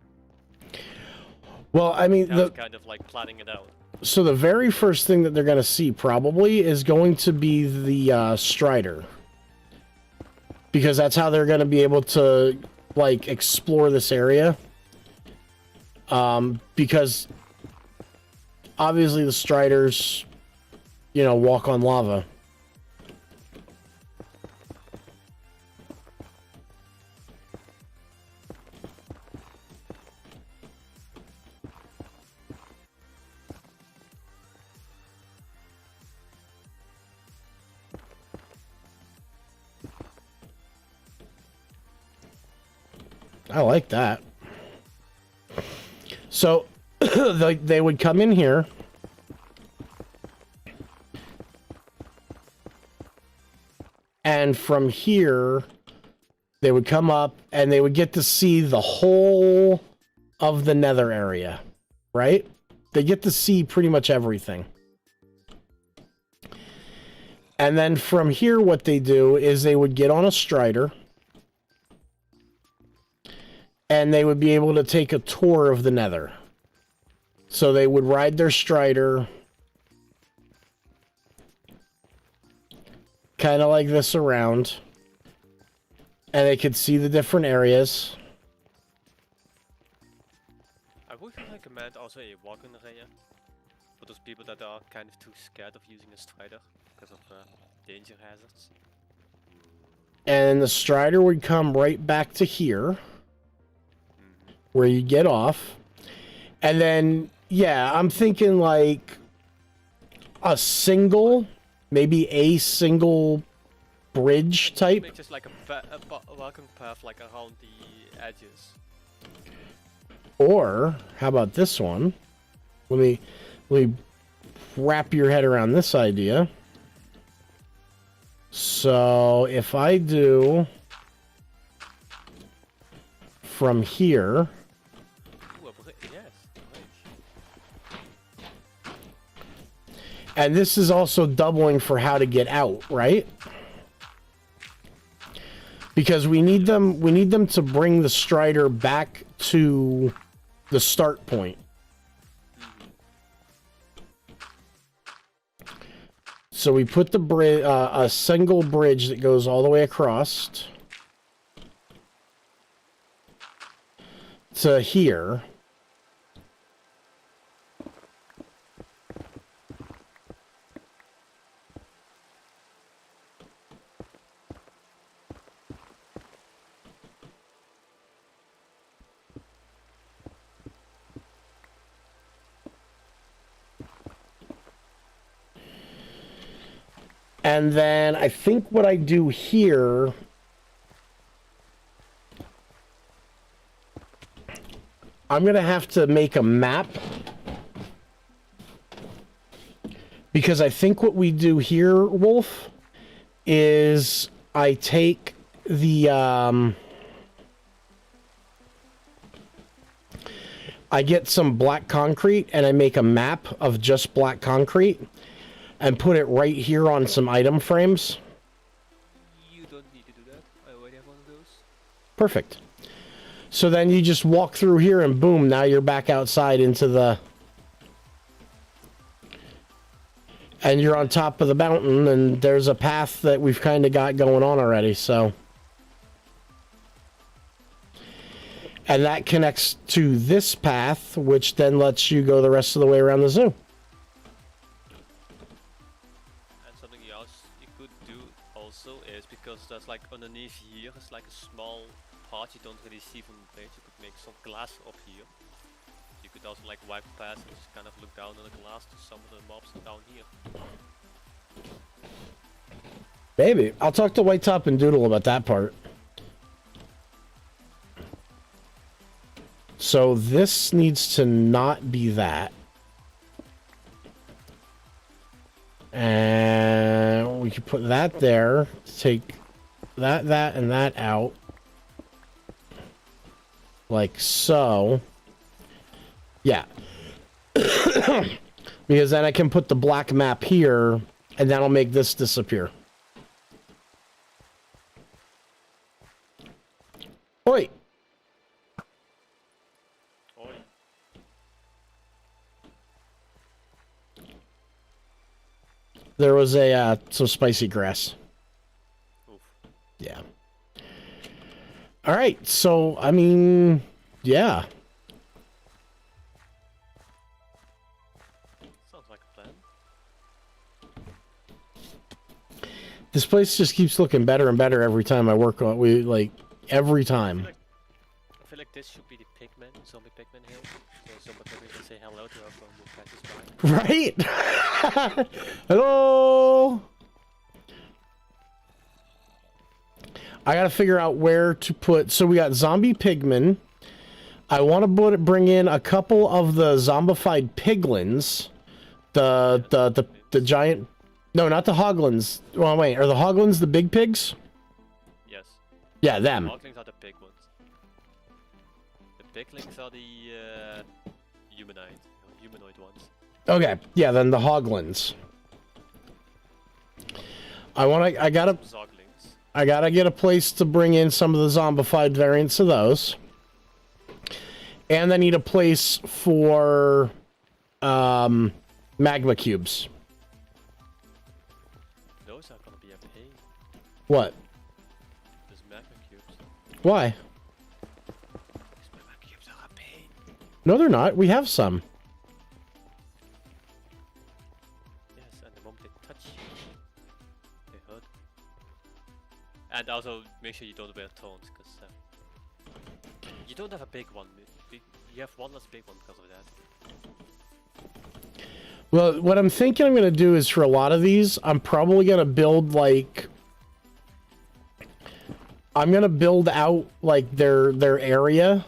Well, I mean, That's kind of like planning it out. so the very first thing that they're going to see probably is going to be the Strider. Because that's how they're going to be able to, like, explore this area. Because obviously the Striders, you know, walk on lava. I like that. So they would come in here. And from here, they would come up and they would get to see the whole of the Nether area, right? They get to see pretty much everything. And then from here, what they do is they would get on a Strider. And they would be able to take a tour of the Nether. So they would ride their Strider. Kind of like this around. And they could see the different areas. I would recommend also a walking area. For those people that are kind of too scared of using a Strider. Because of danger hazards. And the Strider would come right back to here. Where you get off. And then, yeah, I'm thinking like a single, maybe a single bridge type. Make just like a walking path like around the edges. Or, how about this one? Let me wrap your head around this idea. So, if I do from here... And this is also doubling for how to get out, right? Because we need them to bring the Strider back to the start point. So we put the bridge, a single bridge that goes all the way across to here. And then I think what I do here, I'm going to have to make a map. Because I think what we do here, Wolf, is I take the... I get some black concrete and I make a map of just black concrete. And put it right here on some item frames. You don't need to do that. I already have one of those. Perfect. So then you just walk through here and boom, now you're back outside into the... And you're on top of the mountain and there's a path that we've kind of got going on already, so... And that connects to this path, which then lets you go the rest of the way around the zoo. Because there's like underneath here, it's like a small part you don't really see from the page. You could make some glass up here. You could also like wipe past and just kind of look down on the glass to some of the mobs down here. Maybe. I'll talk to White Top and Doodle about that part. So this needs to not be that. And we can put that there. Take that, and that out. Like so. Yeah. Because then I can put the black map here, and that'll make this disappear. Oi! Oi. There was a some spicy grass. Oof. Yeah. All right. So I mean, yeah. Sounds like a plan. This place just keeps looking better and better every time I work on. Every time. I feel like this should be the pigmen, zombie pigmen hill. So zombie pigmen can say hello to everyone who passes by. Right? Hello. I gotta figure out where to put. So we got zombie pigmen. I want to bring in a couple of the zombified piglins. The giant. No, not the hoglins. Well, wait. Are the hoglins the big pigs? Yes. Yeah, them. The hoglings are the big ones. The piglings are the humanoid ones. Okay. Yeah, then the hoglins. I gotta Zoglings. I gotta get a place to bring in some of the zombified variants of those. And I need a place for magma cubes. Those are gonna be a pain. What? Those magma cubes. Why? These magma cubes are a pain. No, they're not. We have some. Yes, and the moment they touch you, they hurt. And also, make sure you don't wear tones, because you don't have a big one. You have one less big one because of that. Well, what I'm thinking I'm going to do is for a lot of these, I'm probably going to build like... I'm going to build out like their area,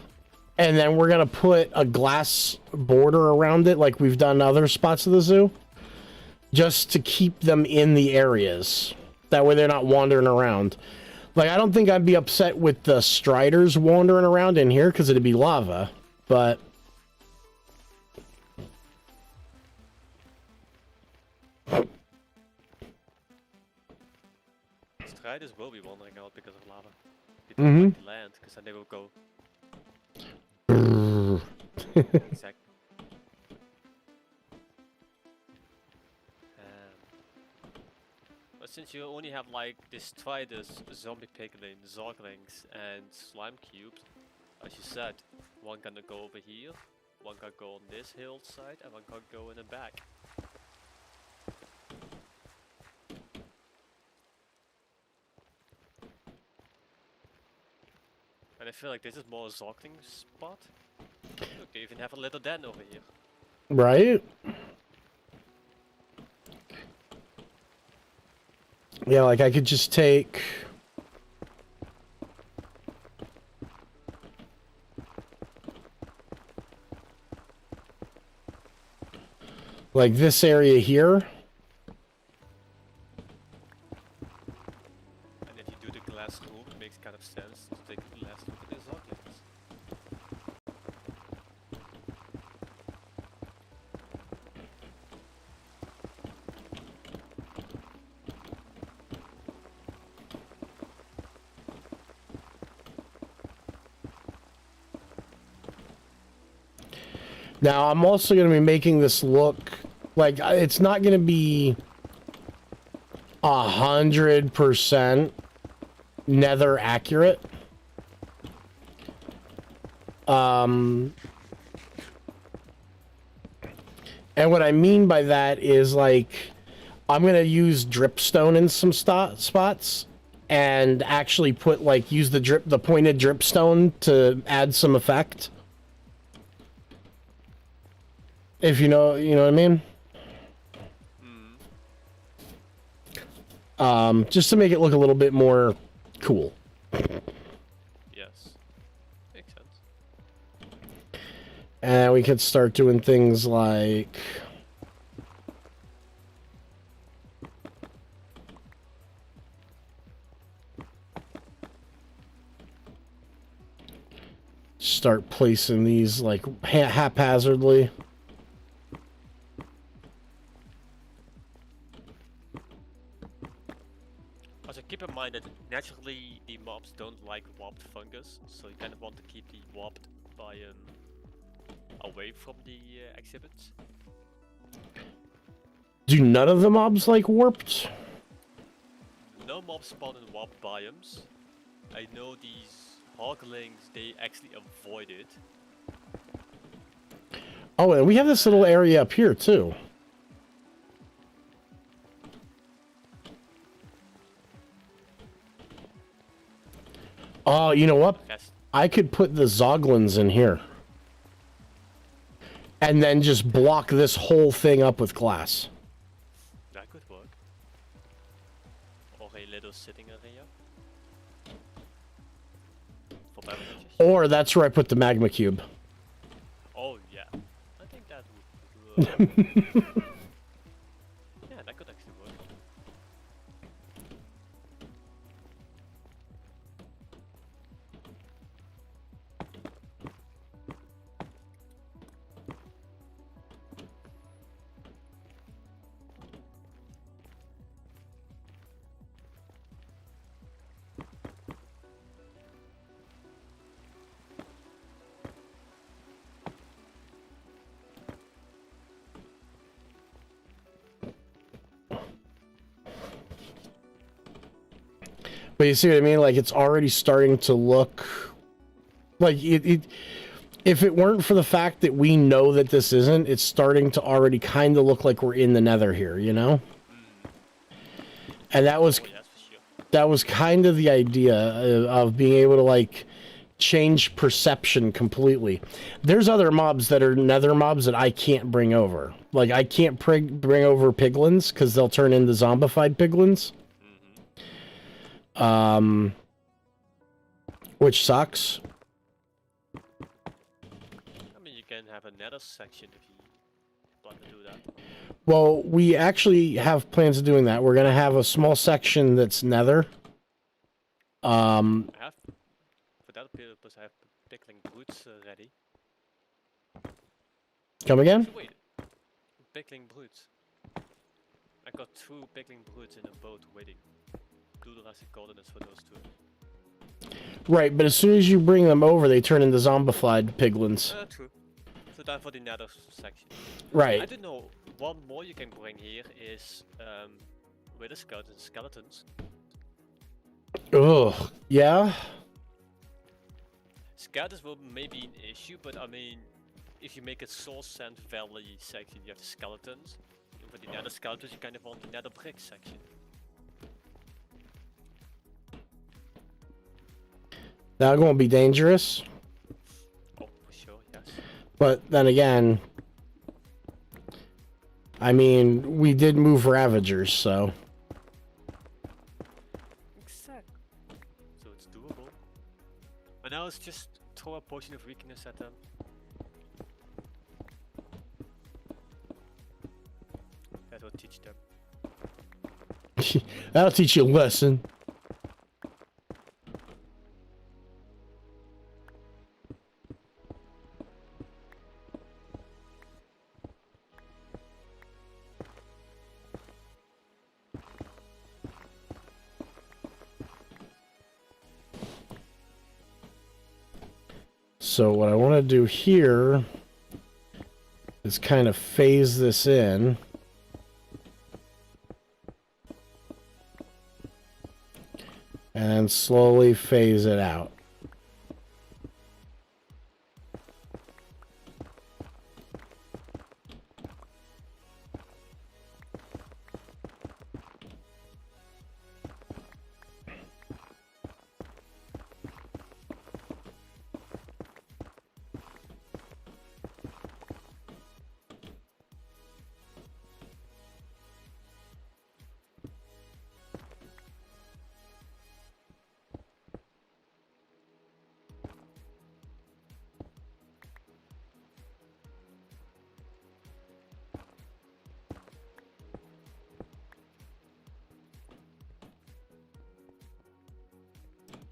and then we're going to put a glass border around it like we've done other spots of the zoo, just to keep them in the areas. That way they're not wandering around. Like, I don't think I'd be upset with the striders wandering around in here because it'd be lava, but... Striders will be wandering out because of lava. They don't like the land, because then they will go... Exactly. But since you only have like the striders, zombie piglin, zoglings, and slime cubes, as you said, one gonna go over here, one can go on this hillside, and one can go in the back. And I feel like this is more a zogling spot. Look, they even have a little den over here. Right? Yeah, like I could just take... like this area here. And if you do the glass roof, it makes kind of sense to take the glass roof with the zoglings. Now, I'm also going to be making this look like it's not going to be 100% Nether accurate. And what I mean by that is like I'm going to use dripstone in some spots and actually put like use the pointed dripstone to add some effect. If you know what I mean? Just to make it look a little bit more cool. Yes. Makes sense. And we could start doing things like... start placing these like haphazardly. Also, keep in mind that naturally the mobs don't like warped fungus, so you kind of want to keep the warped biome away from the exhibits. Do none of the mobs like warped? No mobs spawn in warped biomes. I know these hoglings, they actually avoid it. Oh, and we have this little area up here too. Oh, you know what? Yes. I could put the Zoglins in here. And then just block this whole thing up with glass. That could work. Or a little sitting area. For beverages. Or that's where I put the magma cube. Oh yeah. I think that would yeah, that could actually work. But you see what I mean? Like, it's already starting to look like if it weren't for the fact that we know that this isn't, it's starting to already kind of look like we're in the Nether here, you know? And that was Oh, yes, for sure. that was kind of the idea of being able to like change perception completely. There's other mobs that are Nether mobs that I can't bring over. Like, I can't bring over piglins because they'll turn into zombified piglins. Which sucks. I mean, you can have a Nether section if you plan to do that. Well, we actually have plans of doing that. We're gonna have a small section that's Nether. I have, for that purpose, I have pickling brutes ready. Come again? Wait, pickling brutes. I got 2 pickling brutes in a boat waiting. Do the rest of coordinates for those 2. Right, but as soon as you bring them over, they turn into zombified piglins. True. So that for the Nether section. I Right. don't know. One more you can bring here is wither skeletons. Ugh. Yeah. Skeletons will maybe an issue, but I mean, if you make a Source Sand Valley section, you have the skeletons. And for the Nether skeletons, you kind of want the Nether brick section. That's gonna be dangerous. Oh, for sure, yes. But then again, I mean, we did move Ravagers, so. Exactly. So it's doable. And now it's just throw a potion of weakness at them. That will teach them. That'll teach you a lesson. So what I want to do here is kind of phase this in. And slowly phase it out.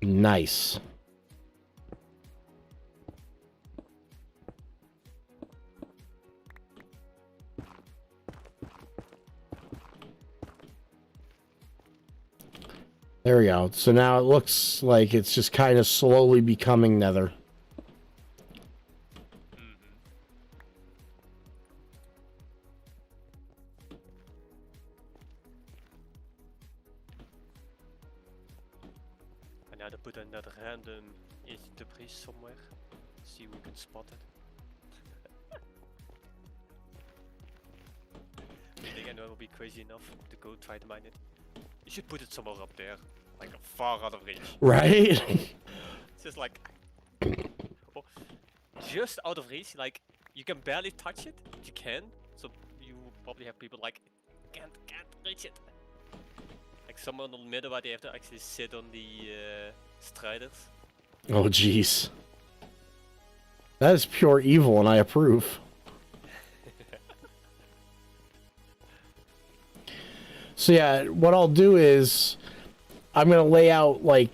Nice. There we go. So now it looks like it's just kind of slowly becoming Nether. And now to put another random debris somewhere. See if we can spot it. You think anyone will be crazy enough to go try to mine it? You should put it somewhere up there, like far out of reach. Right? It's just like, oh, just out of reach. Like you can barely touch it. But you can. So you probably have people like can't reach it. Like someone on the middle where they have to actually sit on the striders. Oh, jeez. That is pure evil, and I approve. So yeah, what I'll do is I'm going to lay out like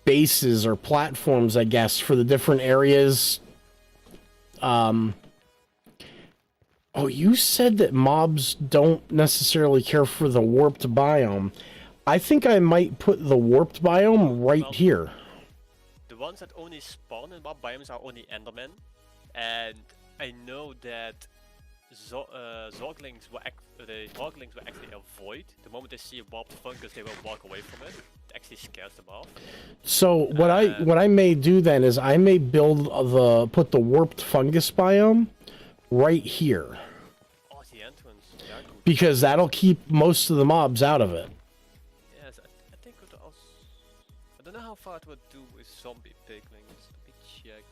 bases or platforms, I guess, for the different areas. Oh, you said that mobs don't necessarily care for the warped biome. I think I might put the warped biome right here. The ones that only spawn in mob biomes are only Endermen, and I know that Zoglings will actually avoid. The moment they see a warped fungus, they will walk away from it. It actually scares them off. So what I may do then is I may put the warped fungus biome right here. Oh, the entrance. Yeah, good. Because that'll keep most of the mobs out of it. Yes, I think it also. I don't know how far it would do with zombie piglings. Let me check.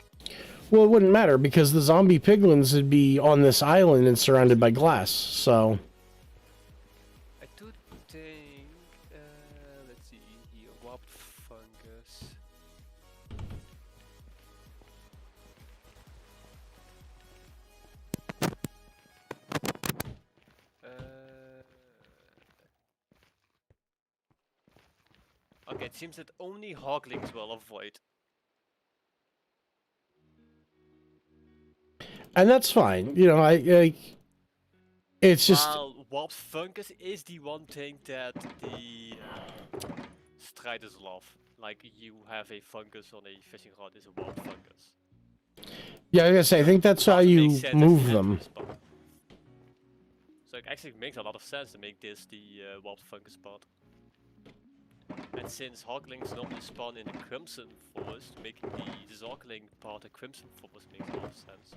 Well, it wouldn't matter because the zombie piglins would be on this island and surrounded by glass, so... I do think... let's see here, warped fungus. Okay, it seems that only hoglings will avoid. And that's fine, you know, it's just... While warped fungus is the one thing that the striders love. Like, you have a fungus on a fishing rod is a warped fungus. Yeah, I was gonna say, I think that's how you move them. So it actually makes a lot of sense to make this the warped fungus part. And since hoglings normally spawn in the crimson forest, making the zorkling part a crimson forest makes a lot of sense.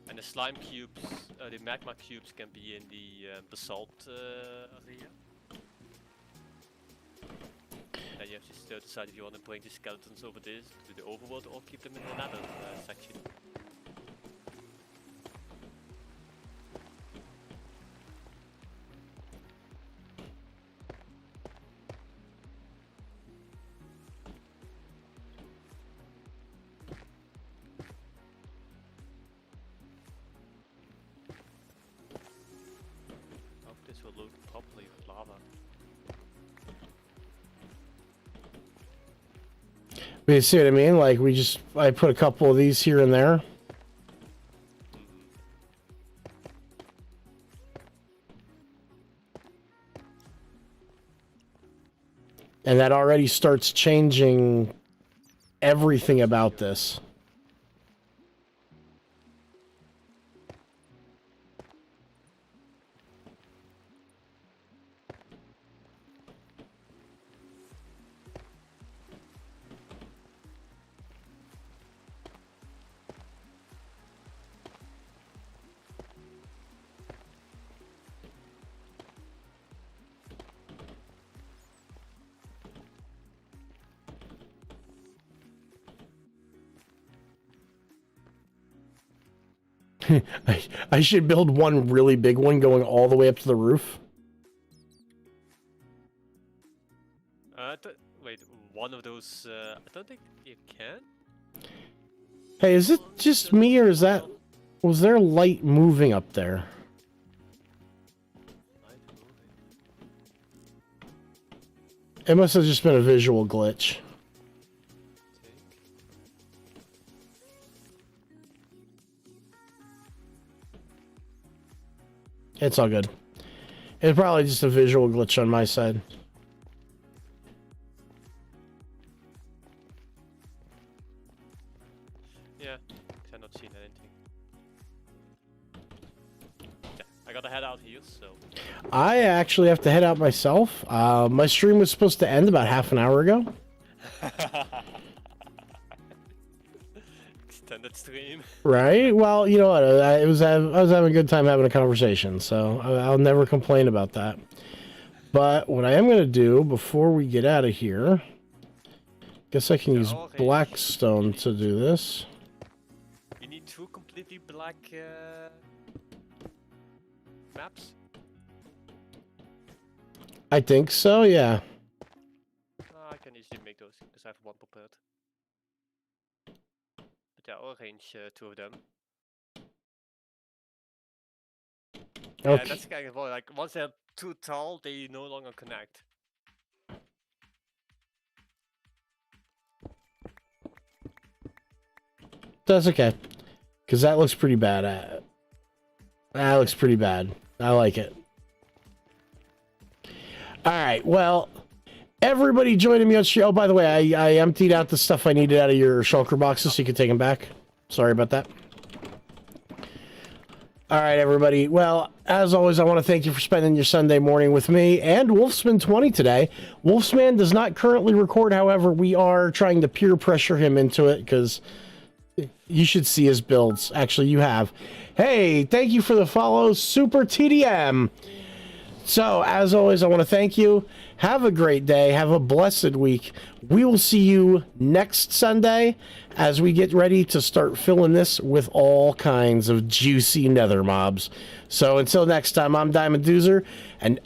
And the slime cubes, the magma cubes can be in the basalt area. And you have to still decide if you want to bring the skeletons over this to the overworld or keep them in the nether section. This will load properly with lava. You see what I mean? Like, I put a couple of these here and there. And that already starts changing everything about this. I should build one really big one going all the way up to the roof. Wait, one of those, I don't think you can? Hey, is it just me or was there light moving up there? Light moving. It must have just been a visual glitch. It's all good. It's probably just a visual glitch on my side. Yeah, I'm not seeing anything. Yeah, I gotta head out here, so. I actually have to head out myself. My stream was supposed to end about half an hour ago. Extended stream. Right? Well, you know what? I was having a good time having a conversation, so I'll never complain about that. But what I am going to do before we get out of here, guess I can use Blackstone to do this. You need 2 completely black maps? I think so, yeah. I can easily make those because I have 1 prepared. But yeah, I'll arrange 2 of them. Yeah, Okay. that's kind of like once they're too tall, they no longer connect. That's okay. Because that looks pretty bad. That looks pretty bad. I like it. Alright, well, everybody joining me on stream. Oh, by the way, I emptied out the stuff I needed out of your shulker boxes so you can take them back. Sorry about that. Alright, everybody. Well, as always, I want to thank you for spending your Sunday morning with me and Wolfsman20 today. Wolfsman does not currently record, however, we are trying to peer pressure him into it because you should see his builds. Actually, you have. Hey, thank you for the follow, Super TDM. So, as always, I want to thank you. Have a great day. Have a blessed week. We will see you next Sunday as we get ready to start filling this with all kinds of juicy nether mobs. So, until next time, I'm Diamond Doozer, and